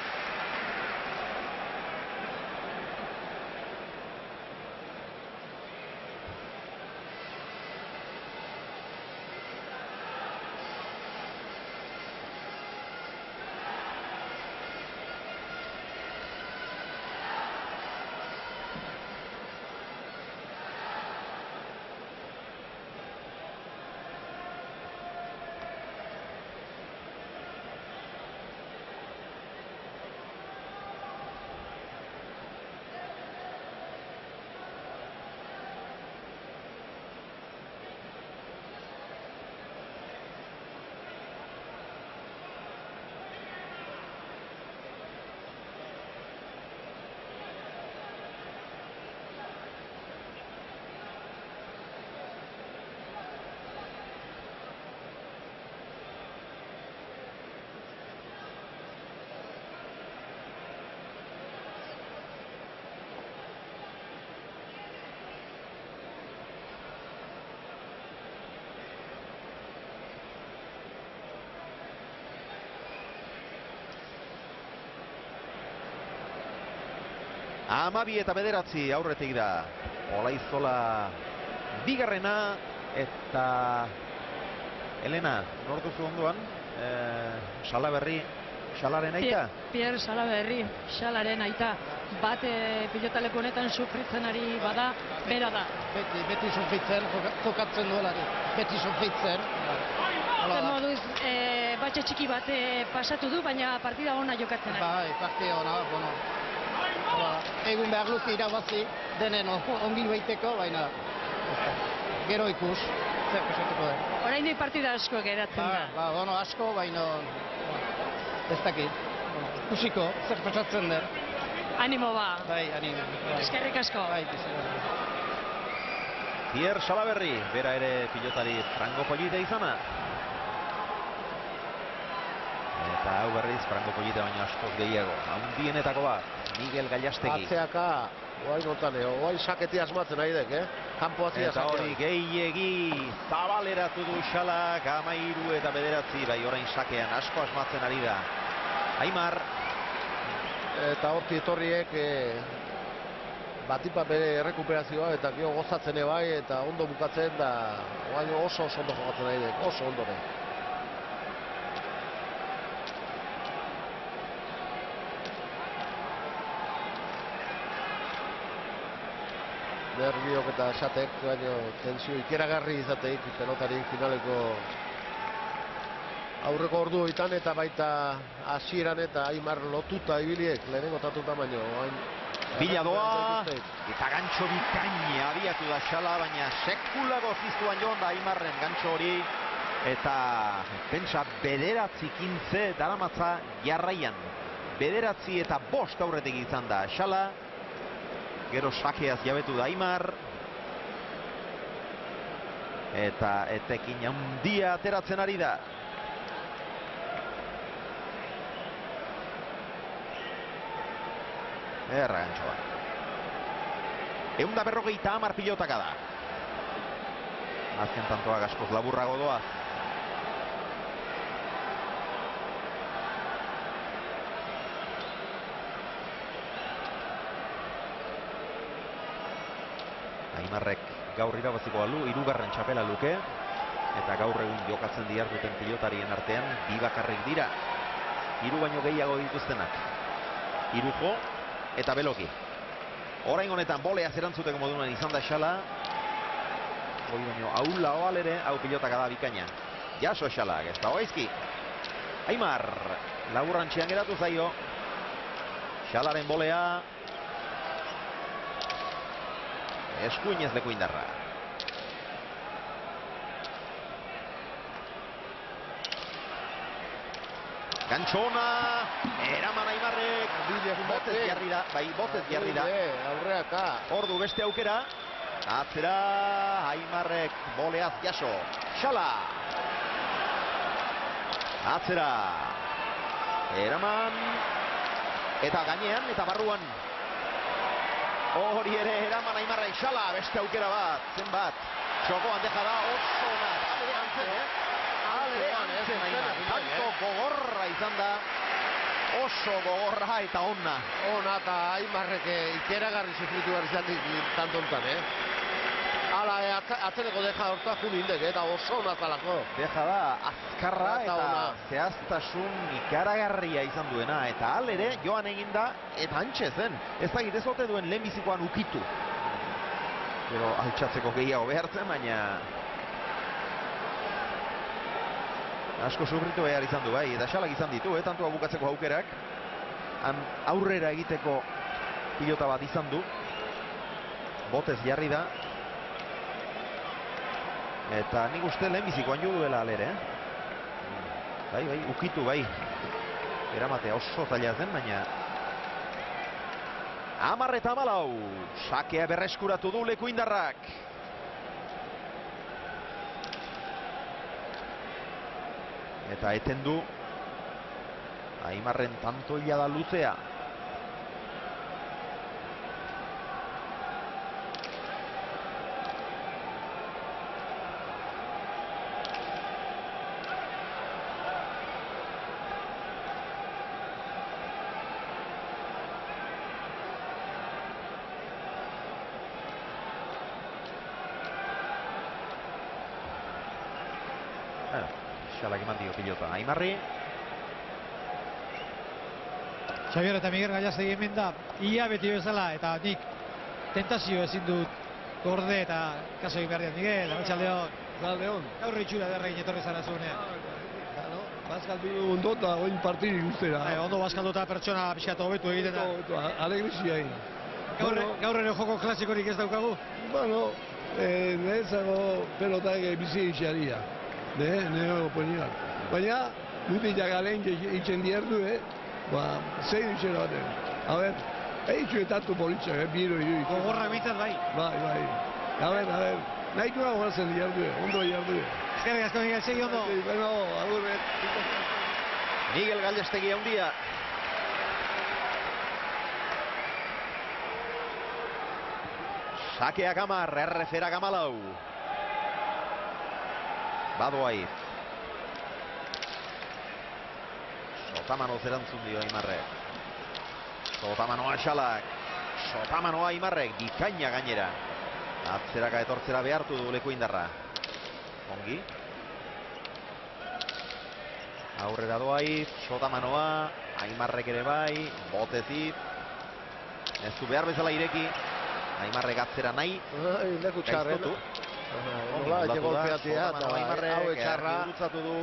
Amabi eta 9 aurretik da. Olaizola bigarrena eta Elena, nortuzu ondoan, Salaberri, Xalaren aita? Pierre Salaberri, Xalaren aita. Bat pilotaleku honetan sufritzen ari bada, bera da. Beti sufritzen, jokatzen duelari. Beti sufritzen. Zer moduz, batxe txiki bat pasatu du, baina partida ona jokatzen ari. Bai, partida ona, bueno. Egun behar luzi irabazi, denen ongi baiteko, baina gero ikus, zer pasatuko da. Oraindik partida asko geratzen da. Ba, bueno, asko, baina ez dakit. Ikusiko, zer pasatzen den. Animo ba. Bai, animo. Eskerrik asko. Bai, Pierre Salaberri, bera ere pilotari Frango Pollite izana. Eta hau berriz Frango Pollite baina askoz gehiago. Handienetako bat, Miguel Gallastegi. Atzeaka Oain ontan, oain saketi asmatzen nahi dek, Kanpo hatzia Eta sakean. hori gehiegi zabaleratu du Xalak, 13 eta 9, bai orain sakean asko asmatzen ari da. Aimar. Eta horti etorriek batipa bere errekuperazioa eta gero gozatzen bai eta ondo bukatzen da oain oso ondo jokatzen nahi dek, oso ondo dek. Nerviok eta esatek, baina tensio ikeragarri izateik pelotarik finaleko aurreko orduoitan eta baita hasieran eta Aimar lotuta ibiliek lehenengo tatuta baino. Bila doa, eta gantxo bikaina abiatu da Xala, baina sekulako ziztuan joan da Aimarren gantxo hori. Eta pentsa 9-15 daramatza jarraian. 9 eta 5 aurretik izan da Xala. Gero sakeaz jabetu da Aimar. Eta etekin handia ateratzen ari da. Erra gantxoa. 150 pilotaka da. Azken tantoak askoz laburrago doa. Aimarrek gaur irabaziko balu, 3. txapela luke. Eta gaur egun jokatzen diharduten pilotarien artean, 2 bakarrik dira. 3 baino gehiago dituztenak. 3 jo eta beloki. Orain honetan boleaz erantzuteko moduan izan da Xala. Hori baino aula oal ere, hau pilotaka da bikaina. Jaso Xalak, ez da oaizki. Aimar, laburrantxean geratu zaio. Xalaren bolea. Eskuinez leku indarra. Gantxona, eraman Aimarrek, botez jarri da, bai, botez jarri da. Aurreaka. Ordu beste aukera, atzera, Aimarrek boleaz jaso. Xala. Atzera. Eraman. Eta gainean, eta barruan. Hori ere, eraman Aimarrek Xala, beste aukera bat, zenbat. Txokoan deja da, oso bat. Alere antzen, Antzen Aimar, tanto gogorra izan da, oso gogorra eta onna. Ona eta Aimarrek ikeragarri sufritu behar izan tantontan, Hala, atzeneko deja horta junindek, eta oso ona zalako. Deja da, azkarra eta zehaztasun ikaragarria izan duena, eta ere joan eginda, eta antxe zen. Ez dakit ez ote duen lehenbizikoan ukitu. Gero altxatzeko gehiago behartzen, baina asko sufritu behar izan du, bai, eta Xalak izan ditu, tantua bukatzeko aukerak. Aurrera egiteko pilota bat izan du. Botez jarri da. Eta nik uste lehenbizikoan jo duela alere, Bai, ukitu, bai. Eramatea oso zaila zen, baina 10-14. Sakea berreskuratu du leku indarrak. Eta eten du Aimarren tantoia da luzea. Xalak eman dio pilota Aimarri. Xabier eta Miguel Gallastegi hemen da, ia beti bezala, eta nik tentazio ezin dut gorde eta kaso egin behar diat. Miguel, arratsaldeon. Arratsaldeon. Gaur itxura derrein etorri zara zuenean. Bazkaldu ondo eta oin partidi guztera. Ondo bazkalduta pertsona pixkatu hobetu egiten da. Alegrizia egin. Gaur ere joko klasikorik ez daukagu? Bueno, nezago pelotak bizi itxaria. Nire opinion. Baina, mutilak alen itxen dierdu, zein itxera baten. A ber, eitxu etatu politxak, biro iru. Gogorra bintzat bai. Bai. A ber, nahiko gogatzen dierdu, ondo dierdu. Eskerrik asko, Miguel, segi ondo. Bueno, agurret. Miguel Gallastegi handia. Sakeak 10, erreferak 14. Badoaiz. Sotamano zerantzun dio Aimarrek. Sotamanoa Xalak. Sotamanoa Aimarrek, bikaina gainera. Atzeraka etortzera behartu du leku indarra. Ongi. Aurrera Doaiz, Sotamanoa, Aimarrek ere bai, Botezit. Ez du behar bezala ireki. Aimarrek atzera nahi. Leku txarren. Ongi moldatu da, Sotamanoa Aimarrek, gurutzatu du.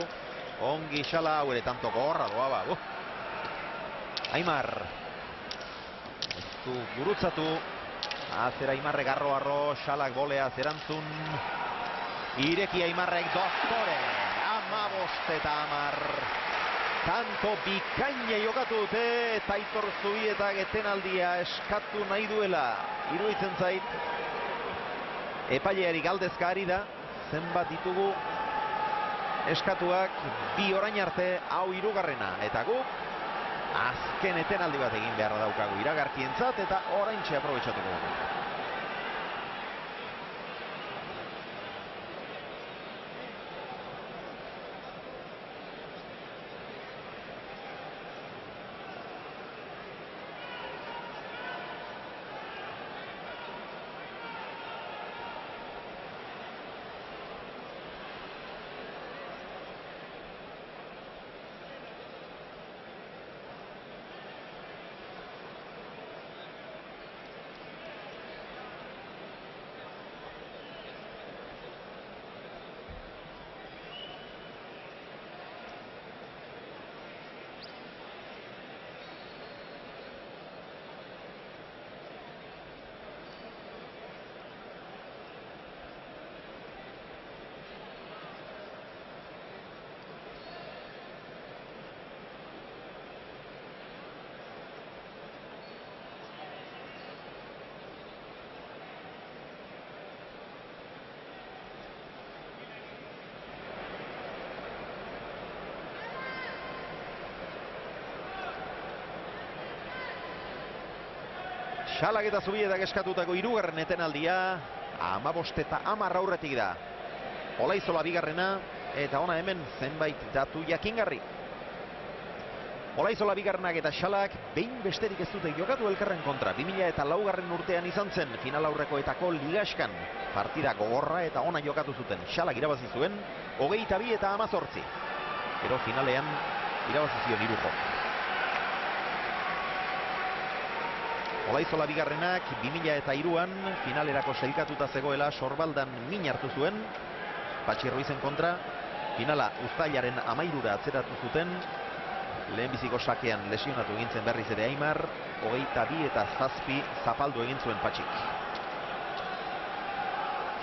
Ongi Xala, hau ere tanto gorra doa ba. Aimar. Ez du gurutzatu. Atzera Aimarrek arro, Xalak bolea zerantzun. Ireki Aimarrek doktore. 15 eta 10. Tanto bikaina jokatu dute eta Aitor Zubietak etenaldia eskatu nahi duela. Iruditzen zait. Epaileari galdezka ari da. Zenbat ditugu eskatuak, 2 orain arte, hau 3. Eta guk azken etenaldi bat egin beharra daukagu iragarkientzat eta oraintxe aprobetxatuko dugu. Xalak eta Zubietak eskatutako 3. etenaldia, 15 eta 10 aurretik da. Olaizola 2. eta ona hemen zenbait datu jakingarri. Olaizola 2. eta Xalak behin besterik ez dute jokatu elkarren kontra. 2004 urtean izan zen final aurrekoetako ligaskan. Partida gogorra eta ona jokatu zuten. Xalak irabazi zuen 22 eta 18. Gero finalean irabazi zion Irujo. Olaizola 2. 2003an finalerako sailkatuta zegoela Sorbaldan min hartu zuen. Patxi Ruizen kontra. Finala uztailaren 13ra atzeratu zuten. Lehenbiziko sakean lesionatu egintzen berriz ere Aimar. 22 eta 7 zapaldu egin zuen Patxik.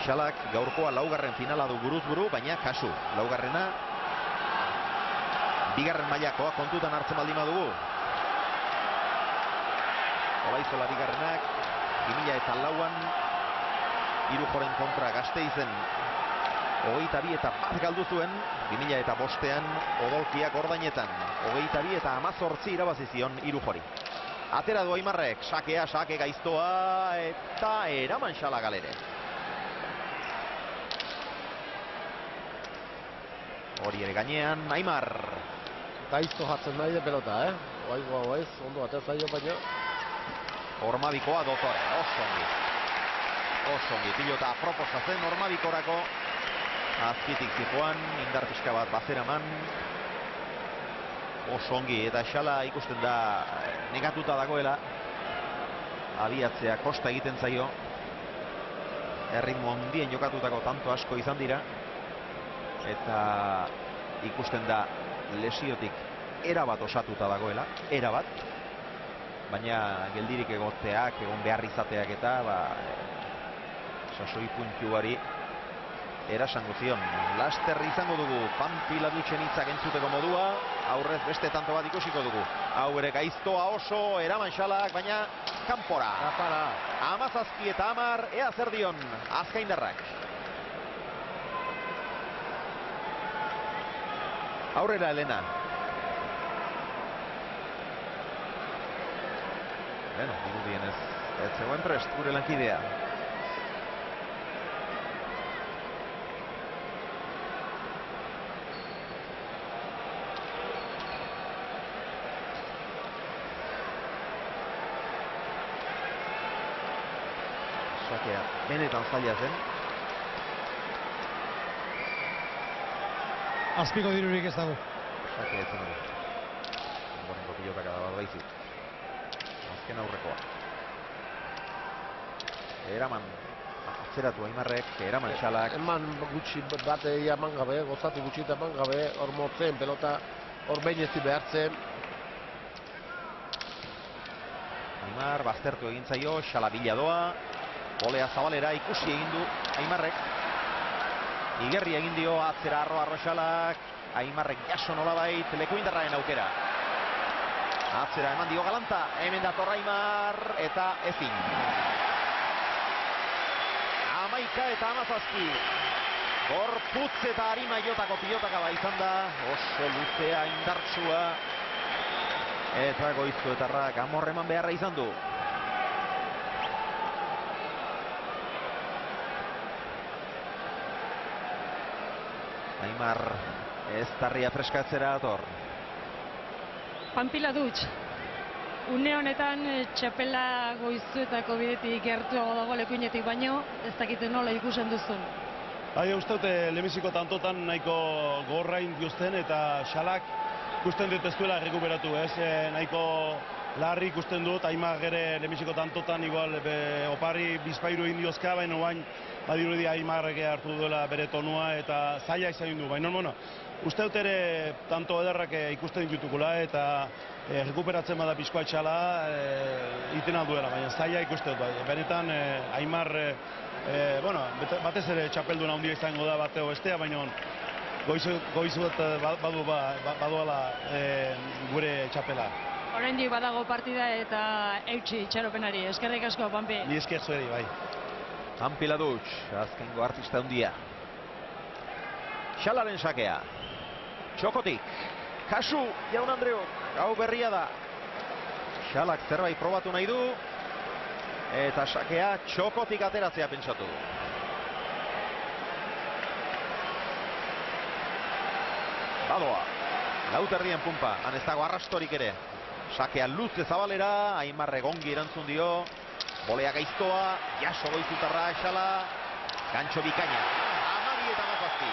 Xalak gaurkoa 4. finala du buruz buru, baina kasu. 4. 2. mailakoa kontutan hartzen baldin badugu. Olaizola 2. 2004an Irujoren kontra Gasteizen 22 eta 1 galdu zuen. 2005an odolkiak ordainetan 22 eta 18 irabazi zion Irujori. Atera du Aimarrek, sake gaiztoa eta eraman Xala galere. Hori ere gainean Aimar. Gaizto jartzen nahi de pelota, Oaigo ez, ondo atez zaio baina. Ormabikoa dotore, oso ongi, pilota aproposa zen Ormabikorako. Azkitik zijoan, indar pixka bat bazeraman. Oso ongi, eta Xala ikusten da negatuta dagoela. Abiatzea kosta egiten zaio. Erritmo handien jokatutako tanto asko izan dira. Eta ikusten da lesiotik erabat osatuta dagoela, erabat. Baina geldirik egoteak, egon behar izateak eta sasoi puntuari erasango zion. Laster izango dugu Pampila Dutxen hitzak entzuteko modua, aurrez beste tanto bat ikusiko dugu. Hau ere gaiztoa oso, eraman Xalak, baina kanpora. 17 eta 10, ea zer dion Azkaindarrak. Aurrera Elena. Bueno, dirudien ez zegoen prest gure lankidea. sakea benetan zaila zen. Azpiko dirurik ez dago. Sakea ez zen hori. Ondorengo pilotaka da bat baizik. Azken aurrekoa. Eraman atzeratu Aimarrek, eraman Xalak. Eman gutxi bat eman gabe, gozati gutxi eta eman gabe, hor motzen pelota, hor behin ez behartzen. Aimar baztertu egin zaio, Xala bila doa. Bolea zabalera ikusi egin du Aimarrek. Igerri egin dio atzera arro Xalak. Aimarrek jaso nolabait, leku indarraren aukera. Atzera eman dio Galanta, hemen dator Aimar, eta ezin. 11 eta 17. Gorputz eta Arima jotako pilotaka ba izan da, oso luzea, indartsua. Eta Goizuetarrak amorreman beharra izan du. Aimar ez tarria freskatzera ator. Panpila dutx. Une honetan txapela Goizuetako bidetik gertuago dago lekuinetik baino, ez dakite nola ikusten duzun. Uste dute lehenbiziko tantotan nahiko gorrain diozten eta Xalak ikusten dut ez duela errekuperatu, nahiko larri ikusten dut, Aimar ere lehenbiziko tantotan igual opari bizpairu egin diozka, baina bain badirudi Aimarrek hartu duela bere tonua eta zaila izan du, baina uste dut ere tanto ederrak ikusten ditutukula eta rekuperatzen bada pixkoa Xala iten alduela, baina zaila ikusten dut, benetan Aimar batez ere txapelduna handia izango da bateo bestea, baina Goizuet baduela gure txapela. Oraindik badago partida eta eutsi itxaropenari. Eskerrik asko, Pampi. Ni esker zueri, bai. Pampi Ladutx, azkengo artista handia. Xalaren sakea. Txokotik. Kasu, Jaun Andreok, hau berria da. Xalak zerbait probatu nahi du. Eta sakea Txokotik ateratzea pentsatu. Badoa. Lauterrien pumpa, han ez dago arrastorik ere. Sakea luze zabalera, Aimarrek ongi erantzun dio. Bolea gaiztoa, jaso Goizutarra Xala. Gantxo bikaina. 12 eta 17.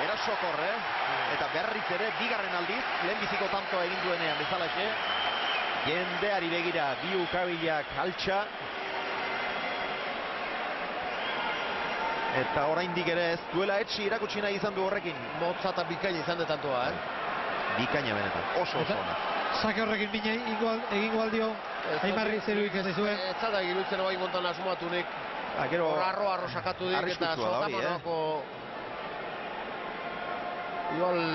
Erasokor, eta berriz ere, bigarren aldiz, lehenbiziko tantoa egin duenean bezalaxe. Jendeari begira, bi ukabilak altxa. Eta oraindik ere ez duela etxi irakutsi nahi izan du horrekin. Motza eta bikaina izan detantoa, Bikaina benetan, oso ona. Sake horrekin bine egingo aldio, Aimarri zeruik ez zuen. Ez zara egirutzen hori montan asumatunik. Arro sakatu dik eta sozamanako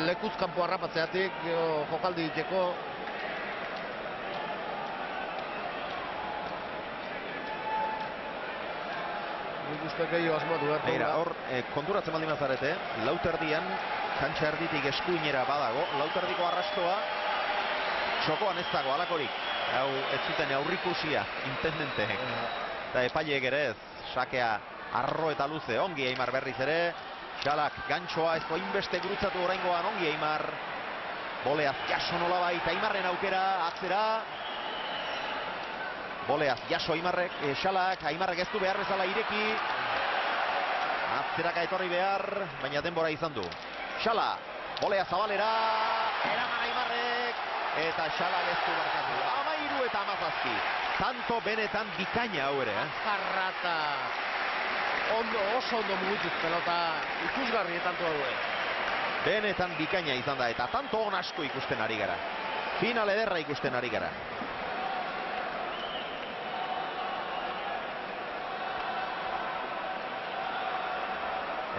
lekuzkampo harrapatzeatik, jokaldi diteko. Nik uste gehiago asmatu behar. Hor, konturatzen baldin mazarete, lauterdian, kantxa erditik eskuinera badago, lauterdiko arrastoa, txokoan ez dago alakorik. Hau ez zuten aurrikusia, intendenteek. Eta epaileek ere ez, sakea arro eta luze, ongi Aimar berriz ere. Xalak gantxoa ez inbeste gurutzatu oraingoan, ongi Aimar. Boleaz jaso nolabait, Aimarren aukera, atzera. Boleaz jaso Aimarrek, Xalak, Aimarrek ez du behar bezala ireki. Atzeraka etorri behar, baina denbora izan du. Xala, bolea zabalera, eraman Aimarrek, eta Xala ez du barkatu. 13 eta 17. Tanto benetan bikaina hau ere. Jarrata. Oso ondo mugituz pelota, ikusgarri tanto hau ere. Benetan bikaina izan da, eta tanto on asko ikusten ari gara. Final ederra ikusten ari gara.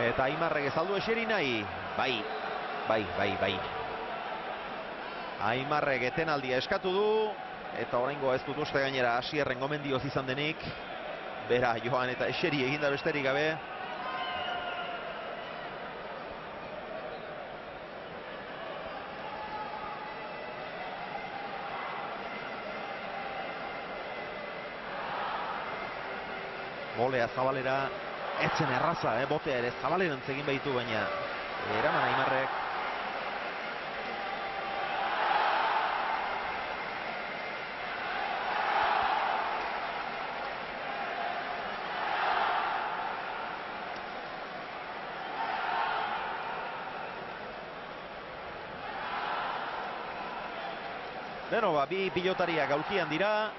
Eta Aimarrek ez aldu eseri nahi. Bai. Aimarrek etenaldia eskatu du. Eta oraingo ez dut uste gainera Asierren gomendioz izan denik. Bera joan eta eseri eginda besterik gabe. Bolea zabalera. Etzen erraza, botea ere zabalerantz egin behitu, baina eraman Aimarrek. Beno, bi pilotariak aulkian dira.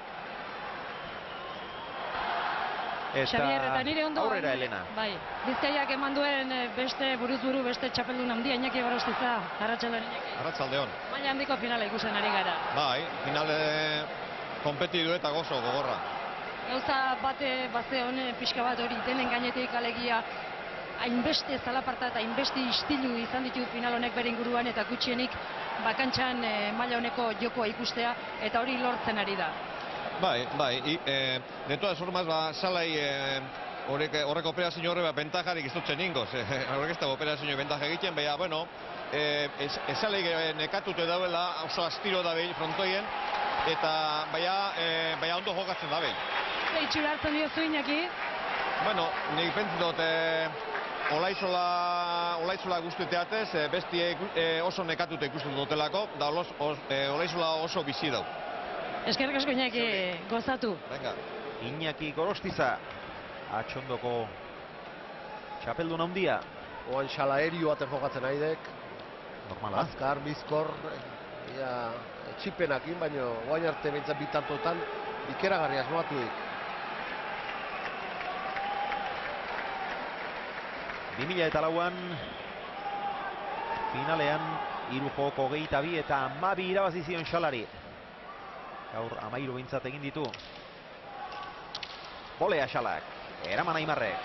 Xabier, eta nire ondo aurrera Elena. Bai, Bizkaiak eman duen beste buruz-buru, beste txapeldun handia, Iñaki Gorostiza, Arratsaldeon Iñaki. Arratsaldeon. Maila handiko finala ikusten ari gara. Bai, finale konpetidu eta gozo gogorra. Gauza bate bazeon pixka bat hori denen gainetik alegia hainbeste zalaparta eta hainbeste istilu izan ditu final honek bere inguruan eta gutxienik bakantxan maila honeko jokoa ikustea eta hori lortzen ari da. Bai, de todas formas, salai horrek operazio horre bentajarik izutzen ingoz. Horrek ez da operazio bentaja egiten, baina, bueno, esalei nekatute dauela, oso astiro dabil frontoien, eta baina ondo jokatzen dabil. Itxura hartzen diozu Iñaki? Bueno, nik pentsi dut Olaizola guzteteatez, bestie oso nekatute ikusten dutelako, da Olaizola oso bizi dau. Eskerrik asko Iñaki, gozatu. Venga. Iñaki Gorostiza, atxondoko txapeldun handia. Oan xala aerio baten jokatzen aidek. Normala. Azkar, bizkor, txipenakin, baina oain arte behintzat bitantotan ikeragarri asmatuik. 2004an finalean 3-22 eta 12 irabazi zion xalari. Gaur 13 behintzat egin ditu. Bolea xalak, eraman Aimarrek.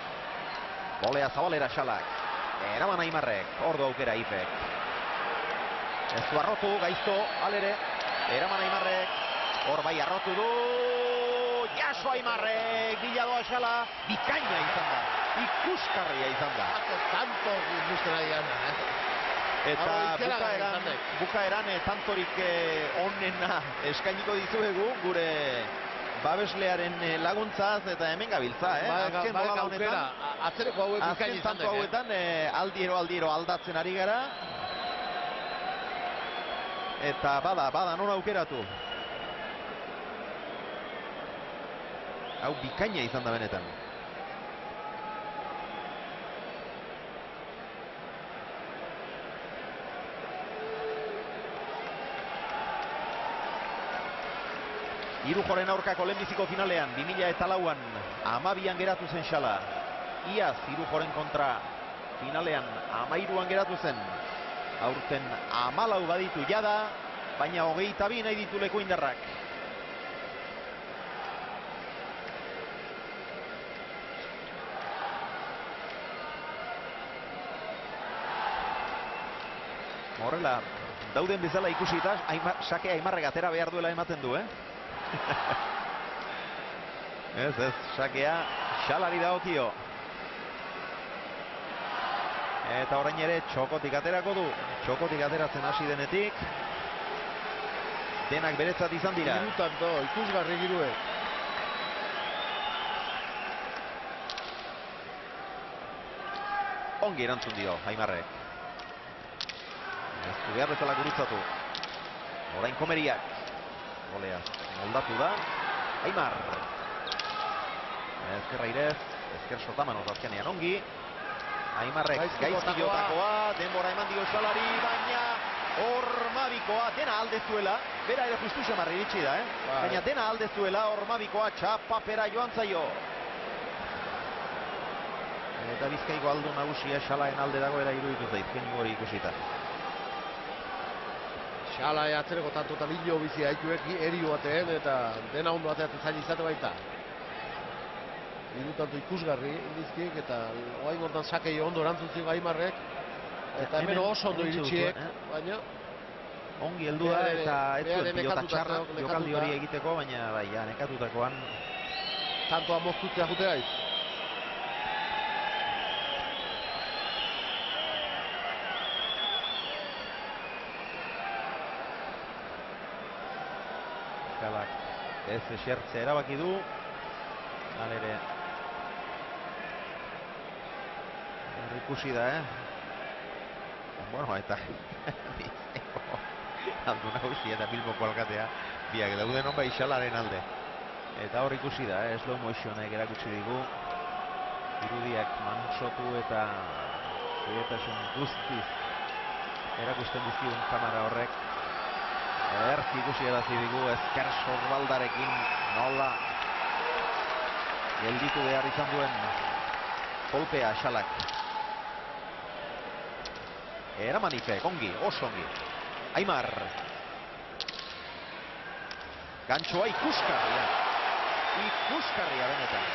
Bolea zabalera xalak, eraman Aimarrek. Ordu aukera Ipek. Ez du arrotu, gaizto, alere. Eraman Aimarrek. Hor bai arrotu du. Jaso Aimarrek, bila doa xala. Bikaina izan da. Ikuskarria izan da. Tanto ikusten ari gana, Eta bukaeran tantorik onena eskainiko dizuegu gure babeslearen laguntzaz eta hemen gabiltza, azken bolada honetan. Atzereko hauek bikaina izan tanto hauetan aldiero aldatzen ari gara. Eta bada non aukeratu. Hau bikaina izan da benetan. Irujoren aurkako lehenbiziko finalean, 2004an, 12an geratu zen xala. Iaz, Irujoren kontra finalean, 13an geratu zen. Aurten 14 baditu jada, baina 22 nahi ditu leku indarrak. Horrela, dauden bezala ikusita, sake Aimarrek atera behar duela ematen du, Ez, sakea xalari dagokio. Eta orain ere txokotik aterako du. Txokotik ateratzen hasi denetik. Denak beretzat izan dira. Irutanto, ikusgarri giruek. Ongi erantzun dio Aimarrek. Ez du behar bezala gurutzatu. Orain Komeriak. Golea moldatu da. Aimar. Ezker Airez. Ezker Sotamanoz azkenean ongi. Aimarrek gaizki jotakoa. Denbora eman dio xalari. Baina Ormabikoa dena aldezuela. Bera ere justu xamarri iritsi da, Baina dena aldezuela Ormabikoa txapapera joan zaio. Eta Bizkaiko aldo nagusia xalaen alde dagoela iruditu zait. Keinu hori ikusita. Xala atzereko tantotan hilo bizi haituek erio batean eta dena ondo ateatzen zain izate baita. Irutanto ikusgarri indizkiek eta oain gortan sakei ondo erantzutzi Aimarrek. Eta hemen oso ondo iritsiek, baina ongi heldu da eta ez zuen pilota txarra jokaldi hori egiteko, baina bai, nekatutakoan tantoa moztutzea jute gaiz. Ez esertzea erabaki du. Alere ikusi da, Bueno, eta aldu nagusi eta Bilboko alkatea biak dauden honba xalaren alde. Eta hor ikusi da, slow motionek erakutsi digu. Irudiak mantsotu eta fidetasun guztiz erakusten dizkigun kamera horrek. Erz ikusi erazi digu ezker sorbaldarekin nola gelditu behar izan duen kolpea Xalak. Eramanifek, ongi, oso ongi. Aimar. Gantxoa ikuskarria. Ikuskarria benetan.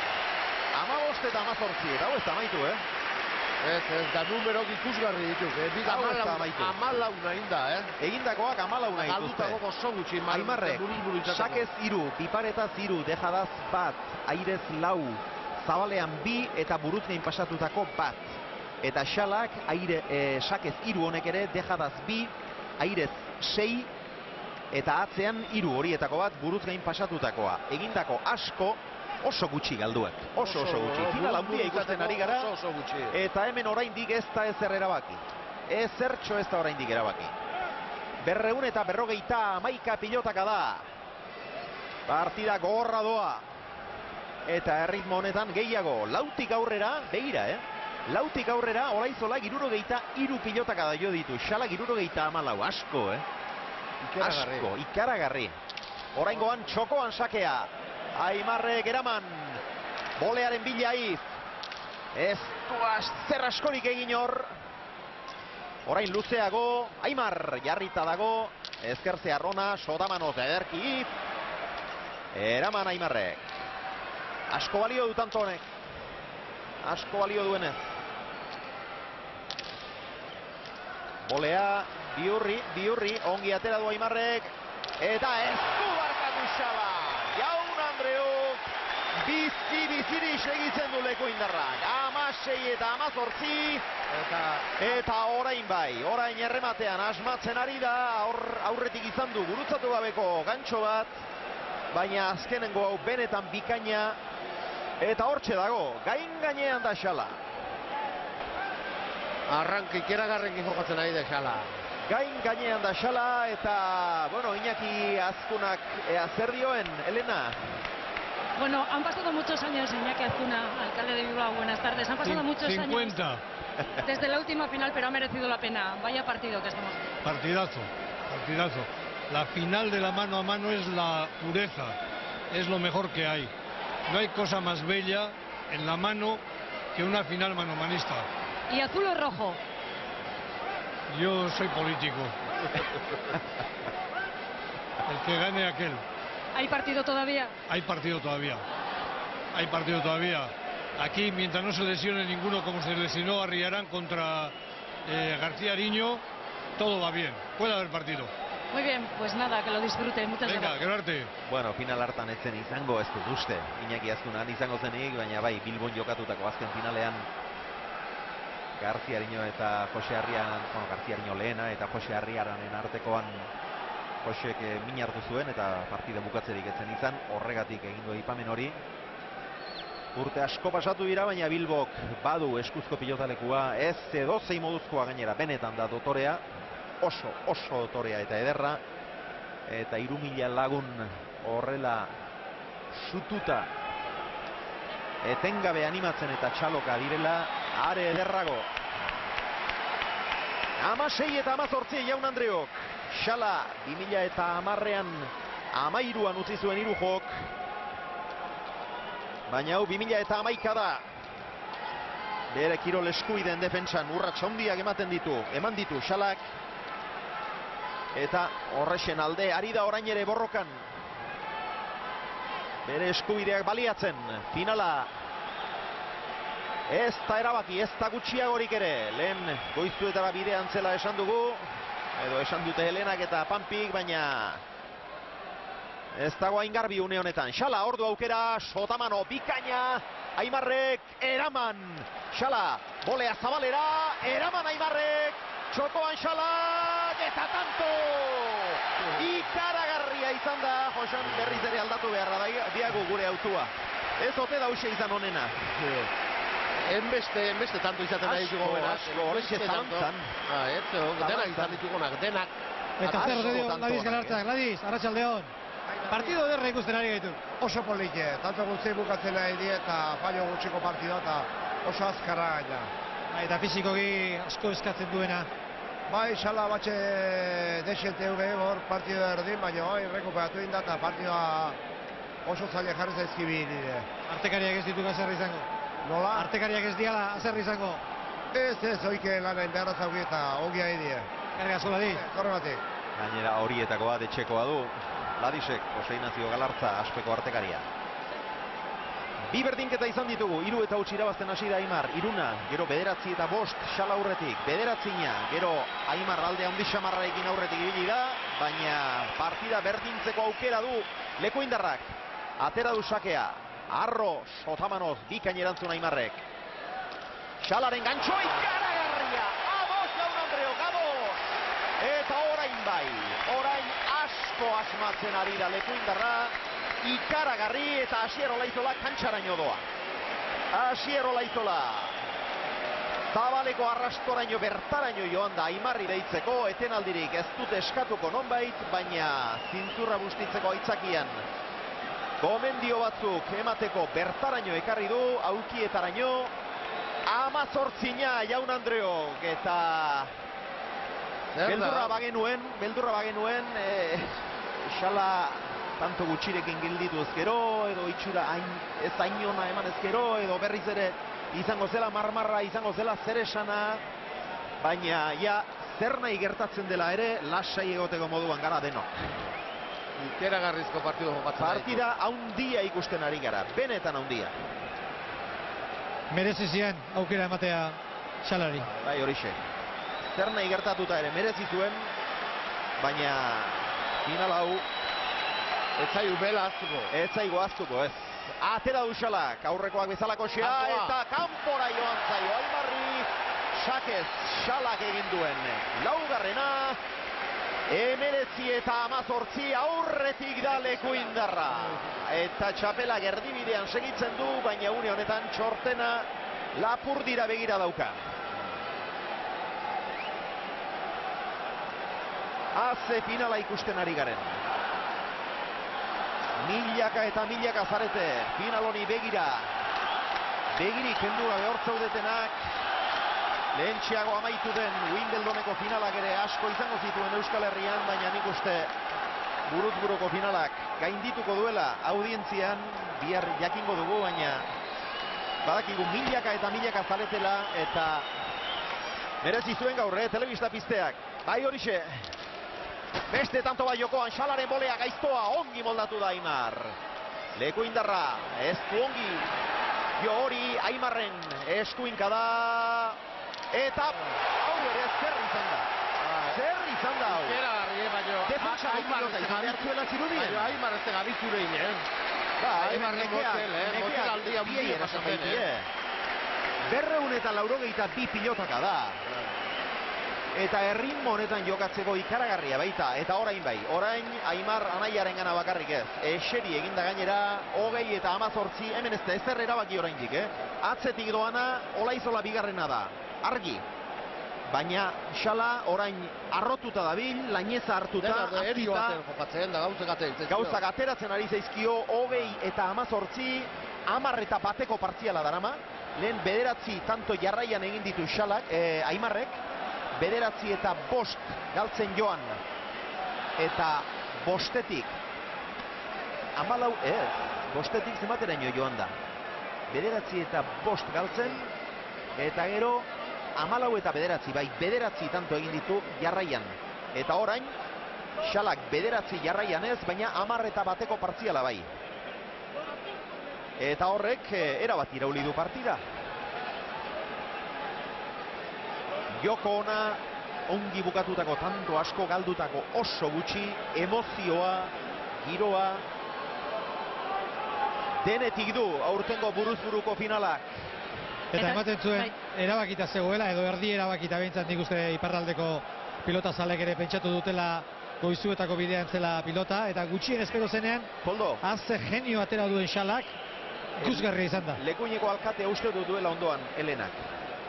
15 eta 18, eta hau ez da amaitu, Ez, da numerok ikusgarri dituk, bik 14 nahin da, Egindakoak 14 nahi dituzte. Galdutako oso gutxi, Aimarrek, sakez 3, piparetaz 3, dejadaz 1, airez 4, zabalean 2 eta buruznein pasatutako 1. Eta Xalak, sakez 3 honek ere, dejadaz 2, airez 6, eta atzean 3 horietako 1, buruznein pasatutakoa. Egindako asko, oso gutxi galduak, oso gutxi. Final handia ikusten ari gara, eta hemen oraindik ez da ezer erabaki. Ezertxo ez da oraindik erabaki. 251 pilotaka da. Partida gogorra doa. Eta erritmo honetan gehiago, lautik aurrera, begira, Lautik aurrera, Olaizola 63 pilotaka da jo ditu. Xala 74, asko, Asko, ikaragarri. Oraingoan txokoan sakea. Aimarrek eraman, bolearen bilaiz, ez zer askorik egin hor, orain luzeago, Aimar jarrita dago, ezkertzea Rona, Sotamanoz ederki, eraman Aimarrek, asko balio du tanto honek, asko balio duenez, bolea, biurri, ongi atera du Aimarrek, eta ez du barkatu Xala. Jaun Andreok biziri segitzen du leko indarrak. 16 eta 18 eta orain bai, orain errematean asmatzen ari da, aurretik izan du gurutzatu gabeko gantxo bat, baina azkenengo hau benetan bikaina eta hortxe dago, gainean da Xala. Arranki ikeragarrenkin jokatzen ari da Xala. Gainean da Xala eta, Iñaki Azkunak zer dioen, Elena? Bueno, han pasado muchos años, Iñaki Azcuna, alcalde de Bilbao, buenas tardes. Han pasado muchos 50 años desde la última final, pero ha merecido la pena. Vaya partido que estamos viendo. Partidazo. La final de la mano a mano es la pureza, es lo mejor que hay. No hay cosa más bella en la mano que una final manomanista. ¿Y azul o rojo? Yo soy político. El que gane aquel. ¿Hay partido todavía? Hay partido todavía. Aquí, mientras no se lesione ninguno como se lesionó a Riarán contra García Ariño, todo va bien. Puede haber partido. Muy bien, pues nada, que lo disfruten. Muchas gracias. Gero arte. Final hartan etzen izango, ez dut uste. Iñaki Azkunan izango zenik, baina bai, Bilbon jokatutako azken finalean García Ariño eta Jose Arriaran, García Ariño lehena eta Jose Arriaranen artekoan Josek min hartu zuen eta partida bukatzerik etzen izan, horregatik egin du aipamen hori. Urte asko pasatu dira, baina Bilbok badu eskuzko pilotalekua, ez edozein moduzkoa gainera, benetan da dotorea, oso dotorea eta ederra, eta 3.000 lagun horrela sututa etengabe animatzen eta txaloka direla, are ederrago. 16 eta 18 Jaun Andreok. Xala 2010an 13an utzi zuen 3 jok. Baina hau 2011 da. Bere kirol eskuiden defentsan urrats handiak eman ditu Xalak. Eta horrexen alde ari da orain ere borrokan. Bere eskubideak baliatzen, finala ez da erabaki, ez da gutxiagorik ere. Lehen goizuetara bidean zela esan dugu, edo esan dute Helenak eta Pampik, baina ez dago hain garbi une honetan. Xala, ordu aukera, Sotamano, bikaina, Aimarrek, eraman. Xala, bolea zabalera, eraman Aimarrek, txokoan Xalak, eta tanto! Ikaragarria izan da, Josan berriz ere aldatu beharra diago gure autua. Ez ote da hoxe izan honena. Enbeste tanto izaten da ditugu beraz. Asko, horrexe zalantzan. Denak izan ditugunak, denak. Eta zer dio, Gladys Galartzak, Gladys, arratsaldeon. Partido ederra ikusten ari gaitu. Oso polite, tanto gutxi bukatzen ari die eta fallo gutxiko partida eta oso azkarra gaina. Eta fizikoki asko eskatzen duena. Bai, Xala batxe desiente hor partidu erdin, baina bai, rekuperatu inda eta partidua oso zaila jarri zaizkibi nire. Artekariak ez ditugu azerri izango. Nola? Artekariak ez diala azerri izango. Ez, oike lanain beharra zauki eta ongi ari die. Karga Solari. Horregatik. Gainera horietakoa etxekoa du. Ladisek, Jose Ignacio Galartza, aspeko artekaria. Bi berdinketa izan ditugu, 3 eta 8 irabazten hasi da Aimar, 3, gero 9 eta 5 Xala aurretik, 9, gero Aimar alde handi xamarrarekin aurretik ibili da, baina partida berdintzeko aukera du Lekuindarrak. Atera du sakea, Arro, Sotamanoz, bikain erantzun Aimarrek. Xalaren gantxo ikaragarria, ados Jaun Andreok, ados! Eta orain bai, orain asko asmatzen ari da Lekuindarra, ikaragarri eta Asier Olaizola kantxaraino doa. Asier Olaizola Zabaleko arrastoraino bertaraino joan da Aimarri deitzeko, etenaldirik ez dute eskatuko nonbait, baina zintzurra bustitzeko aitzakian gomendio batzuk emateko bertaraino ekarri du, aulkietaraino 18 Jaun Andreok, eta beldurra bagenuen Xala tanto gutxirekin gelditu ezkero, edo itxura ez ainona eman ezkero, edo berriz ere izango zela marmarra, izango zela zer esana, baina ja zer nahi gertatzen dela ere lasai egoteko moduan gara denok. Ikeragarrizko partidu jokatzen. Partida haundia ikusten ari gara, benetan haundia. Merezi zien aukera ematea Xalari. Bai, horixe. Zer nahi gertatuta ere merezi zuen, baina final hau ez zaigu bela aztuko. Ez zaigu aztuko, ez. Atera du Xalak, aurrekoak bezalako xea, eta kanpora joan zaio Aimarri, sakez Xalak egin duen. Laugarrena, 19 eta 18 aurretik da Lekuindarra. Eta txapela gerdibidean segitzen du, baina une honetan txortena Lapurdira begira dauka. Aze finala ikusten ari garen. Milaka eta milaka zarete, final honi begira. Begirik kendu gabe hor zaudetenak. Lehentxeago amaitu den Wimbledoneko finalak ere asko izango zituen Euskal Herrian, baina nik uste buruz buruko finalak gaindituko duela audientzian, bihar jakingo dugu, baina badakigu milaka eta milaka zaretela, eta merezi zuen gaur, telebista pizteak. Bai horixe. Beste tanto bai jokoan, Xalaren bolea gaiztoa, ongi moldatu da Aimar. Lekuindarra, ez du ongi. Jo hori, Aimarren eskuinka da. Eta hau ere zer izan da. Zer izan da hau. Defentsa Aimarren izan behartzuela zirudien. Aimar ez gabitzure inen. Aimarren motel aldia biei erasan baitie. 282 pilotaka da. Eta erritmo honetan jokatzeko ikaragarria baita, eta orain bai, orain Aimar anaiaren gana bakarrik ez. Eseri eginda gainera, 20 eta 18, hemen ez da ezer erabaki oraindik, Atzetik doana, Olaizola bigarrena da, argi. Baina Xala orain arrotuta dabil, laineza hartuta, gauzak ateratzen ari zaizkio, 20 eta 18, 10 eta bateko partziala darama, lehen 9 tanto jarraian egin ditu Xalak, Aimarrek, 9 eta 5 galtzen joan, eta 5-etik 14, ez, 5-etik zenbateraino joan da. 9 eta 5 galtzen, eta gero 14 eta 9, bai 9 tanto egin ditu jarraian. Eta orain, Xalak 9 jarraian ez, baina 10 eta bateko partziala bai. Eta horrek erabat irauli du partida. Joko ona, ongi bukatutako, tanto asko galdutako, oso gutxi, emozioa, giroa, denetik du aurtengo buruz-buruko finalak. Eta ematen zuen erabakita zegoela, edo erdi erabakita behintzat nik uste iparraldeko pilota zalek ere pentsatu dutela goizuetako bidean zela pilota, eta gutxien espero zenean, haze genio atera duen Xalak, ikusgarria izan da. Lekuineko alkatea uste du duela ondoan, Helenak.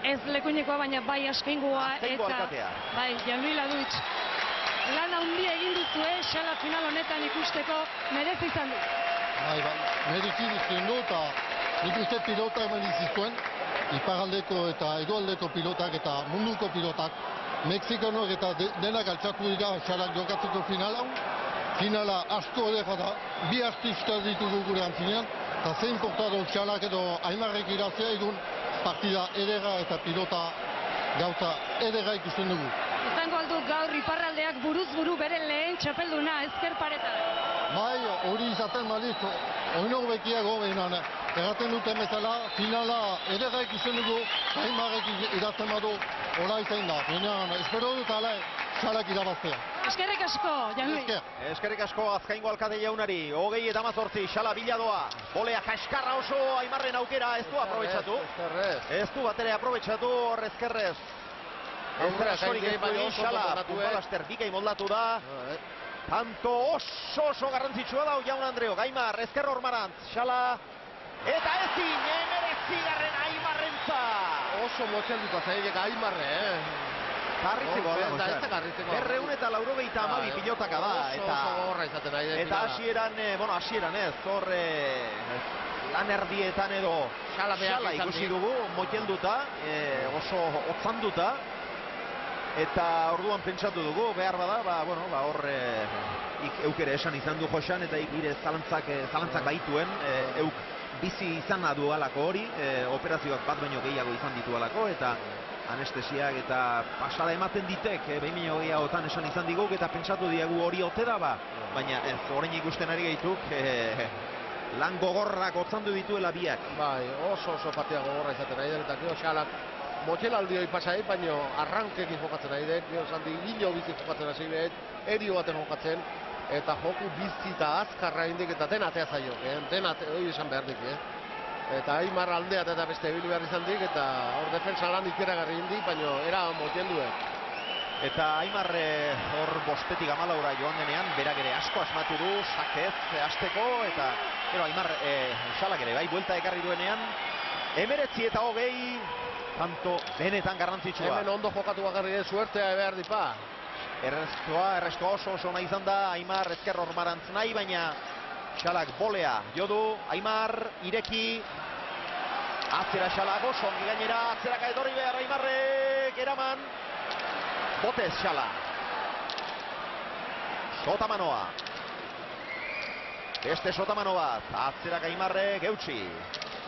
Ez Lekuinekoa, baina bai Askaingoa, eta alkatea. Bai, Janui Laduitz. Lan handia egin duzu, Xala final honetan ikusteko merezi izan du. Bai, merezi izan du, eta nik uste pilota eman iziztuen, iparaldeko eta hegoaldeko pilotak eta munduko pilotak, Mexikanok eta denak altxatu dira Xalak jokatzeko finala asko edera da, bi artista ditugu gure antzinean, eta zein portado Xalak edo Aimarrek irazia egun partida edera eta pilota gauza edera ikusten dugu. Izango aldu gaur iparraldeak buruz buru bere lehen txapelduna ezker paretan. Bai, hori izaten balitz, oinok bekiago behinan, erraten duten bezala, finala edera ikusten dugu, Aimarrek irazten badu, hola izan da. Baina, espero dut ala, Xalak irabaztea. Eskerrik asko, Janui. Eskerrik asko Azkaingo alkate jaunari, 28 Xala biladoa, bolea kaskarra oso Aimarren aukera, ez du aprobetxatu. Ez du bat ere aprobetxatu hor ezkerrez. Aurrera askorik ez du Xala, Punbalaster bikai moldatu da. Tanto oso garrantzitsua da Jaun Andreok, Aimar, ezker hormarantz, Xala. Eta ezin, emerezigarren Aimarrentza. Oso motxelduta zailek Aimarre, Garritzeko da, ez da garritzeko. 292 pilotaka da. Oso gogorra izaten nahi. Eta hasieran ez, hor lan erdietan edo Xala ikusi dugu, motelduta, oso otzanduta. Eta orduan pentsatu dugu, behar bada, hor eukere esan izan du Josan, eta ire zalantzak baituen, euk bizi izan dualako hori, operazioak bat baino gehiago izan ditualako, eta anestesiak eta pasada ematen ditek, behin baino gehiagotan esan izan diguk, eta pentsatu diagu hori ote da ba, baina ez, orain ikusten ari gaituk, lan gogorrak otzandu dituela biak. Bai, oso partida gogorra izaten nahi dut, eta gero Xalak motxelaldioi pasai, baina arrankekin jokatzen nahi dut, gero zandi gilo bizi jokatzen hasi dut, erio baten jokatzen, eta joku bizi eta azkarra indik eta dena atea zaio, dena hori esan behar dik, Eta Aimar aldeat eta beste ebili behar izan dik, eta hor defensa lan ikeragarri indik, baina era motxelduen. Eta Aimar hor bostetik 14 joan denean, berak ere asko asmatu du, sakez hasteko, eta gero Aimar Xalak ere bai, buelta ekarri duenean, 19 eta 20, tanto benetan garrantzitsua. Hemen ondo jokatu bakarri suertea behar dipa. Errestoa oso nahi izan da, Aimar ezker hormarantz nahi, baina Xalak bolea jodu, Aimar ireki, atzera Xalak oso ongi gainera, atzeraka etorri behar Aimarrek eraman, botez Xala. Sotamanoa. Beste Sotamano bat, atzeraka Aimarrek eutxi,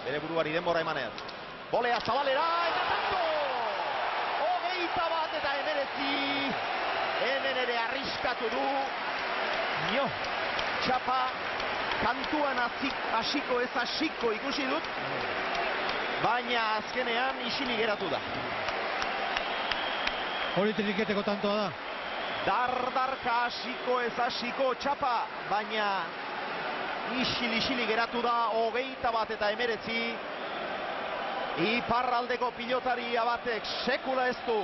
bere buruari denbora emanez. Bolea zabalera eta tanto! 21 eta 19, hemen ere arriskatu du, txapa, kantuan hasiko ez hasiko ikusi dut, baina azkenean isili geratu da. Hori triketeko tantoa da. Dardarka hasiko ez hasiko txapa, baina isili geratu da, 21 eta 19, iparraldeko pilotaria batek sekula ez du.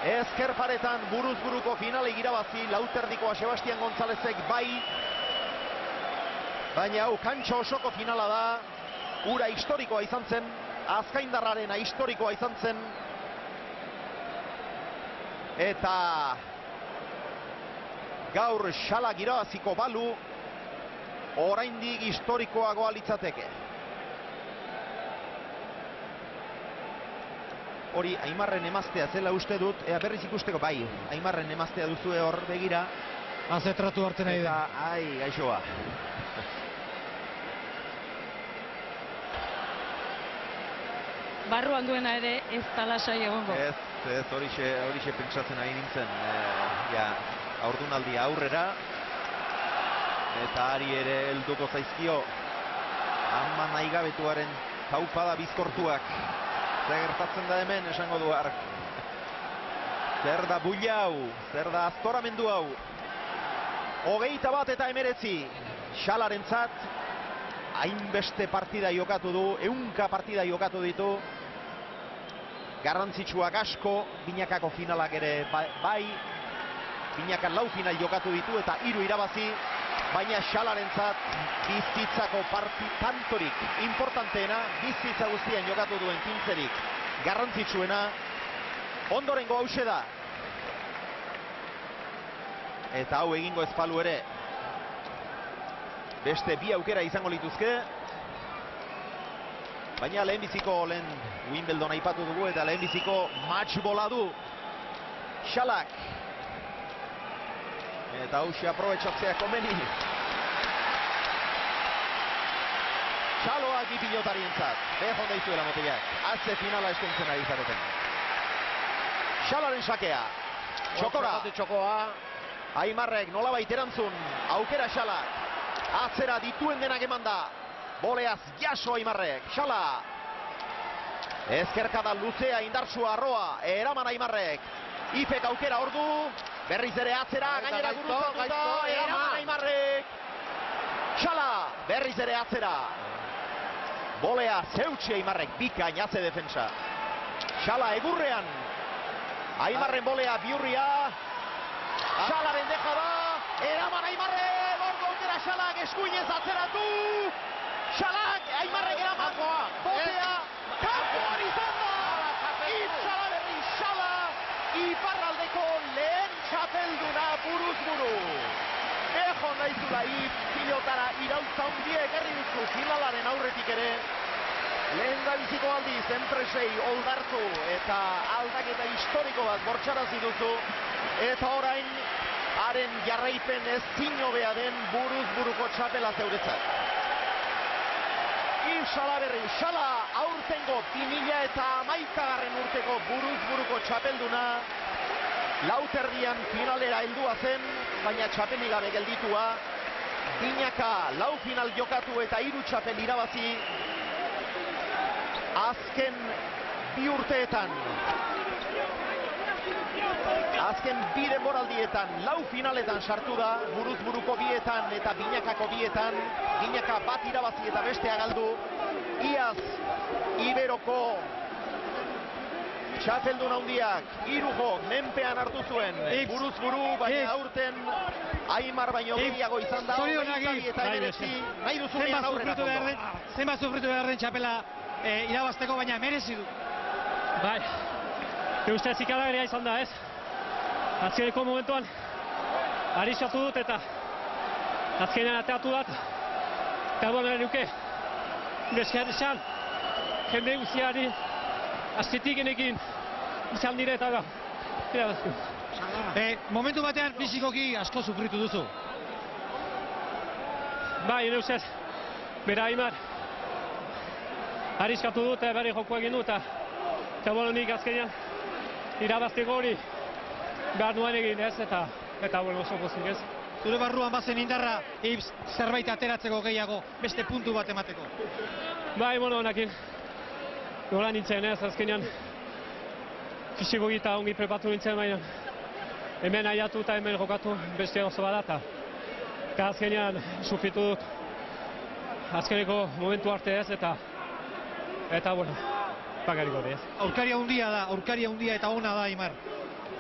Ezker paretan buruz buruko finale irabazi, lauterdikoa Sebastian Gonzálezek bai, baina hau kantxo osoko finala da, ura historikoa izan zen, Azkaindarrarena historikoa izan zen, eta gaur Xalak irabaziko balu, oraindik historikoagoa litzateke. Hori Aimarren emaztea zela uste dut, berriz ikusteko bai, Aimarren emaztea duzue hor begira. Azetratu hartzen nahi da. Ai, gaixoa. Barruan duena ere ez talasai egongo. Ez, horixe pentsatzen ari nintzen. Aurdunaldi aurrera. Eta ari ere helduko zaizkio. Ama nahigabetuaren taupada bizkortuak. Zer gertatzen da hemen, esango du hark. Zer da buila hau, zer da aztoramendu hau. 21 eta 19, Xalarentzat, hainbeste partida jokatu du, 100 partida jokatu ditu. Garrantzitsuak asko, binakako finalak ere bai, binakan 4 final jokatu ditu eta 3 irabazi, baina Xalarentzat bizitzako tantorik importanteena, bizitza guztien jokatu duen 15-rik garrantzitsuena, ondorengo hause da. Eta hau egingo ezpalu ere, beste 2 aukera izango lituzke. Baina lehenbiziko lehen Wimbledon aipatu dugu eta lehenbiziko match bola du Xalak. Eta hausi aprobetxatzea komeni. Xaloak ipilotarientzat. Bejon daizuela motilak. Azte finala eskaintzen ari zareten. Xalaren sakea. Txokora. Txokoa. Aimarrek nolabait erantzun. Aukera Xalak. Atzera dituen denak emanda. Boleaz jaso Aimarrek. Xala. Ezkerkada luzea indartsua arroa. Eraman Aimarrek. Ipek aukera ordu. Berriz ere atzera. Gainera gurutzatuta. Eraman Aimarrek. Xala. Berriz ere atzera. Bolea zeutxe Aimarrek. Bikain atze defensa. Xala egurrean. Aimarren bolea biurria. Xalaren deja da. Eraman Aimarrek. Ordu aukera Xalak eskuinez atzeratu. Xalak, Aimarrek eraman, botea, kanpoan izan da! Xalaberri, Xala, iparraldeko lehen txapelduna buruz buru. Ejon daizula pilotara irautza hundiek herri duzu finalaren aurretik ere. Lehen da biziko aldiz, enpresei oldartu eta aldaketa historiko bat bortxarazi duzu. Eta orain, haren jarraipen ez zinobea den buruz buruko txapela zeuretzat. Xalaberri, Xala aurtengo 2011 urteko buruz buruko txapelduna. Lauterdian finalera heldua zen, baina txapelik gabe gelditua. Binaka lau final jokatu eta 3 txapel irabazi. Azken 2 urteetan. Azken 2 denboraldietan, lau finaletan sartu da, buruz buruko bietan eta binakako bietan. Binaka bat irabazi eta bestea galdu. Iaz, Iberoko txapeldun handiak, 3 jok menpean hartu zuen. Buruz buru, baina aurten Aimar baino gehiago izan da. Eta nahi duzunean aurrera kondo. Zenbat sufritu behar den txapela irabazteko, baina merezi du. Bai, ustez ikaragarria izan da, ez? Azkeneko momentuan arixatu dut eta azkenean ateatu dat. Eta bona nuke, beskeat esan, jende guztiari aztetik enekin izan dire eta da. Momentu batean fizikoki asko sufritu duzu. Bai, ene ustez, bera Aimar ariskatu dut, berri joko egin dut, eta bueno, nik azkenean irabazteko hori behar nuen egin ez, eta bueno, oso pozik ez. Zure barruan bazen indarra, zerbait ateratzeko gehiago, beste puntu bat emateko. Bai, bueno, nakin, nola nintzen ez, azkenean fisiko gita ongi prepatu nintzen, baina hemen aiatu eta hemen jokatu beste oso badata. Eta azkenean sufritu dut azkeneko momentu arte ez, eta bueno, bakariko ez. Aurkaria hundia eta ona da, Aimar.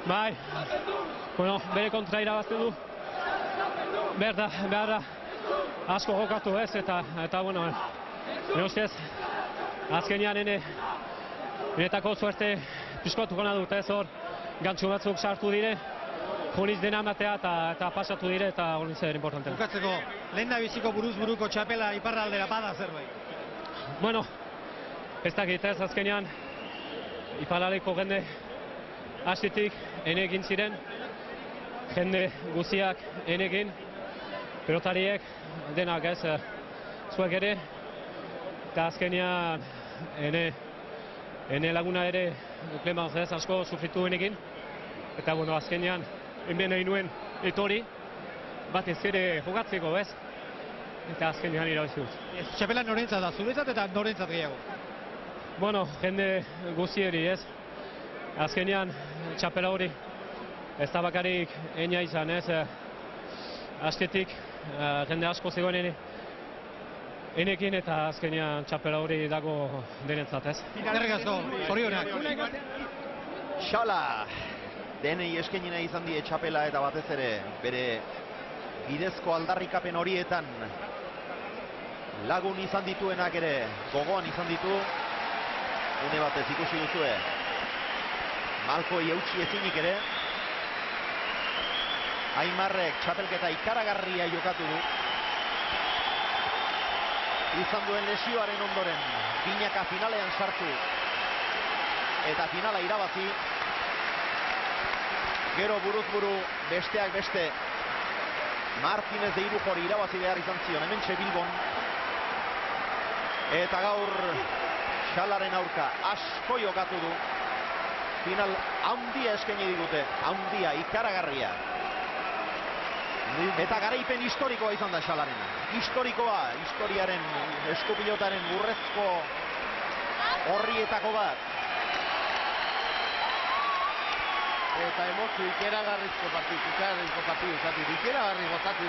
Bai, bueno, bere kontra irabazte du. Behar da asko jokatu ez, eta bueno, nire ustez, azkenean enetako suerte piskotuko nahi dut ez, hor gantxu batzuk sartu dire, joniz dena ematea eta pasatu dire, eta hori zer importante. Bukatzeko, lehen da biziko buruz buruko txapela iparraldera bada zerbait? Bueno, ez dakit ez, azkenean iparraldeko jende hastitik enekin ziren, jende guztiak enekin, pelotariek denak ez, zuek ere, eta azkenean ene laguna ere Clemens ez asko sufritu enekin, eta bueno, azkenean hemen nahi nuen etori, batez ere jokatzeko ez, eta azkenean irabazi dut. Txapela norentzat da, zuretzat eta norentzat gehiago? Bueno, jende guztieri ez, azkenean txapela hori ez da bakarik enia izan ez, astetik jende asko zegoen enekin eta azkenean txapela hori dago denentzat ez. Eskerrik asko, zorionak. Xala, denei eskainina izan die txapela eta batez ere bere bidezko aldarrikapen horietan lagun izan dituenak ere gogoan izan ditu. Une batez ikusi duzue Malkoi eutsi ezinik ere. Aimarrek txapelketa ikaragarria jokatu du. Izan duen lesioaren ondoren binaka finalean sartu eta finala irabazi. Gero buruz buru besteak beste Martínez de Irujori irabazi behar izan zion hementxe Bilbon. Eta gaur Xalaren aurka asko jokatu du. Final handia eskaini digute, handia, ikaragarria. Eta garaipen historikoa izan da Xalarena. Historikoa, historiaren eskupilotaren burrezko horrietako bat. Eta emozio ikeragarrizko partidu izati, ikeragarri gozatu.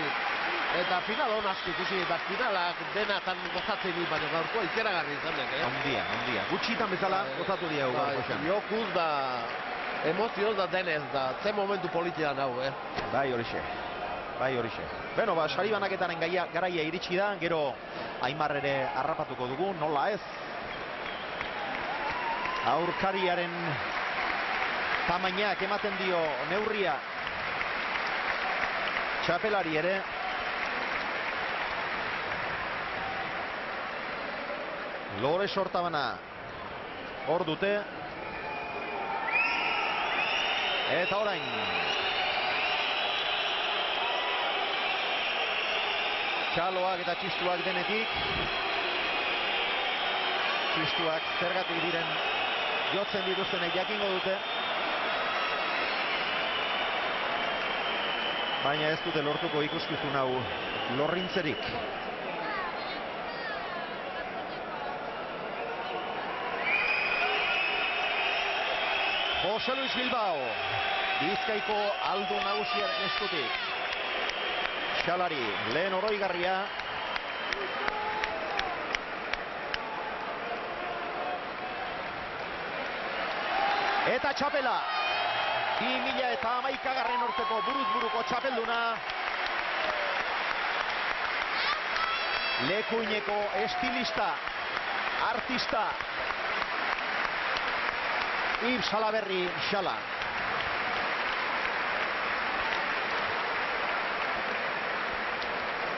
Eta final hon asko ikusi, eta finalak denatan gozatzen dut, baina gaurko ikeragarri izan dek, Handia, handia. Gutxitan bezala gozatu diago gaurko xan. Jokuz da, emozioz da denez da, ze momentu politian hau, Bai horixe. Bai horixe. Beno, sari banaketaren garaia iritsi da, gero Aimar ere harrapatuko dugu, nola ez. Aurkariaren tamainak ematen dio neurria txapelari ere. Lore Sortabana hor dute. Eta orain txaloak eta txistuak denetik. Txistuak zergatik diren jotzen dituztenek jakingo dute. Baina ez dute lortuko ikuskizun hau lorrintzerik. Jose Luis Bilbao, Bizkaiko aldu nagusiaren eskutik. Xalari, lehen oroigarria. Eta txapela. 2011 urteko buruz-buruko txapelduna. Lekuineko estilista, artista. Yves Salaberri Xala.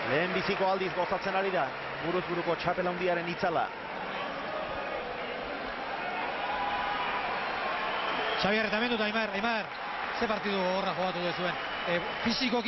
Lehen biziko aldiz gozatzen ari da, buruz-buruko txapel handiaren itzala. Xabier, eta hemen dut Aimar, ze partidu horra jogatu duzuen? Fizikoki